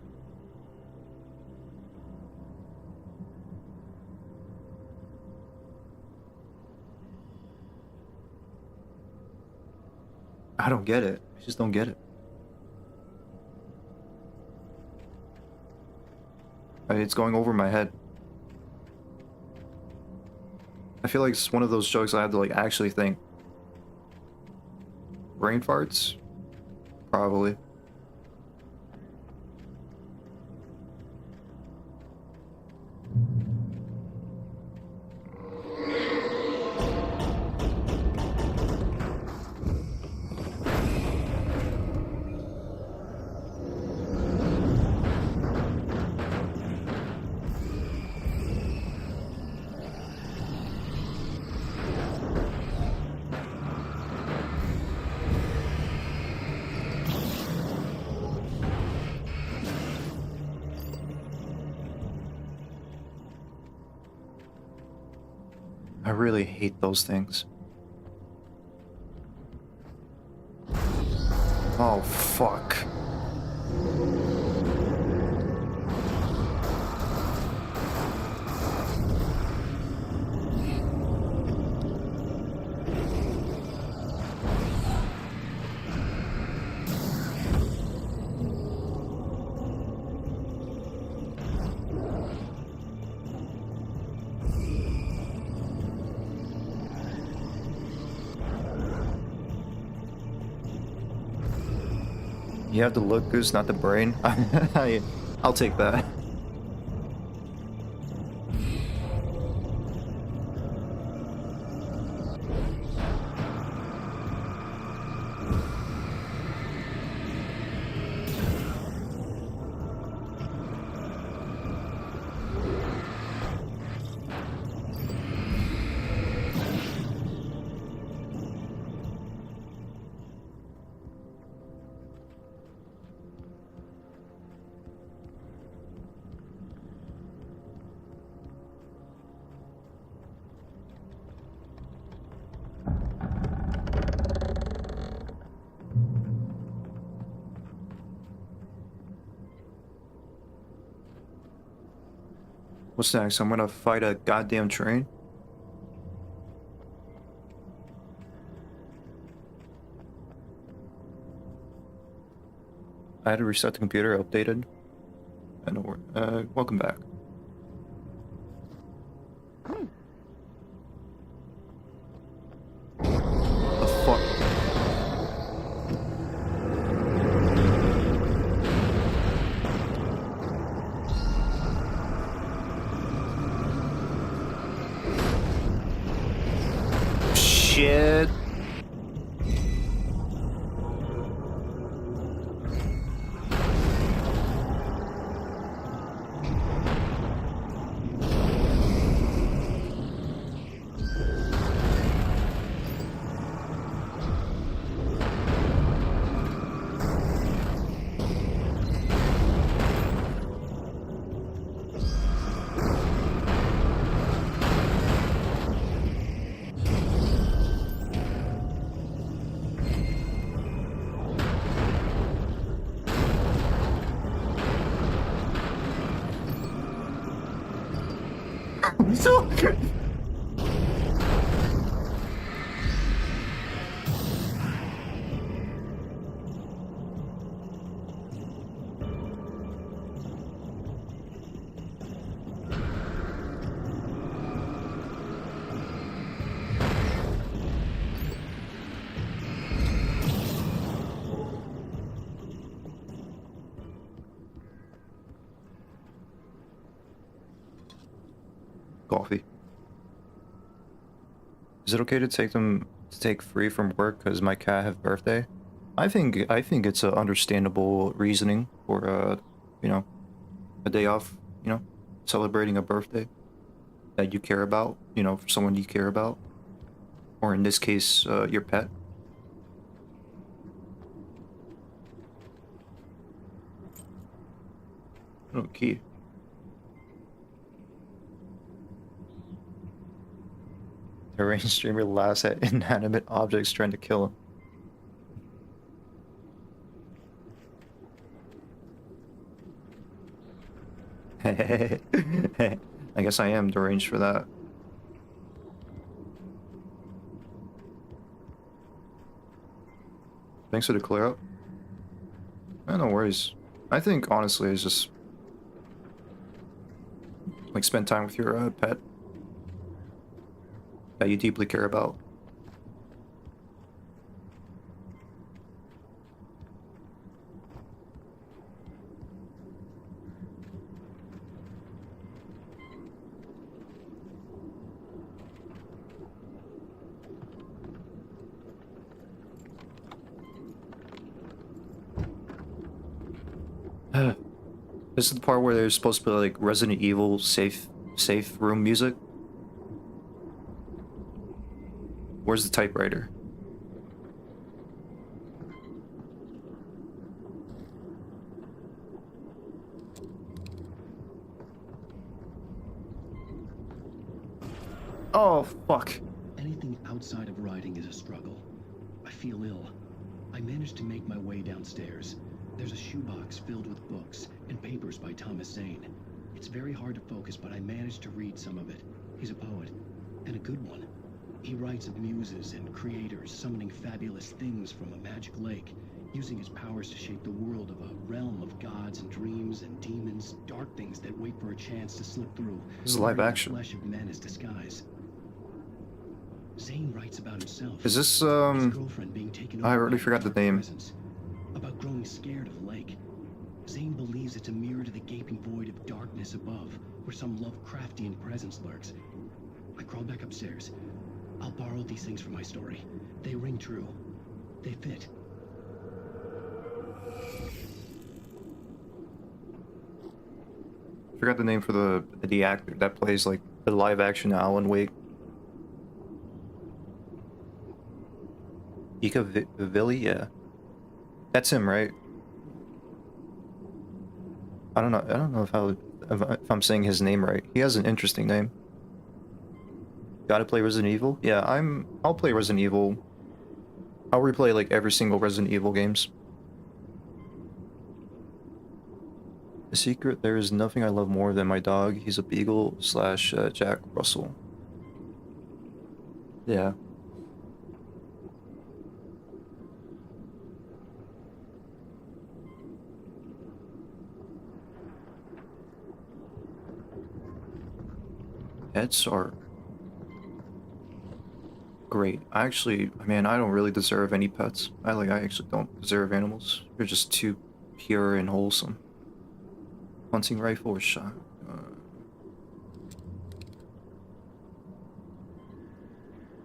I don't get it. I just don't get it. It's going over my head. I feel like it's one of those jokes I have to like actually think. Brain farts? Probably. I really hate those things. Oh, fuck. You have the look, Goose, not the brain. I'll take that. What's next? I'm gonna fight a goddamn train? I had to reset the computer, updated. And welcome back. The fuck? Shit. So good. coffee. Is it okay to take free from work because my cat have birthday? I think it's a understandable reasoning for you know, a day off, you know, celebrating a birthday that you care about, you know, for someone you care about, or in this case, your pet. Okay. The range streamer laughs at inanimate objects trying to kill him. I guess I am deranged for that. Thanks for the clear up. No worries. I think honestly it's just like spend time with your pet that you deeply care about. This is the part where there's supposed to be like Resident Evil safe room music. Where's the typewriter? Oh, fuck. Anything outside of writing is a struggle. I feel ill. I managed to make my way downstairs. There's a shoebox filled with books and papers by Thomas Zane. It's very hard to focus, but I managed to read some of it. He's a poet, and a good one. He writes of muses and creators summoning fabulous things from a magic lake, using his powers to shape the world of a realm of gods and dreams and demons, dark things that wait for a chance to slip through. This is live action. The flesh of men as disguise. Zane writes about himself. Is this his girlfriend being taken over I already by forgot the dark name. presence, about growing scared of the lake. Zane believes it's a mirror to the gaping void of darkness above, where some Lovecraftian presence lurks. I crawled back upstairs. I'll borrow these things for my story. They ring true. They fit. Forgot the name for the actor that plays like the live action Alan Wake. Ika Villi, yeah. That's him, right? I don't know if I'm saying his name right. He has an interesting name. Gotta play Resident Evil? Yeah, I'll play Resident Evil. I'll replay like every single Resident Evil games. The secret, there is nothing I love more than my dog. He's a beagle / Jack Russell. Yeah. Pets are great. I actually, man, I don't really deserve any pets. I actually don't deserve animals. They're just too pure and wholesome. Hunting rifle or shot?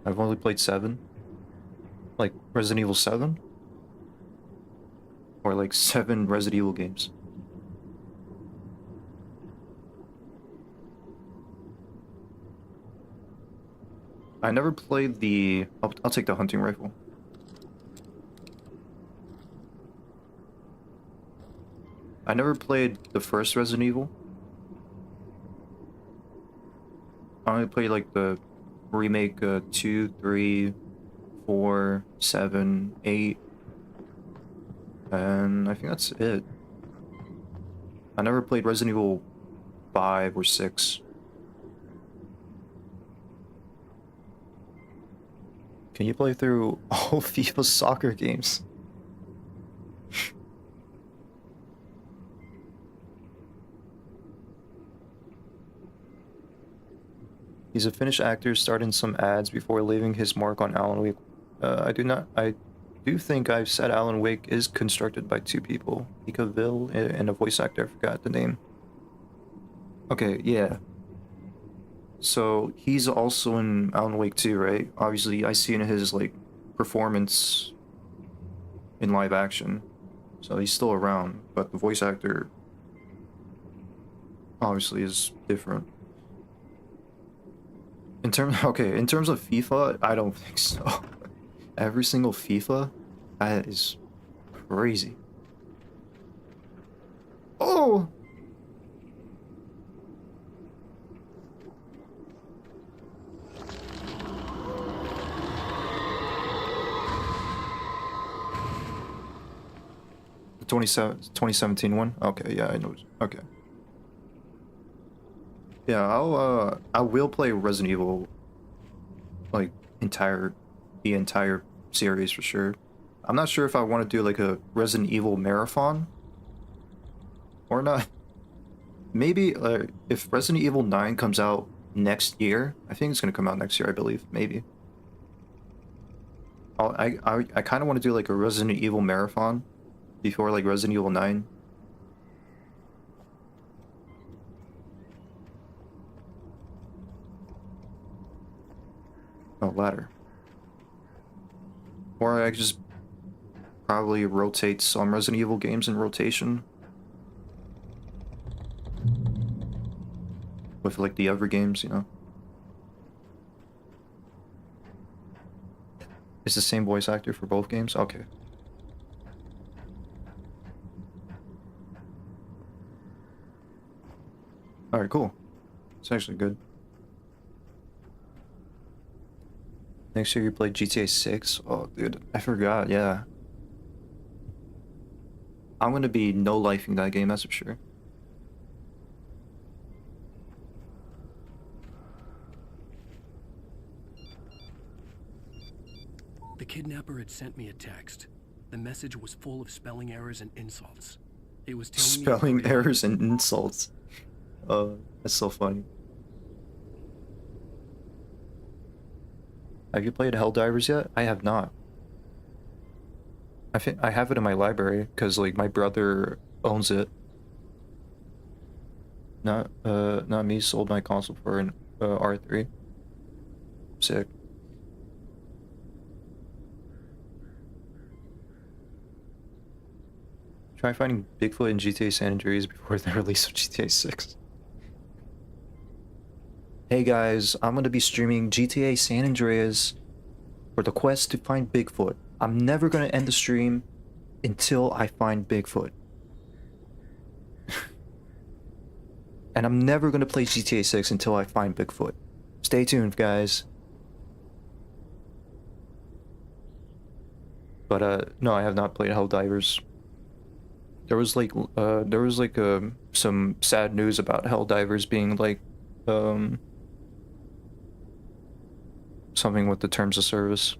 I've only played 7. Like Resident Evil 7? Or like 7 Resident Evil games. I never played the... I'll take the hunting rifle. I never played the first Resident Evil. I only played like the remake 2, 3, 4, 7, 8. And I think that's it. I never played Resident Evil 5 or 6. Can you play through all FIFA soccer games? He's a Finnish actor, starred in some ads before leaving his mark on Alan Wake. I do think I've said Alan Wake is constructed by 2 people. Ika Vil and a voice actor, I forgot the name. Okay, yeah. So he's also in Alan Wake 2, right? Obviously, I seen his like performance in live action, so he's still around. But the voice actor obviously is different. In terms of FIFA, I don't think so. Every single FIFA, that is crazy. Oh. The 2017 one? Okay, yeah, I know. Okay. Yeah, I will play Resident Evil, like, the entire series for sure. I'm not sure if I want to do, like, a Resident Evil marathon or not. Maybe, if Resident Evil 9 comes out next year, I think it's gonna come out next year, I believe, maybe. I kind of want to do, like, a Resident Evil marathon before, like, Resident Evil 9. Oh, ladder. Or I could just probably rotate some Resident Evil games in rotation. With, like, the other games, you know? It's the same voice actor for both games? Okay. Alright, cool. It's actually good. Next year you play GTA 6? Oh, dude, I forgot, yeah. I'm gonna be no-lifing that game, that's for sure. The kidnapper had sent me a text. The message was full of spelling errors and insults. It was telling me spelling errors and insults. That's so funny. Have you played Helldivers yet? I have not. I think I have it in my library because like my brother owns it. Not me. Sold my console for an R3. Sick. Try finding Bigfoot in GTA San Andreas before the release of GTA 6. Hey guys, I'm gonna be streaming GTA San Andreas for the quest to find Bigfoot. I'm never gonna end the stream until I find Bigfoot. And I'm never gonna play GTA 6 until I find Bigfoot. Stay tuned, guys. But no, I have not played Helldivers. There was like some sad news about Helldivers being like something with the terms of service.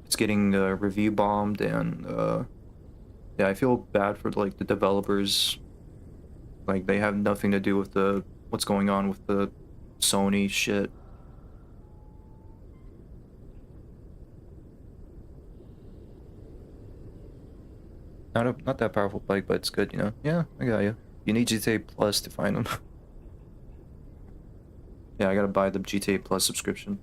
It's getting review bombed, and yeah, I feel bad for like the developers. Like they have nothing to do with what's going on with the Sony shit. Not that powerful bike, but it's good, you know? Yeah, I got you. You need GTA Plus to find them. Yeah, I gotta buy the GTA Plus subscription.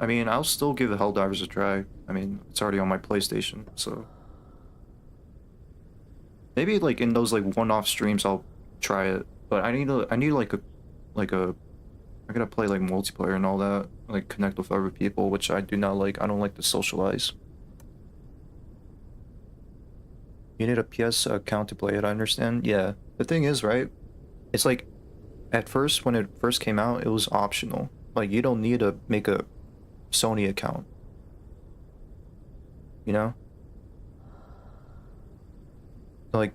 I mean, I'll still give the Helldivers a try. I mean, it's already on my PlayStation, so... Maybe, like, in those, like, one-off streams, I'll try it. But I need like a... I gotta play, like, multiplayer and all that. Like, connect with other people, which I do not like. I don't like to socialize. You need a PS account to play it, I understand. Yeah. The thing is, right? It's like, at first, when it first came out, it was optional. Like, you don't need to make a Sony account. You know? Like,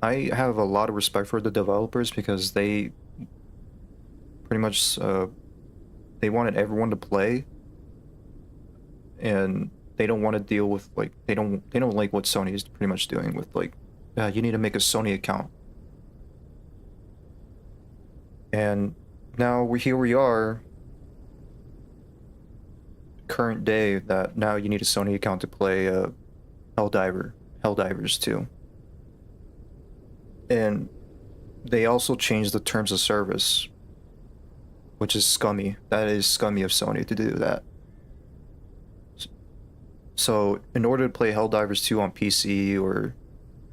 I have a lot of respect for the developers because they pretty much, they wanted everyone to play, and they don't want to deal with, like, they don't like what Sony is pretty much doing with, like, you need to make a Sony account. And now here we are, current day that now you need a Sony account to play Helldivers 2. And they also changed the terms of service, which is scummy. That is scummy of Sony to do that. So in order to play Helldivers 2 on PC or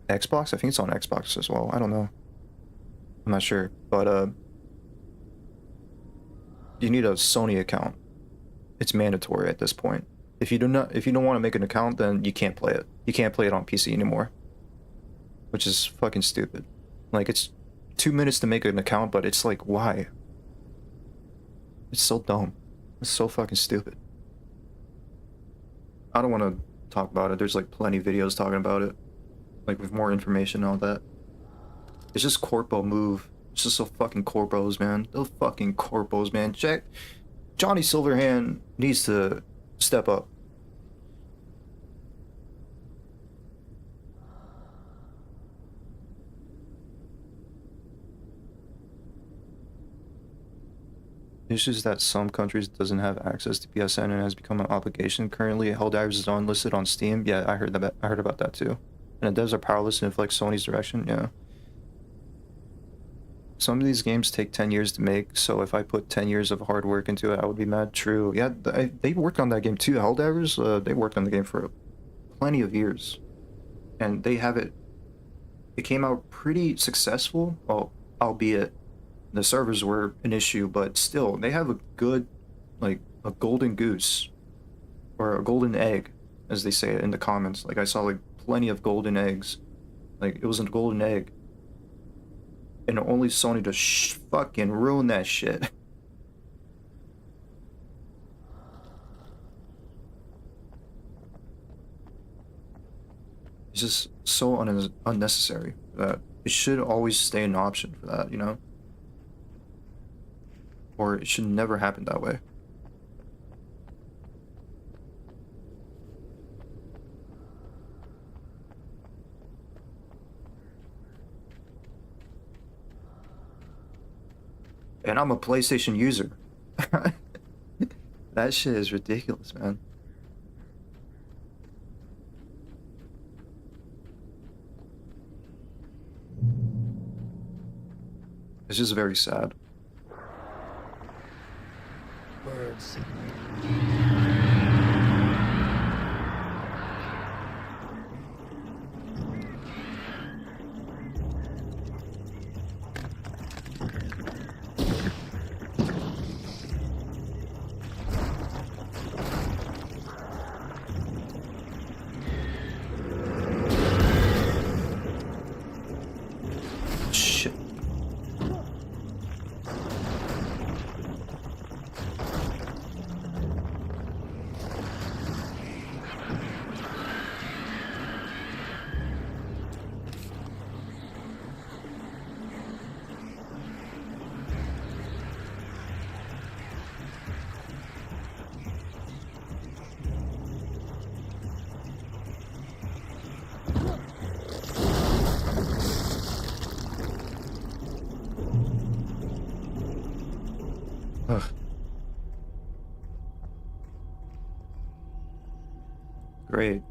Xbox, I think it's on Xbox as well. I don't know. I'm not sure, but you need a Sony account. It's mandatory at this point. If you don't want to make an account, then you can't play it. You can't play it on PC anymore, which is fucking stupid. Like, it's 2 minutes to make an account, but it's like, why? It's so dumb. It's so fucking stupid. I don't want to talk about it. There's like plenty of videos talking about it, like with more information and all that. It's just corpo move. It's just so fucking corpos, man. Those fucking corpos, man. Johnny Silverhand needs to step up. It's just that some countries doesn't have access to PSN and has become an obligation. Currently, Helldivers is unlisted on Steam. Yeah, I heard about that too. And the devs are powerless to inflect Sony's direction. Yeah. Some of these games take 10 years to make, so if I put 10 years of hard work into it, I would be mad. True. Yeah, they worked on that game too. Helldivers, they worked on the game for plenty of years. And they have it came out pretty successful, well, albeit the servers were an issue, but still, they have a good, like, a golden goose, or a golden egg, as they say it in the comments. Like, I saw, like, plenty of golden eggs. Like, it was a golden egg. And only Sony to fucking ruin that shit. It's just so unnecessary that it should always stay an option for that, you know? Or it should never happen that way. And I'm a PlayStation user. That shit is ridiculous, man. It's just very sad. Birds. Shit. Ugh. Great.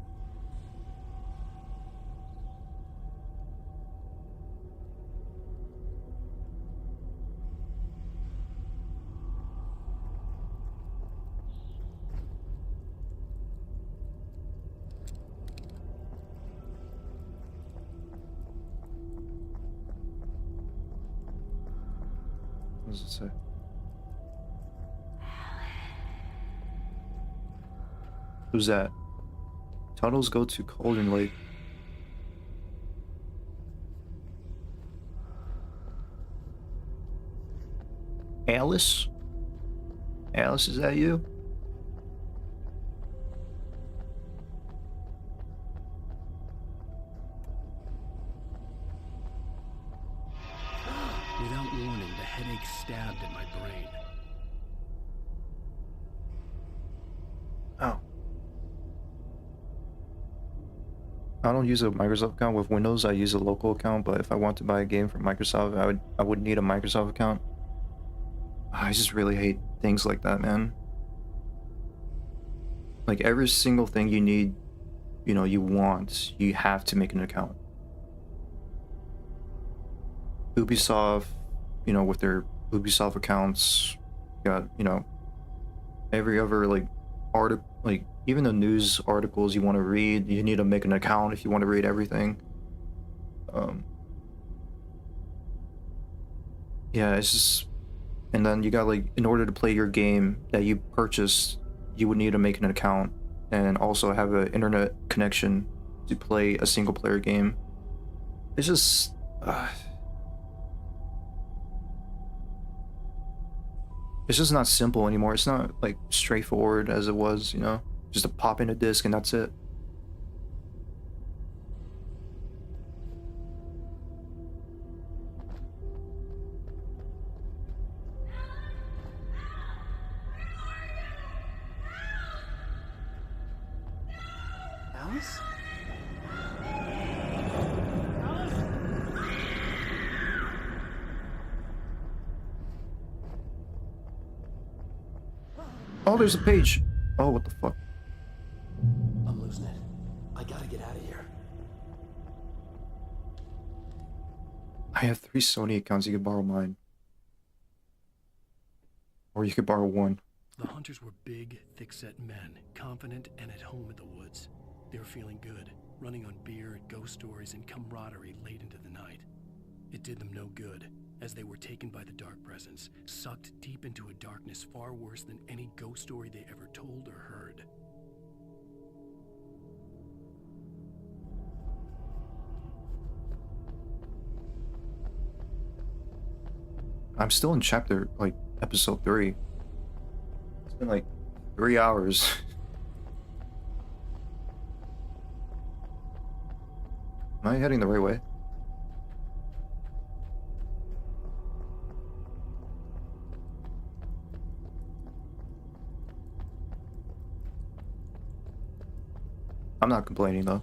What does it say? Who's that? Tunnels go to Golden Lake. Alice? Alice, is that you? Without warning, the headache stabbed at my brain. Oh. I don't use a Microsoft account with Windows. I use a local account, but if I want to buy a game from Microsoft, I would need a Microsoft account. I just really hate things like that, man. like every single thing you need, you know, you want, you have to make an account. Ubisoft, you know, with their Ubisoft accounts, got, you know, every other like article, like even the news articles you want to read, you need to make an account if you want to read everything. Yeah, it's just, and then you got like, in order to play your game that you purchased, you would need to make an account and also have an internet connection to play a single player game. It's just it's just not simple anymore. It's not like straightforward as it was, you know, just to pop in a disc and that's it. Alice? Oh, there's a page. Oh, what the fuck? I'm losing it. I gotta get out of here. I have 3 Sony accounts. You could borrow mine. Or you could borrow one. The hunters were big, thick-set men, confident and at home in the woods. They were feeling good, running on beer, ghost stories, and camaraderie late into the night. It did them no good, as they were taken by the dark presence, sucked deep into a darkness far worse than any ghost story they ever told or heard. I'm still in chapter, like, episode 3. It's been like 3 hours. Am I heading the right way? I'm not complaining though.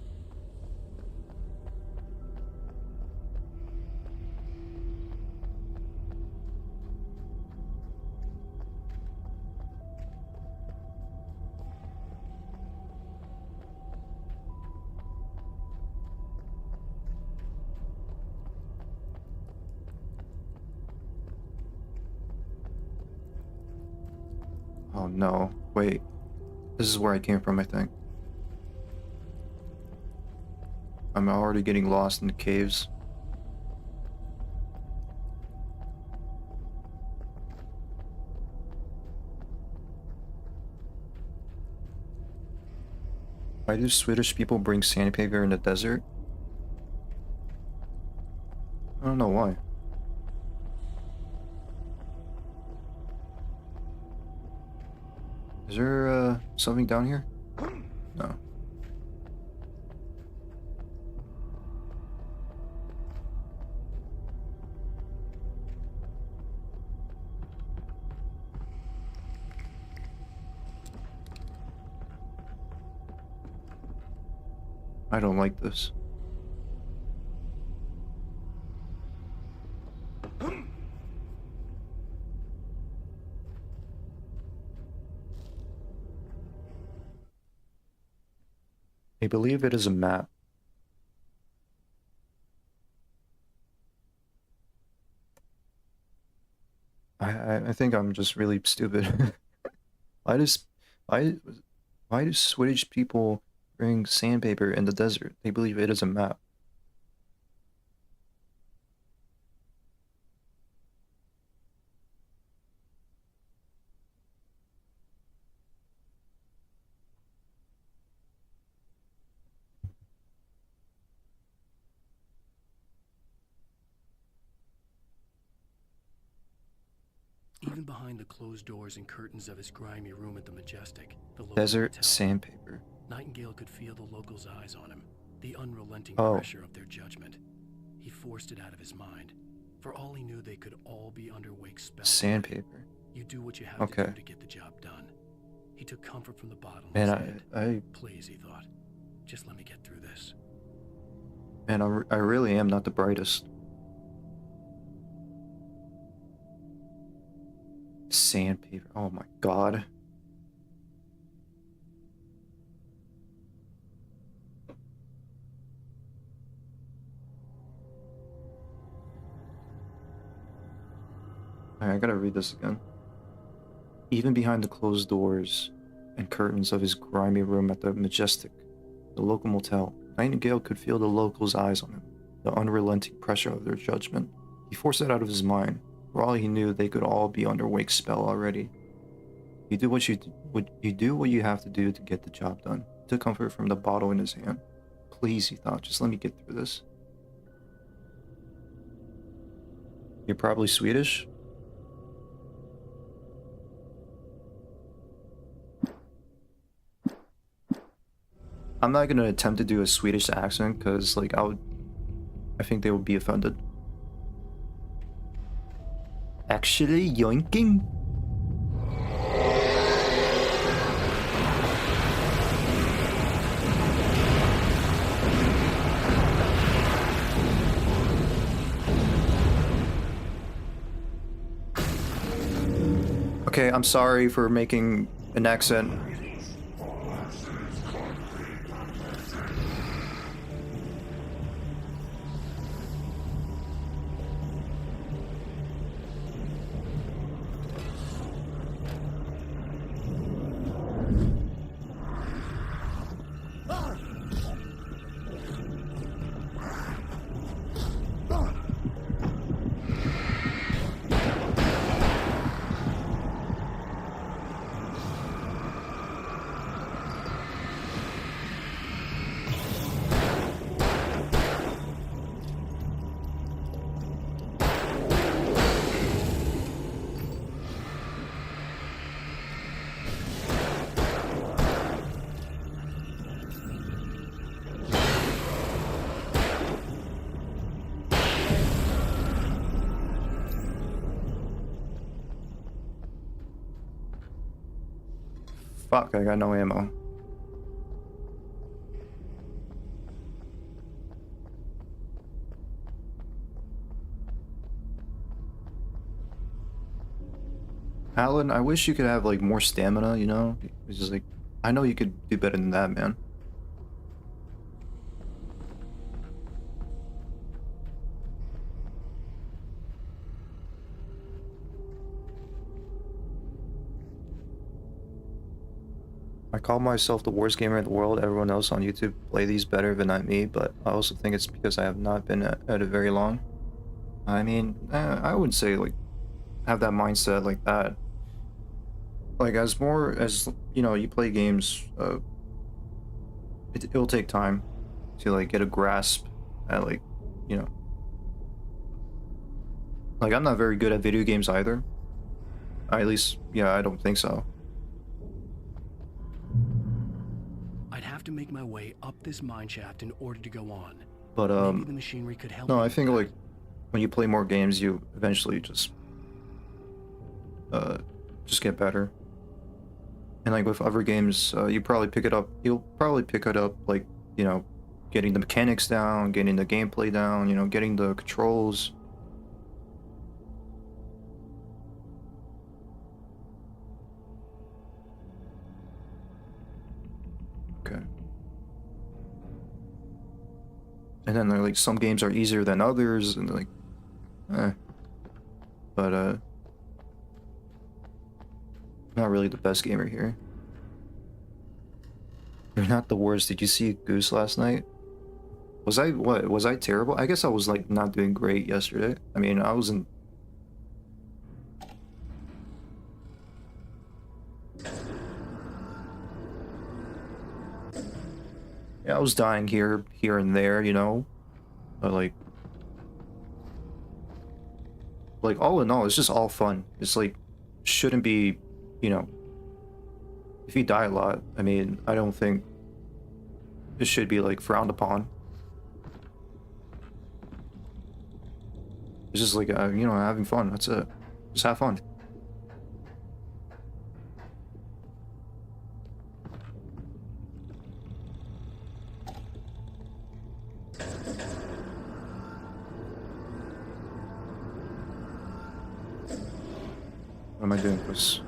Oh no, wait. This is where I came from, I think. I'm already getting lost in the caves. Why do Swedish people bring sandpaper in the desert? I don't know why. Is there something down here? No. I don't like this. I believe it is a map. I think I'm just really stupid. Why does why why do Swedish people bring sandpaper in the desert? They believe it is a map. Even behind the closed doors and curtains of his grimy room at the Majestic, the local Desert hotel, sandpaper. Nightingale could feel the locals' eyes on him, the unrelenting Oh. pressure of their judgment. He forced it out of his mind. For all he knew, they could all be under Wake's spell. Sandpaper. You do what you have Okay. to do to get the job done. He took comfort from the bottom. Man, I Please, he thought. Just let me get through this. man, I really am not the brightest. Sandpaper. Oh my god. Alright, I gotta read this again. Even behind the closed doors and curtains of his grimy room at the Majestic, the local motel, Nightingale could feel the locals' eyes on him, the unrelenting pressure of their judgment. He forced it out of his mind. For all he knew, they could all be under Wake's spell already. You do what you have to do to get the job done. He took comfort from the bottle in his hand. Please, he thought, just let me get through this. You're probably Swedish? I'm not gonna attempt to do a Swedish accent because, like, I think they would be offended. Actually, yoinking? Okay, I'm sorry for making an accent. Fuck, I got no ammo. Alan, I wish you could have, like, more stamina, you know? It's just like, I know you could do better than that, man. I call myself the worst gamer in the world. Everyone else on YouTube play these better, but not me. But I also think it's because I have not been at it very long. I mean, I wouldn't say, like, have that mindset like that. Like, as more as, you know, you play games, it'll take time to, like, get a grasp at, like, you know. Like, I'm not very good at video games either. At least, yeah, I don't think so. I'd have to make my way up this mine shaft in order to go on. But, maybe the machinery could help. No, I think, like, when you play more games, you eventually just get better. And, like, with other games, you'll probably pick it up, like, you know, getting the mechanics down, getting the gameplay down, you know, getting the controls. Okay. And then, like, some games are easier than others, and, like, But, not really the best gamer here. You're not the worst. Did you see Goose last night? Was I terrible? I guess I was, like, not doing great yesterday. I mean, I wasn't... Yeah, I was dying here and there, you know? But, like, all in all, it's just all fun. It's, like, shouldn't be, you know... If you die a lot, I mean, I don't think it should be, like, frowned upon. It's just like, you know, having fun, that's it. Just have fun. What am I doing, Chris?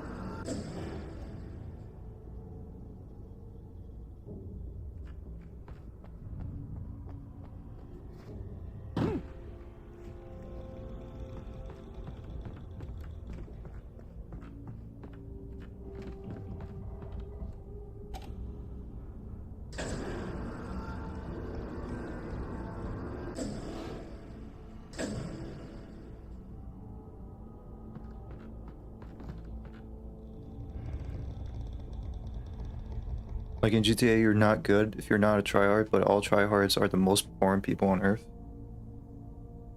Like in GTA, you're not good if you're not a tryhard, but all tryhards are the most boring people on Earth.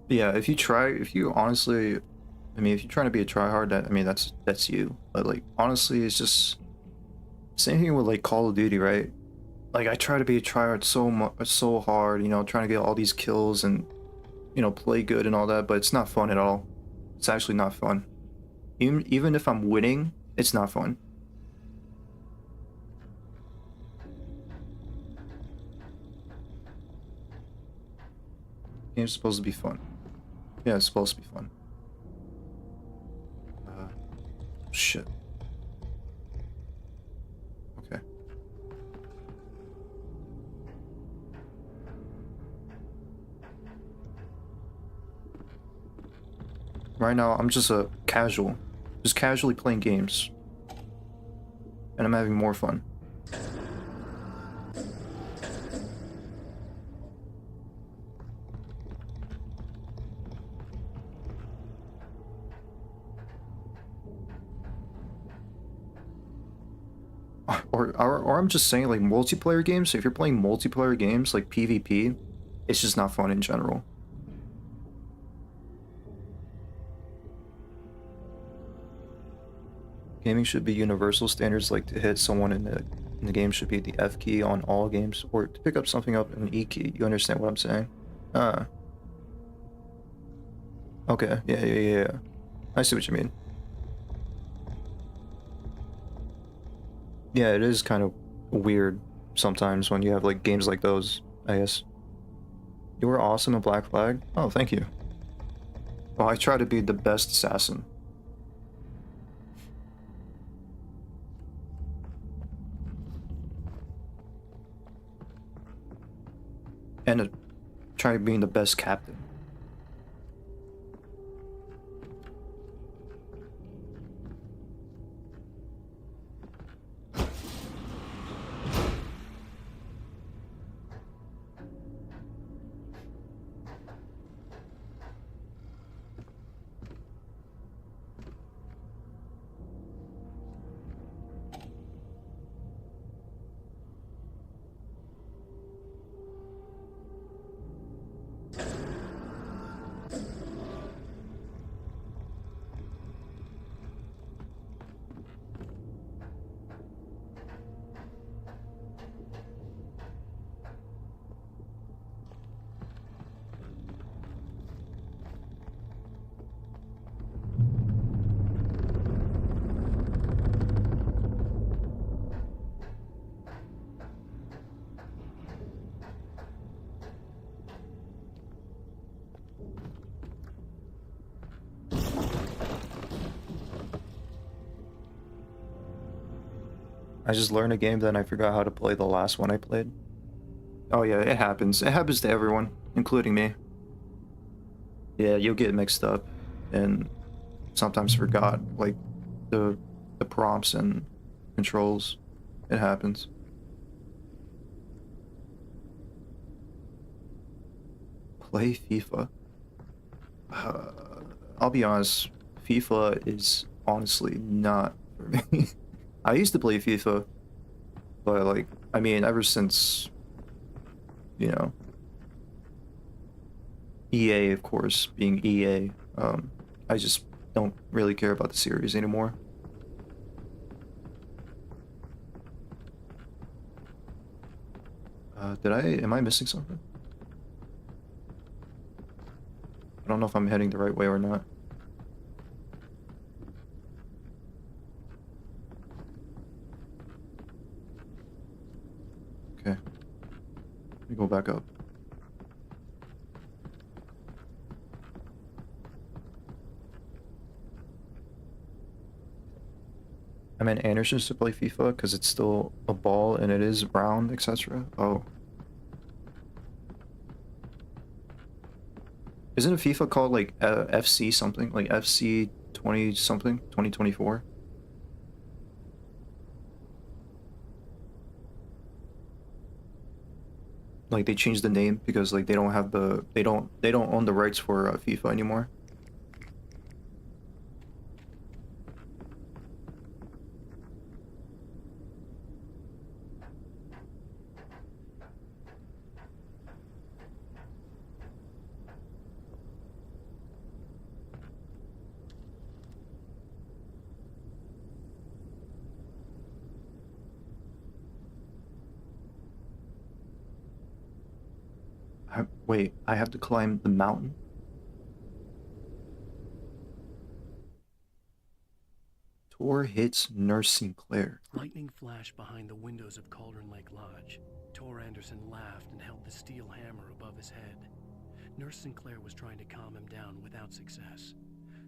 But yeah, if you honestly, I mean, if you're trying to be a tryhard, I mean, that's you. But like, honestly, it's just same thing with like Call of Duty, right? Like I try to be a tryhard so hard, you know, trying to get all these kills and, you know, play good and all that, but it's not fun at all. It's actually not fun. Even if I'm winning, it's not fun. Game's supposed to be fun. Yeah, it's supposed to be fun. Shit. Okay. Right now, I'm just a casual. Just casually playing games. And I'm having more fun. Or I'm just saying, like, multiplayer games, if you're playing multiplayer games, like PvP, it's just not fun in general. Gaming should be universal standards, like to hit someone in the game should be the F key on all games, or to pick up something up an E key. You understand what I'm saying? Okay, yeah. I see what you mean. Yeah, it is kind of weird sometimes when you have like games like those, I guess. You were awesome in Black Flag? Oh, thank you. Well, I try to be the best assassin. And try being the best captain. I just learned a game, then I forgot how to play the last one I played. Oh yeah, it happens. It happens to everyone, including me. Yeah, you'll get mixed up and sometimes forgot like the prompts and controls. It happens. Play FIFA. I'll be honest, FIFA is honestly not for me. I used to play FIFA, but like, I mean, ever since, you know, EA, of course, being EA, I just don't really care about the series anymore. Am I missing something? I don't know if I'm heading the right way or not. Okay. Let me go back up. I mean, Anderson should play FIFA because it's still a ball and it is round, etc. Oh. Isn't a FIFA called like FC something? Like FC 20 something? 2024? Like they changed the name because like they don't have they don't own the rights for FIFA anymore. Wait, I have to climb the mountain? Tor hits Nurse Sinclair. Lightning flashed behind the windows of Cauldron Lake Lodge. Tor Anderson laughed and held the steel hammer above his head. Nurse Sinclair was trying to calm him down without success.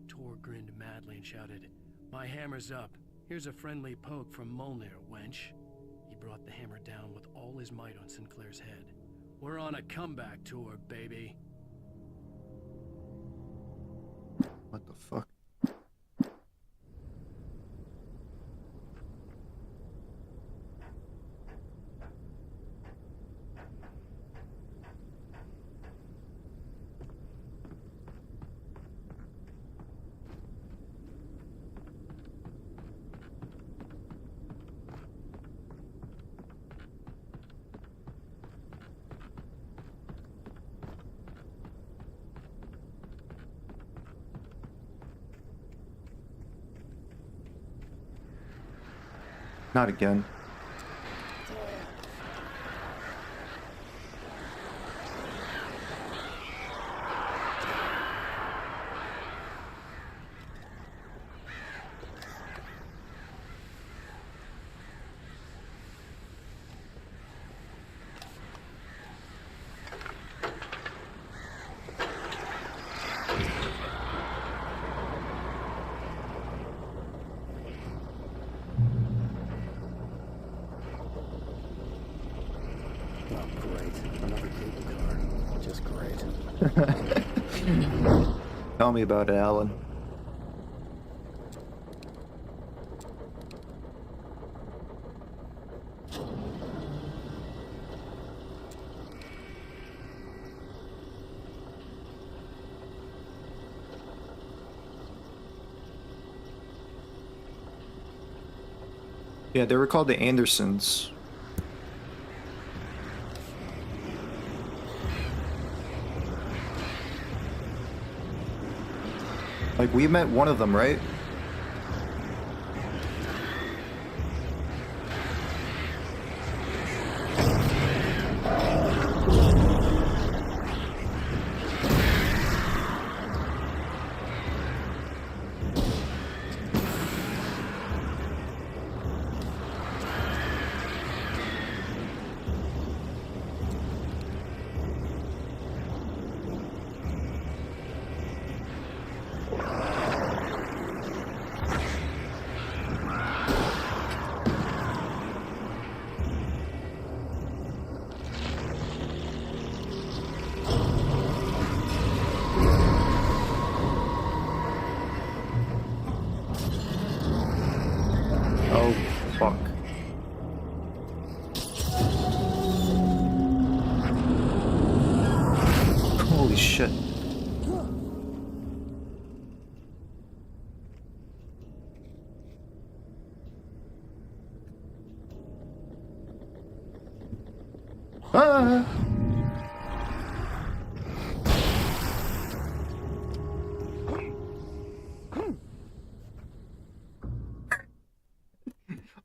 Tor grinned madly and shouted, "My hammer's up. Here's a friendly poke from Molnir, wench." He brought the hammer down with all his might on Sinclair's head. "We're on a comeback tour, baby." What the fuck? Not again. Tell me about it, Alan. Yeah, they were called the Andersons. Like, we met one of them, right? Shit. Ah!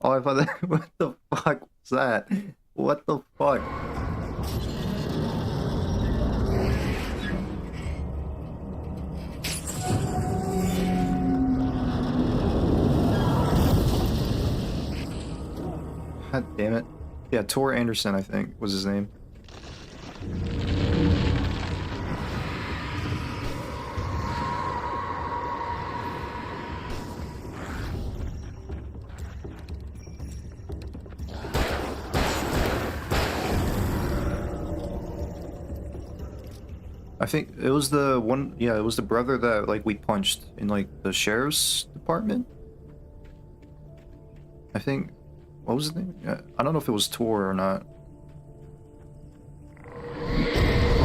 Oh, I thought that. What the fuck was that? What the fuck? God damn it. Yeah, Tor Anderson, I think, was his name. I think it was the one, yeah, it was the brother that, like, we punched in, like, the sheriff's department? I think, what was his name? Yeah, I don't know if it was Tor or not.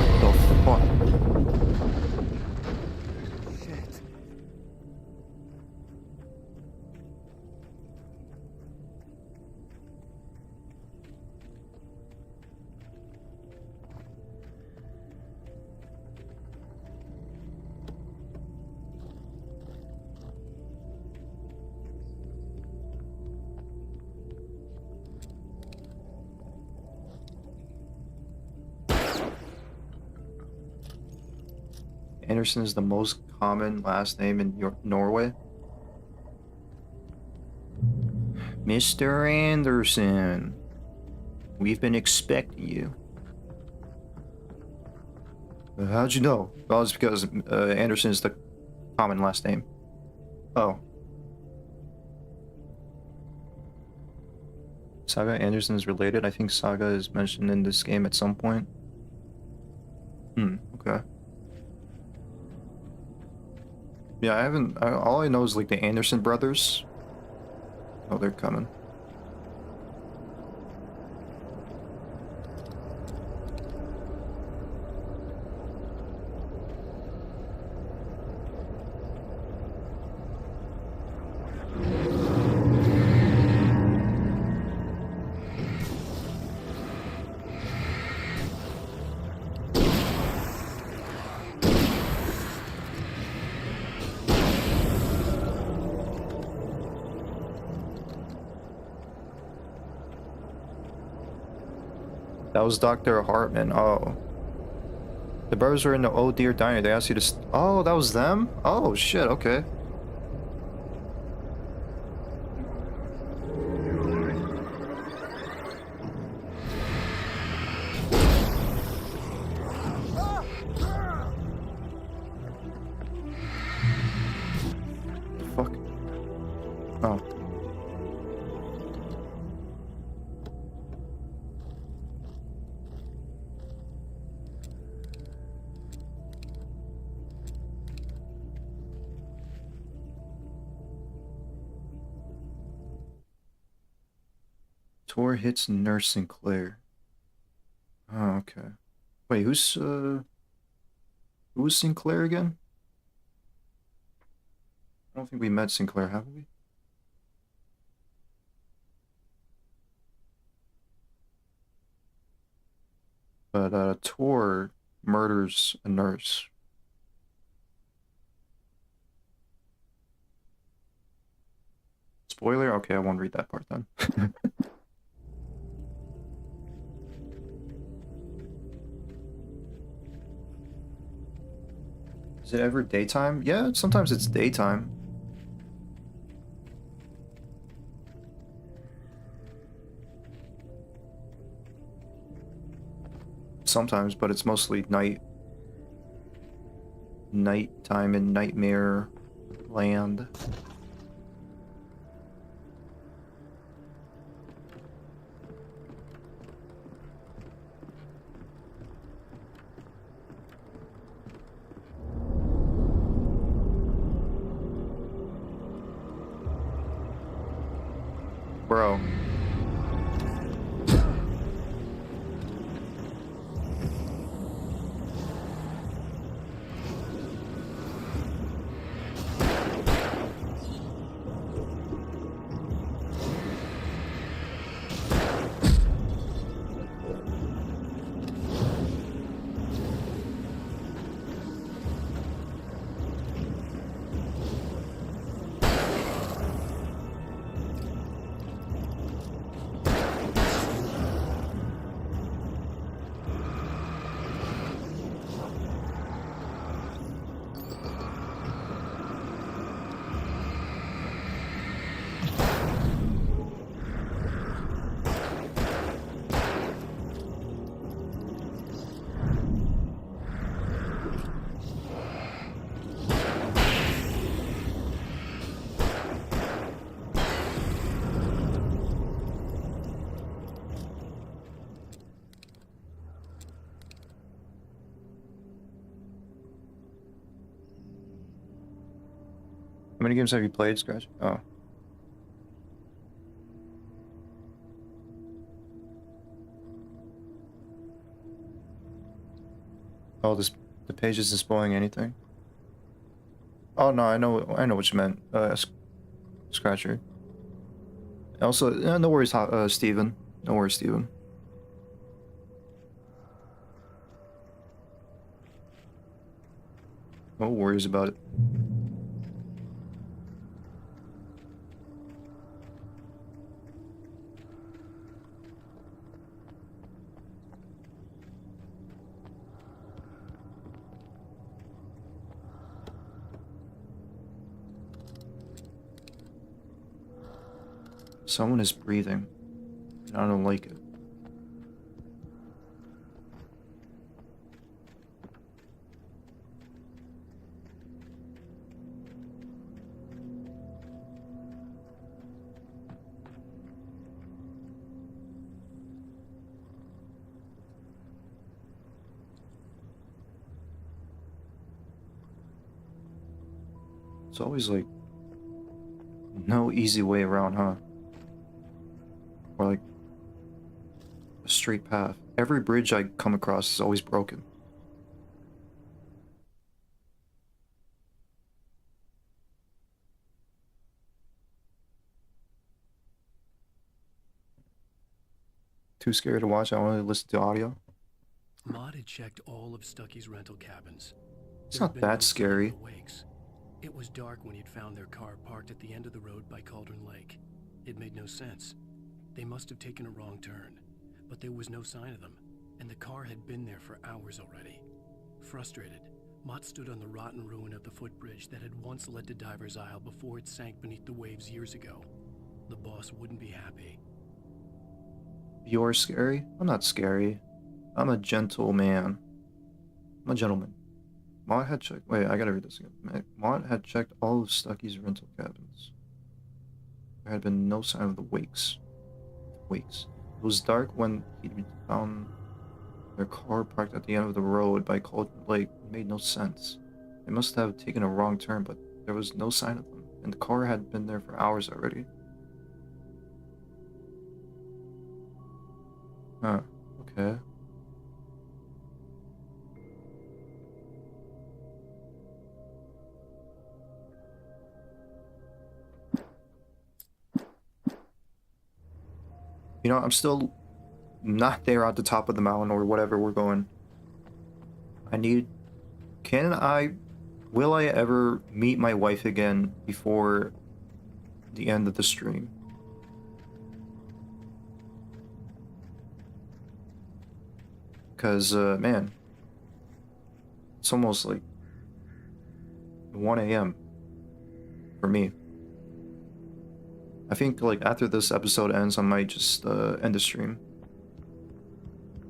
What the fuck? Shit. Anderson is the most common last name in Norway. Mr. Anderson, we've been expecting you. How'd you know? Well, it's because Anderson is the common last name. Oh. Saga Anderson is related. I think Saga is mentioned in this game at some point. Okay. Yeah, I haven't... all I know is like the Anderson brothers. Oh, they're coming. That was Dr. Hartman. Oh. The brothers were in the Oh Dear Diner. They asked you to... Oh, that was them? Oh, shit. Okay. Fuck. Oh. Tor hits Nurse Sinclair. Oh, okay. Wait, who's Sinclair again? I don't think we met Sinclair, have we? But Tor murders a nurse. Spoiler? Okay, I won't read that part then. Is it ever daytime? Yeah, sometimes it's daytime. Sometimes, but it's mostly nighttime in Nightmare Land. Bro. How many games have you played, Scratch? Oh. Oh, the page isn't spoiling anything. Oh no, I know what you meant, Scratcher. Also, no worries, Steven. No worries, Steven. No worries about it. Someone is breathing, and I don't like it. It's always like no easy way around, huh? Or like a straight path. Every bridge I come across is always broken. Too scary to watch. I want to listen to audio. Maud had checked all of Stucky's rental cabins. It's There not had been that no sign of scary. the Wakes. It was dark when he'd found their car parked at the end of the road by Cauldron Lake. It made no sense. They must have taken a wrong turn, but there was no sign of them, and the car had been there for hours already. Frustrated, Mott stood on the rotten ruin of the footbridge that had once led to Diver's Isle before it sank beneath the waves years ago. The boss wouldn't be happy. You're scary? I'm not scary. I'm a gentle man. I'm a gentleman. Mott had checked. Wait, I gotta read this again. Mott had checked all of Stucky's rental cabins. There had been no sign of the Wakes. Wakes. It was dark when he found their car parked at the end of the road by Cauldron Lake. It made no sense. They must have taken a wrong turn, but there was no sign of them, and the car had been there for hours already. Huh. Okay. You know, I'm still not there at the top of the mountain or whatever we're going. Will I ever meet my wife again before the end of the stream? Because, man, it's almost like 1 a.m. for me. I think, like, after this episode ends, I might just end the stream.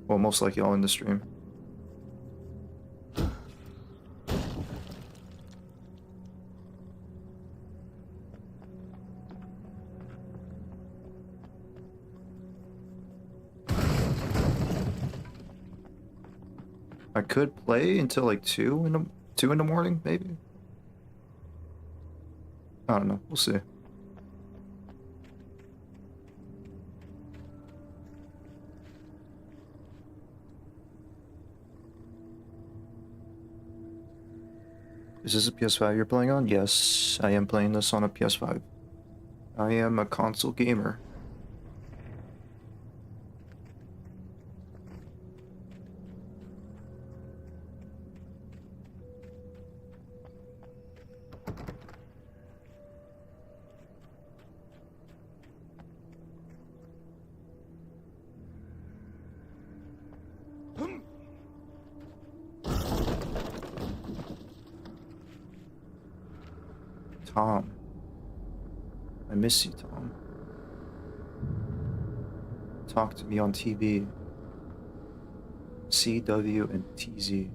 Well, most likely I'll end the stream. I could play until like 2 in the morning, maybe. I don't know. We'll see. Is this a PS5 you're playing on? Yes, I am playing this on a PS5. I am a console gamer. Tom. I miss you, Tom. Talk to me on TV. CW and TZ.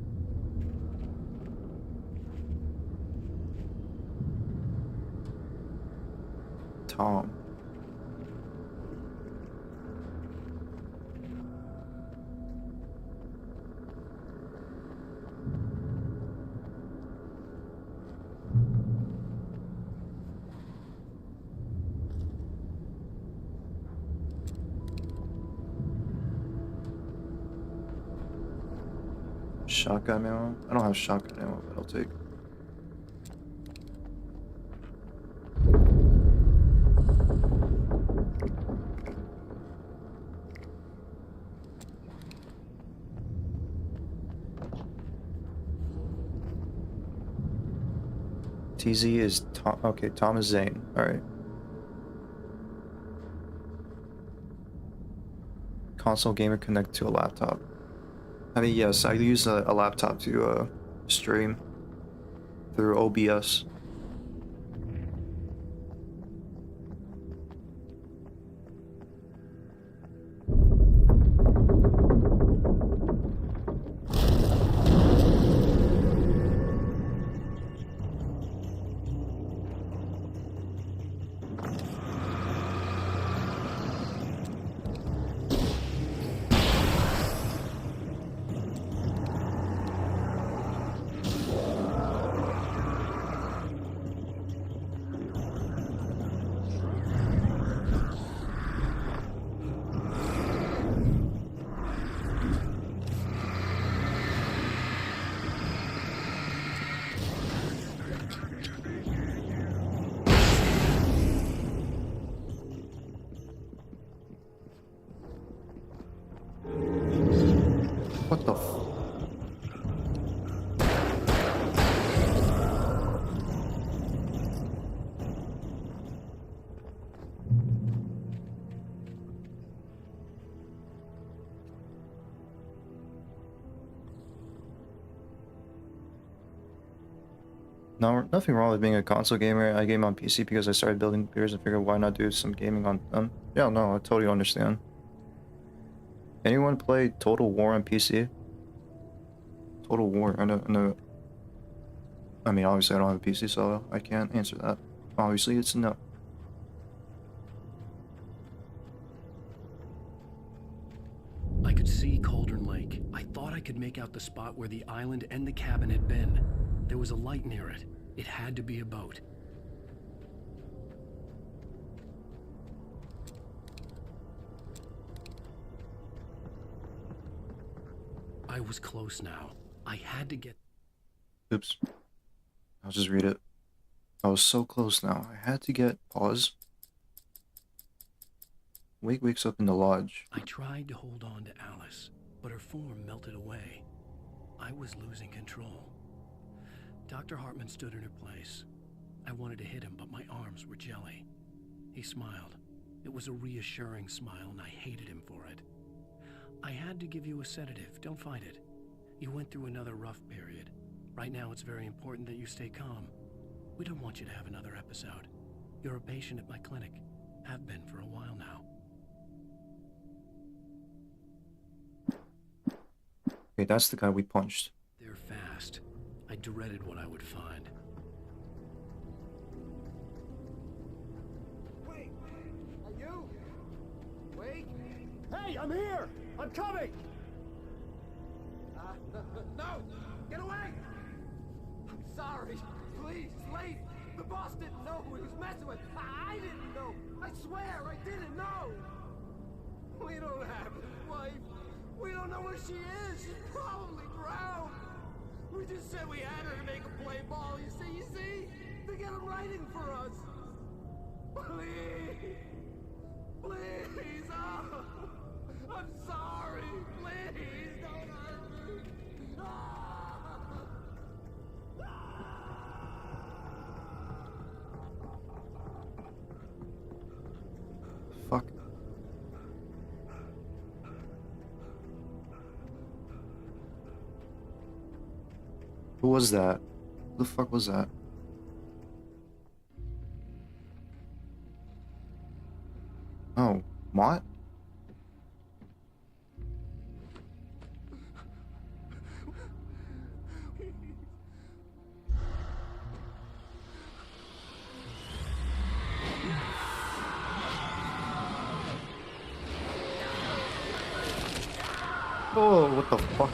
Tom. Shotgun ammo? I don't have shotgun ammo, but I'll take. TZ is Tom. Okay, Tom is Zane. Alright. Console gamer connect to a laptop. I mean, yes, I use a laptop to stream through OBS. No, nothing wrong with being a console gamer. I game on PC because I started building computers and figured why not do some gaming on them. Yeah, no, I totally understand. Anyone play Total War on PC? Total War, I don't know. I mean, obviously I don't have a PC, so I can't answer that. Obviously, it's a no. I could see Cauldron Lake. I thought I could make out the spot where the island and the cabin had been. There was a light near it. It had to be a boat. I was close now. I had to get... Oops. I'll just read it. I was so close now. I had to get... Pause. Wake wakes up in the lodge. I tried to hold on to Alice, but her form melted away. I was losing control. Dr. Hartman stood in her place. I wanted to hit him, but my arms were jelly. He smiled. It was a reassuring smile, and I hated him for it. I had to give you a sedative. Don't fight it. You went through another rough period. Right now, it's very important that you stay calm. We don't want you to have another episode. You're a patient at my clinic. Have been for a while now. Okay, that's the guy we punched. They're fast. I dreaded what I would find. Wait! Are you? Wait! Hey, I'm here! I'm coming! No! Get away! I'm sorry. Please, lady. The boss didn't know who he was messing with. I didn't know. I swear, I didn't know. We don't have his wife. We don't know where she is. She's probably drowned. We just said we had her to make a play ball. You see? To get him writing for us. Please. Please. Oh. I'm sorry. Please, don't hurt me. Fuck. Who was that? Who the fuck was that? Oh, Mott? Oh, what the fuck?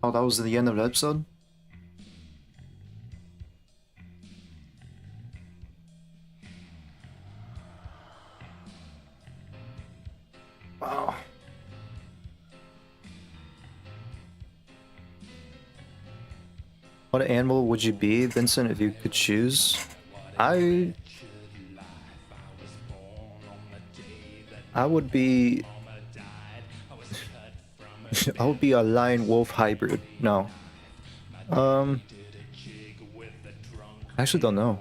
Oh, that was the end of the episode? Wow. What animal would you be, Vincent, if you could choose? I would be... I would be a lion-wolf hybrid. No. I actually don't know.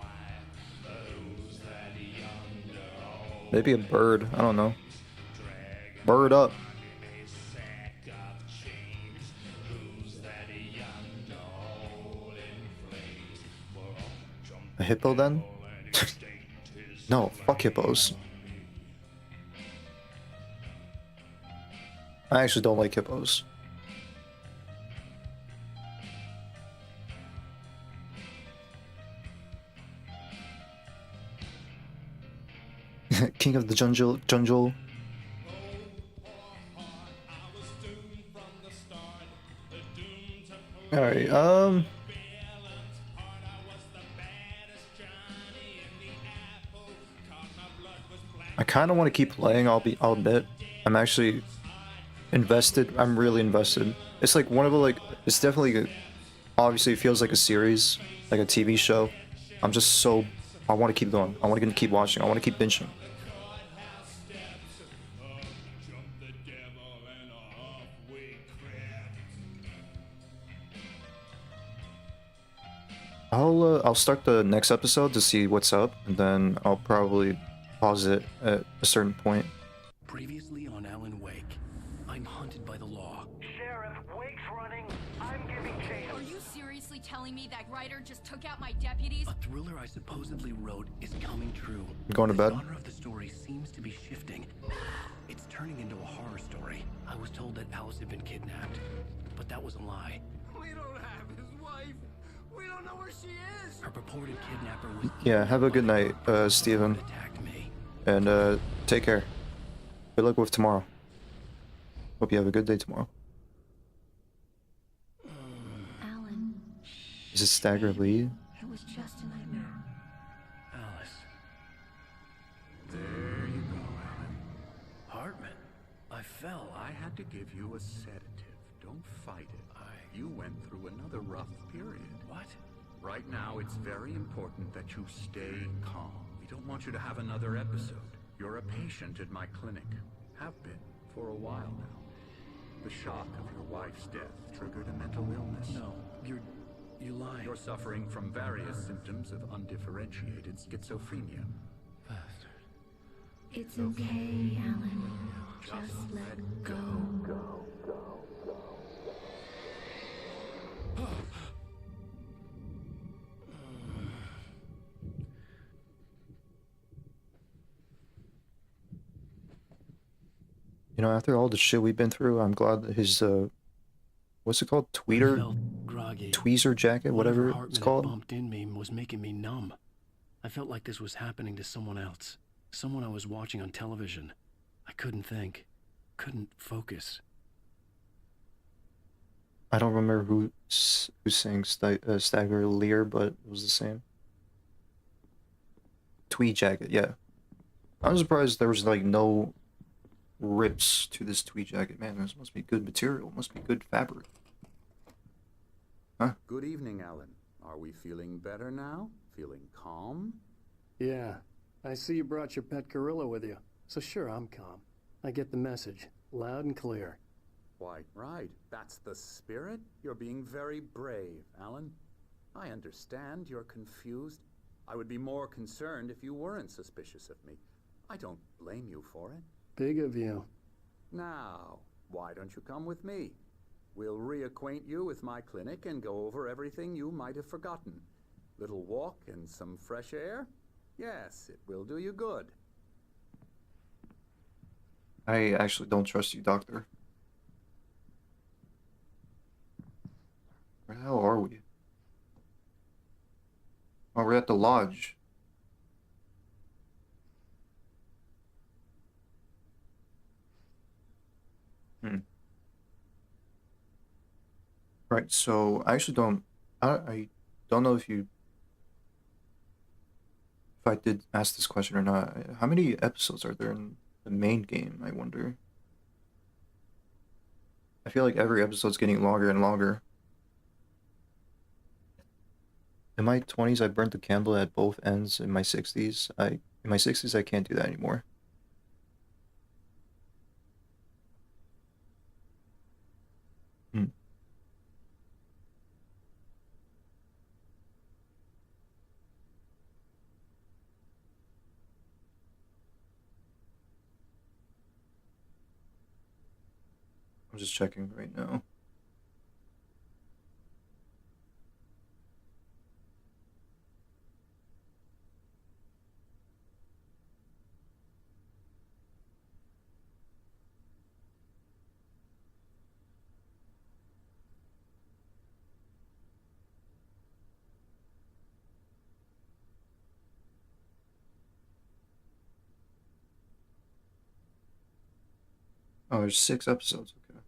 Maybe a bird. I don't know. Bird up. A hippo then? No, fuck hippos. I actually don't like hippos. King of the jungle. All right. I kind of want to keep playing. I'll admit, I'm actually invested. I'm really invested. It's like one of the like. It's definitely obviously it feels like a series, like a TV show. I'm just so. I want to keep going. I want to keep watching. I want to keep binging. I'll start the next episode to see what's up, and then I'll probably pause it at a certain point. Previously on Alan Wake, I'm hunted by the law. Sheriff, Wake's running. I'm giving chase. Are you seriously telling me that writer just took out my deputies? A thriller I supposedly wrote is coming true. I'm going to bed. The genre of the story seems to be shifting. It's turning into a horror story. I was told that Alice had been kidnapped, but that was a lie. We don't have his wife. We don't know where she is. Her purported kidnapper was... Yeah, have a good night, Steven. And take care. Good luck with tomorrow. Hope you have a good day tomorrow. Alan. Is it Stagger Lee? It was just a nightmare. Alice. There you go, Alan. Hartman, I fell. I had to give you a sedative. Don't fight it. You went through another rough period. What? Right now, it's very important that you stay calm. We don't want you to have another episode. You're a patient at my clinic. Have been for a while now. The shock of your wife's death triggered a mental illness. No, you're lying. You're suffering from various symptoms of undifferentiated schizophrenia. It's okay, Alan. Just let go. You know, after all the shit we've been through, I'm glad that his what's it called? Tweezer jacket, whatever it's called. Bumped in me was making me numb. I felt like this was happening to someone else. Someone I was watching on television. I couldn't think. Couldn't focus. I don't remember who sang Stagger Lear, but it was the same. Tweed jacket, yeah. I'm surprised there was like no rips to this tweed jacket. Man, this must be good material. Must be good fabric. Huh? Good evening, Alan. Are we feeling better now? Feeling calm? Yeah. I see you brought your pet gorilla with you. So sure, I'm calm. I get the message. Loud and clear. Why, right. That's the spirit. You're being very brave, Alan. I understand you're confused. I would be more concerned if you weren't suspicious of me. I don't blame you for it. Big of you. Now, why don't you come with me? We'll reacquaint you with my clinic and go over everything you might have forgotten. Little walk and some fresh air? Yes, it will do you good. I actually don't trust you, Doctor. Where the hell are we? Oh, we're at the lodge. Right, so I actually don't... I don't know if I did ask this question or not. How many episodes are there in the main game, I wonder? I feel like every episode's getting longer and longer. In my 20s, I burnt the candle at both ends. In my 60s, in my 60s, I can't do that anymore. I'm just checking right now. Oh, there's 6 episodes. Okay.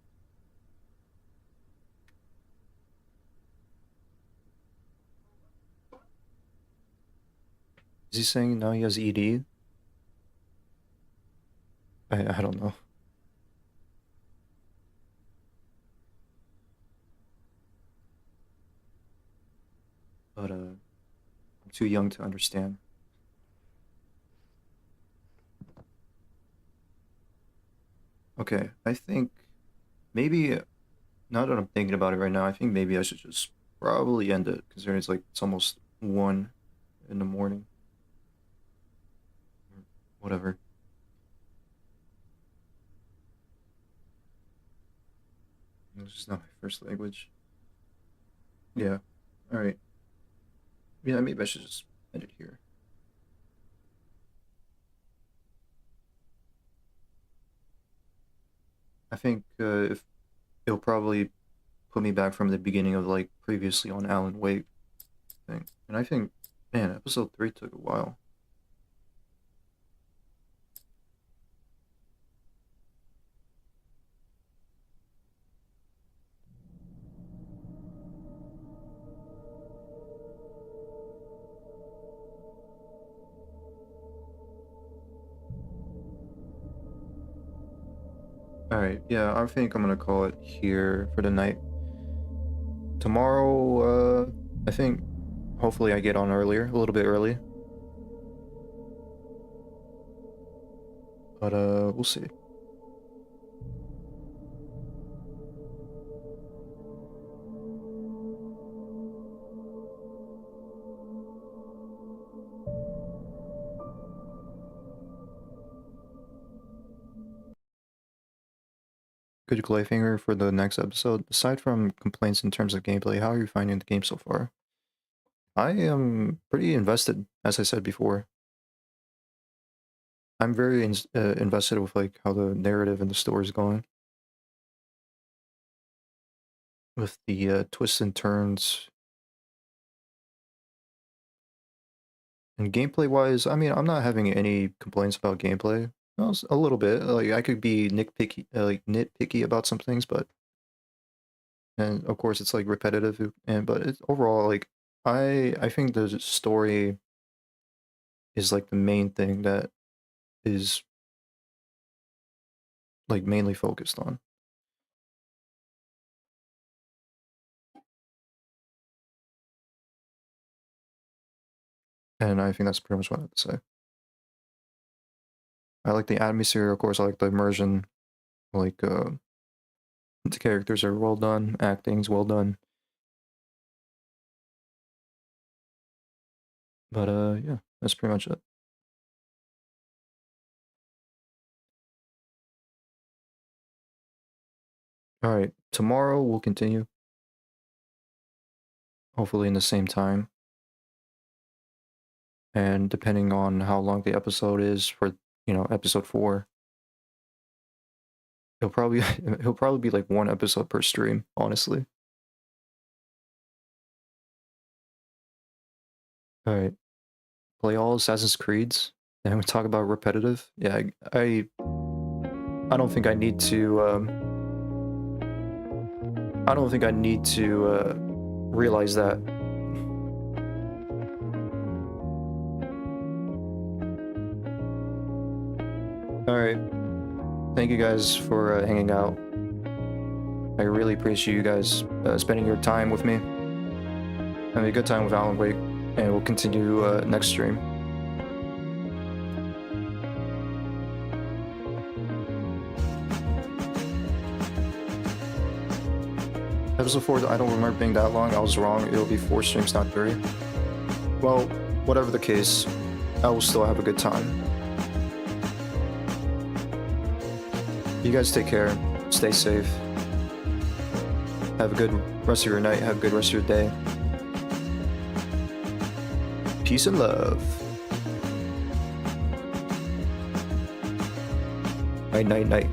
Is he saying now he has ED? I don't know. But I'm too young to understand. Okay, I think maybe, now that I'm thinking about it right now, I think maybe I should just probably end it, considering it's almost 1 in the morning. Whatever. It's just not my first language. Yeah. Alright. Yeah, maybe I should just end it here. I think if it'll probably put me back from the beginning of previously on Alan Wake thing. And I think, man, episode 3 took a while. Alright, yeah, I think I'm gonna call it here for the night. Tomorrow, I think hopefully I get on earlier, a little bit early. But, we'll see. Good Clayfinger for the next episode. Aside from complaints in terms of gameplay, how are you finding the game so far? I am pretty invested, as I said before. I'm very invested with how the narrative and the story is going. With the twists and turns. And gameplay-wise, I mean, I'm not having any complaints about gameplay. Well, a little bit. I could be nitpicky about some things, but and of course it's repetitive, but it's overall I think the story is the main thing that is mainly focused on. And I think that's pretty much what I have to say. I like the atmosphere, of course. I like the immersion. The characters are well done. Acting's well done. But yeah, that's pretty much it. Alright, tomorrow we'll continue. Hopefully in the same time. And depending on how long the episode is for, episode 4. He'll probably be 1 episode per stream, honestly. Alright. Play all Assassin's Creeds, and we talk about repetitive. Yeah, I don't think I need to realize that. Alright. Thank you guys for hanging out. I really appreciate you guys spending your time with me. Having a good time with Alan Wake, and we'll continue next stream. Episode 4, I don't remember being that long. I was wrong. It'll be 4 streams, not 3. Well, whatever the case, I will still have a good time. You guys take care. Stay safe. Have a good rest of your night. Have a good rest of your day. Peace and love. Night, night, night.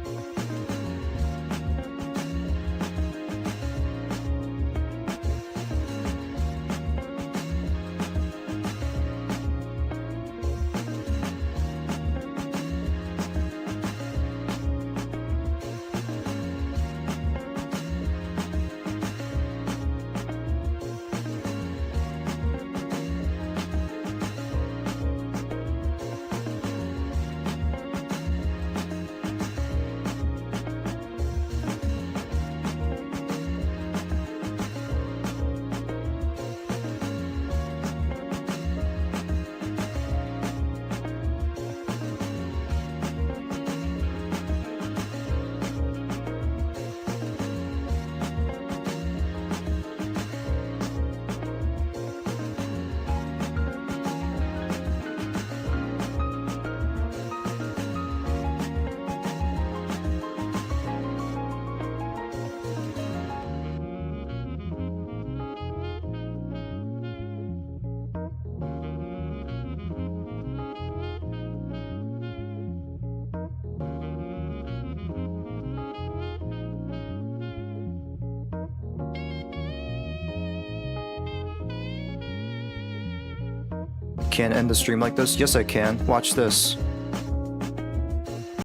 can't end the stream like this. Yes, I can. Watch this.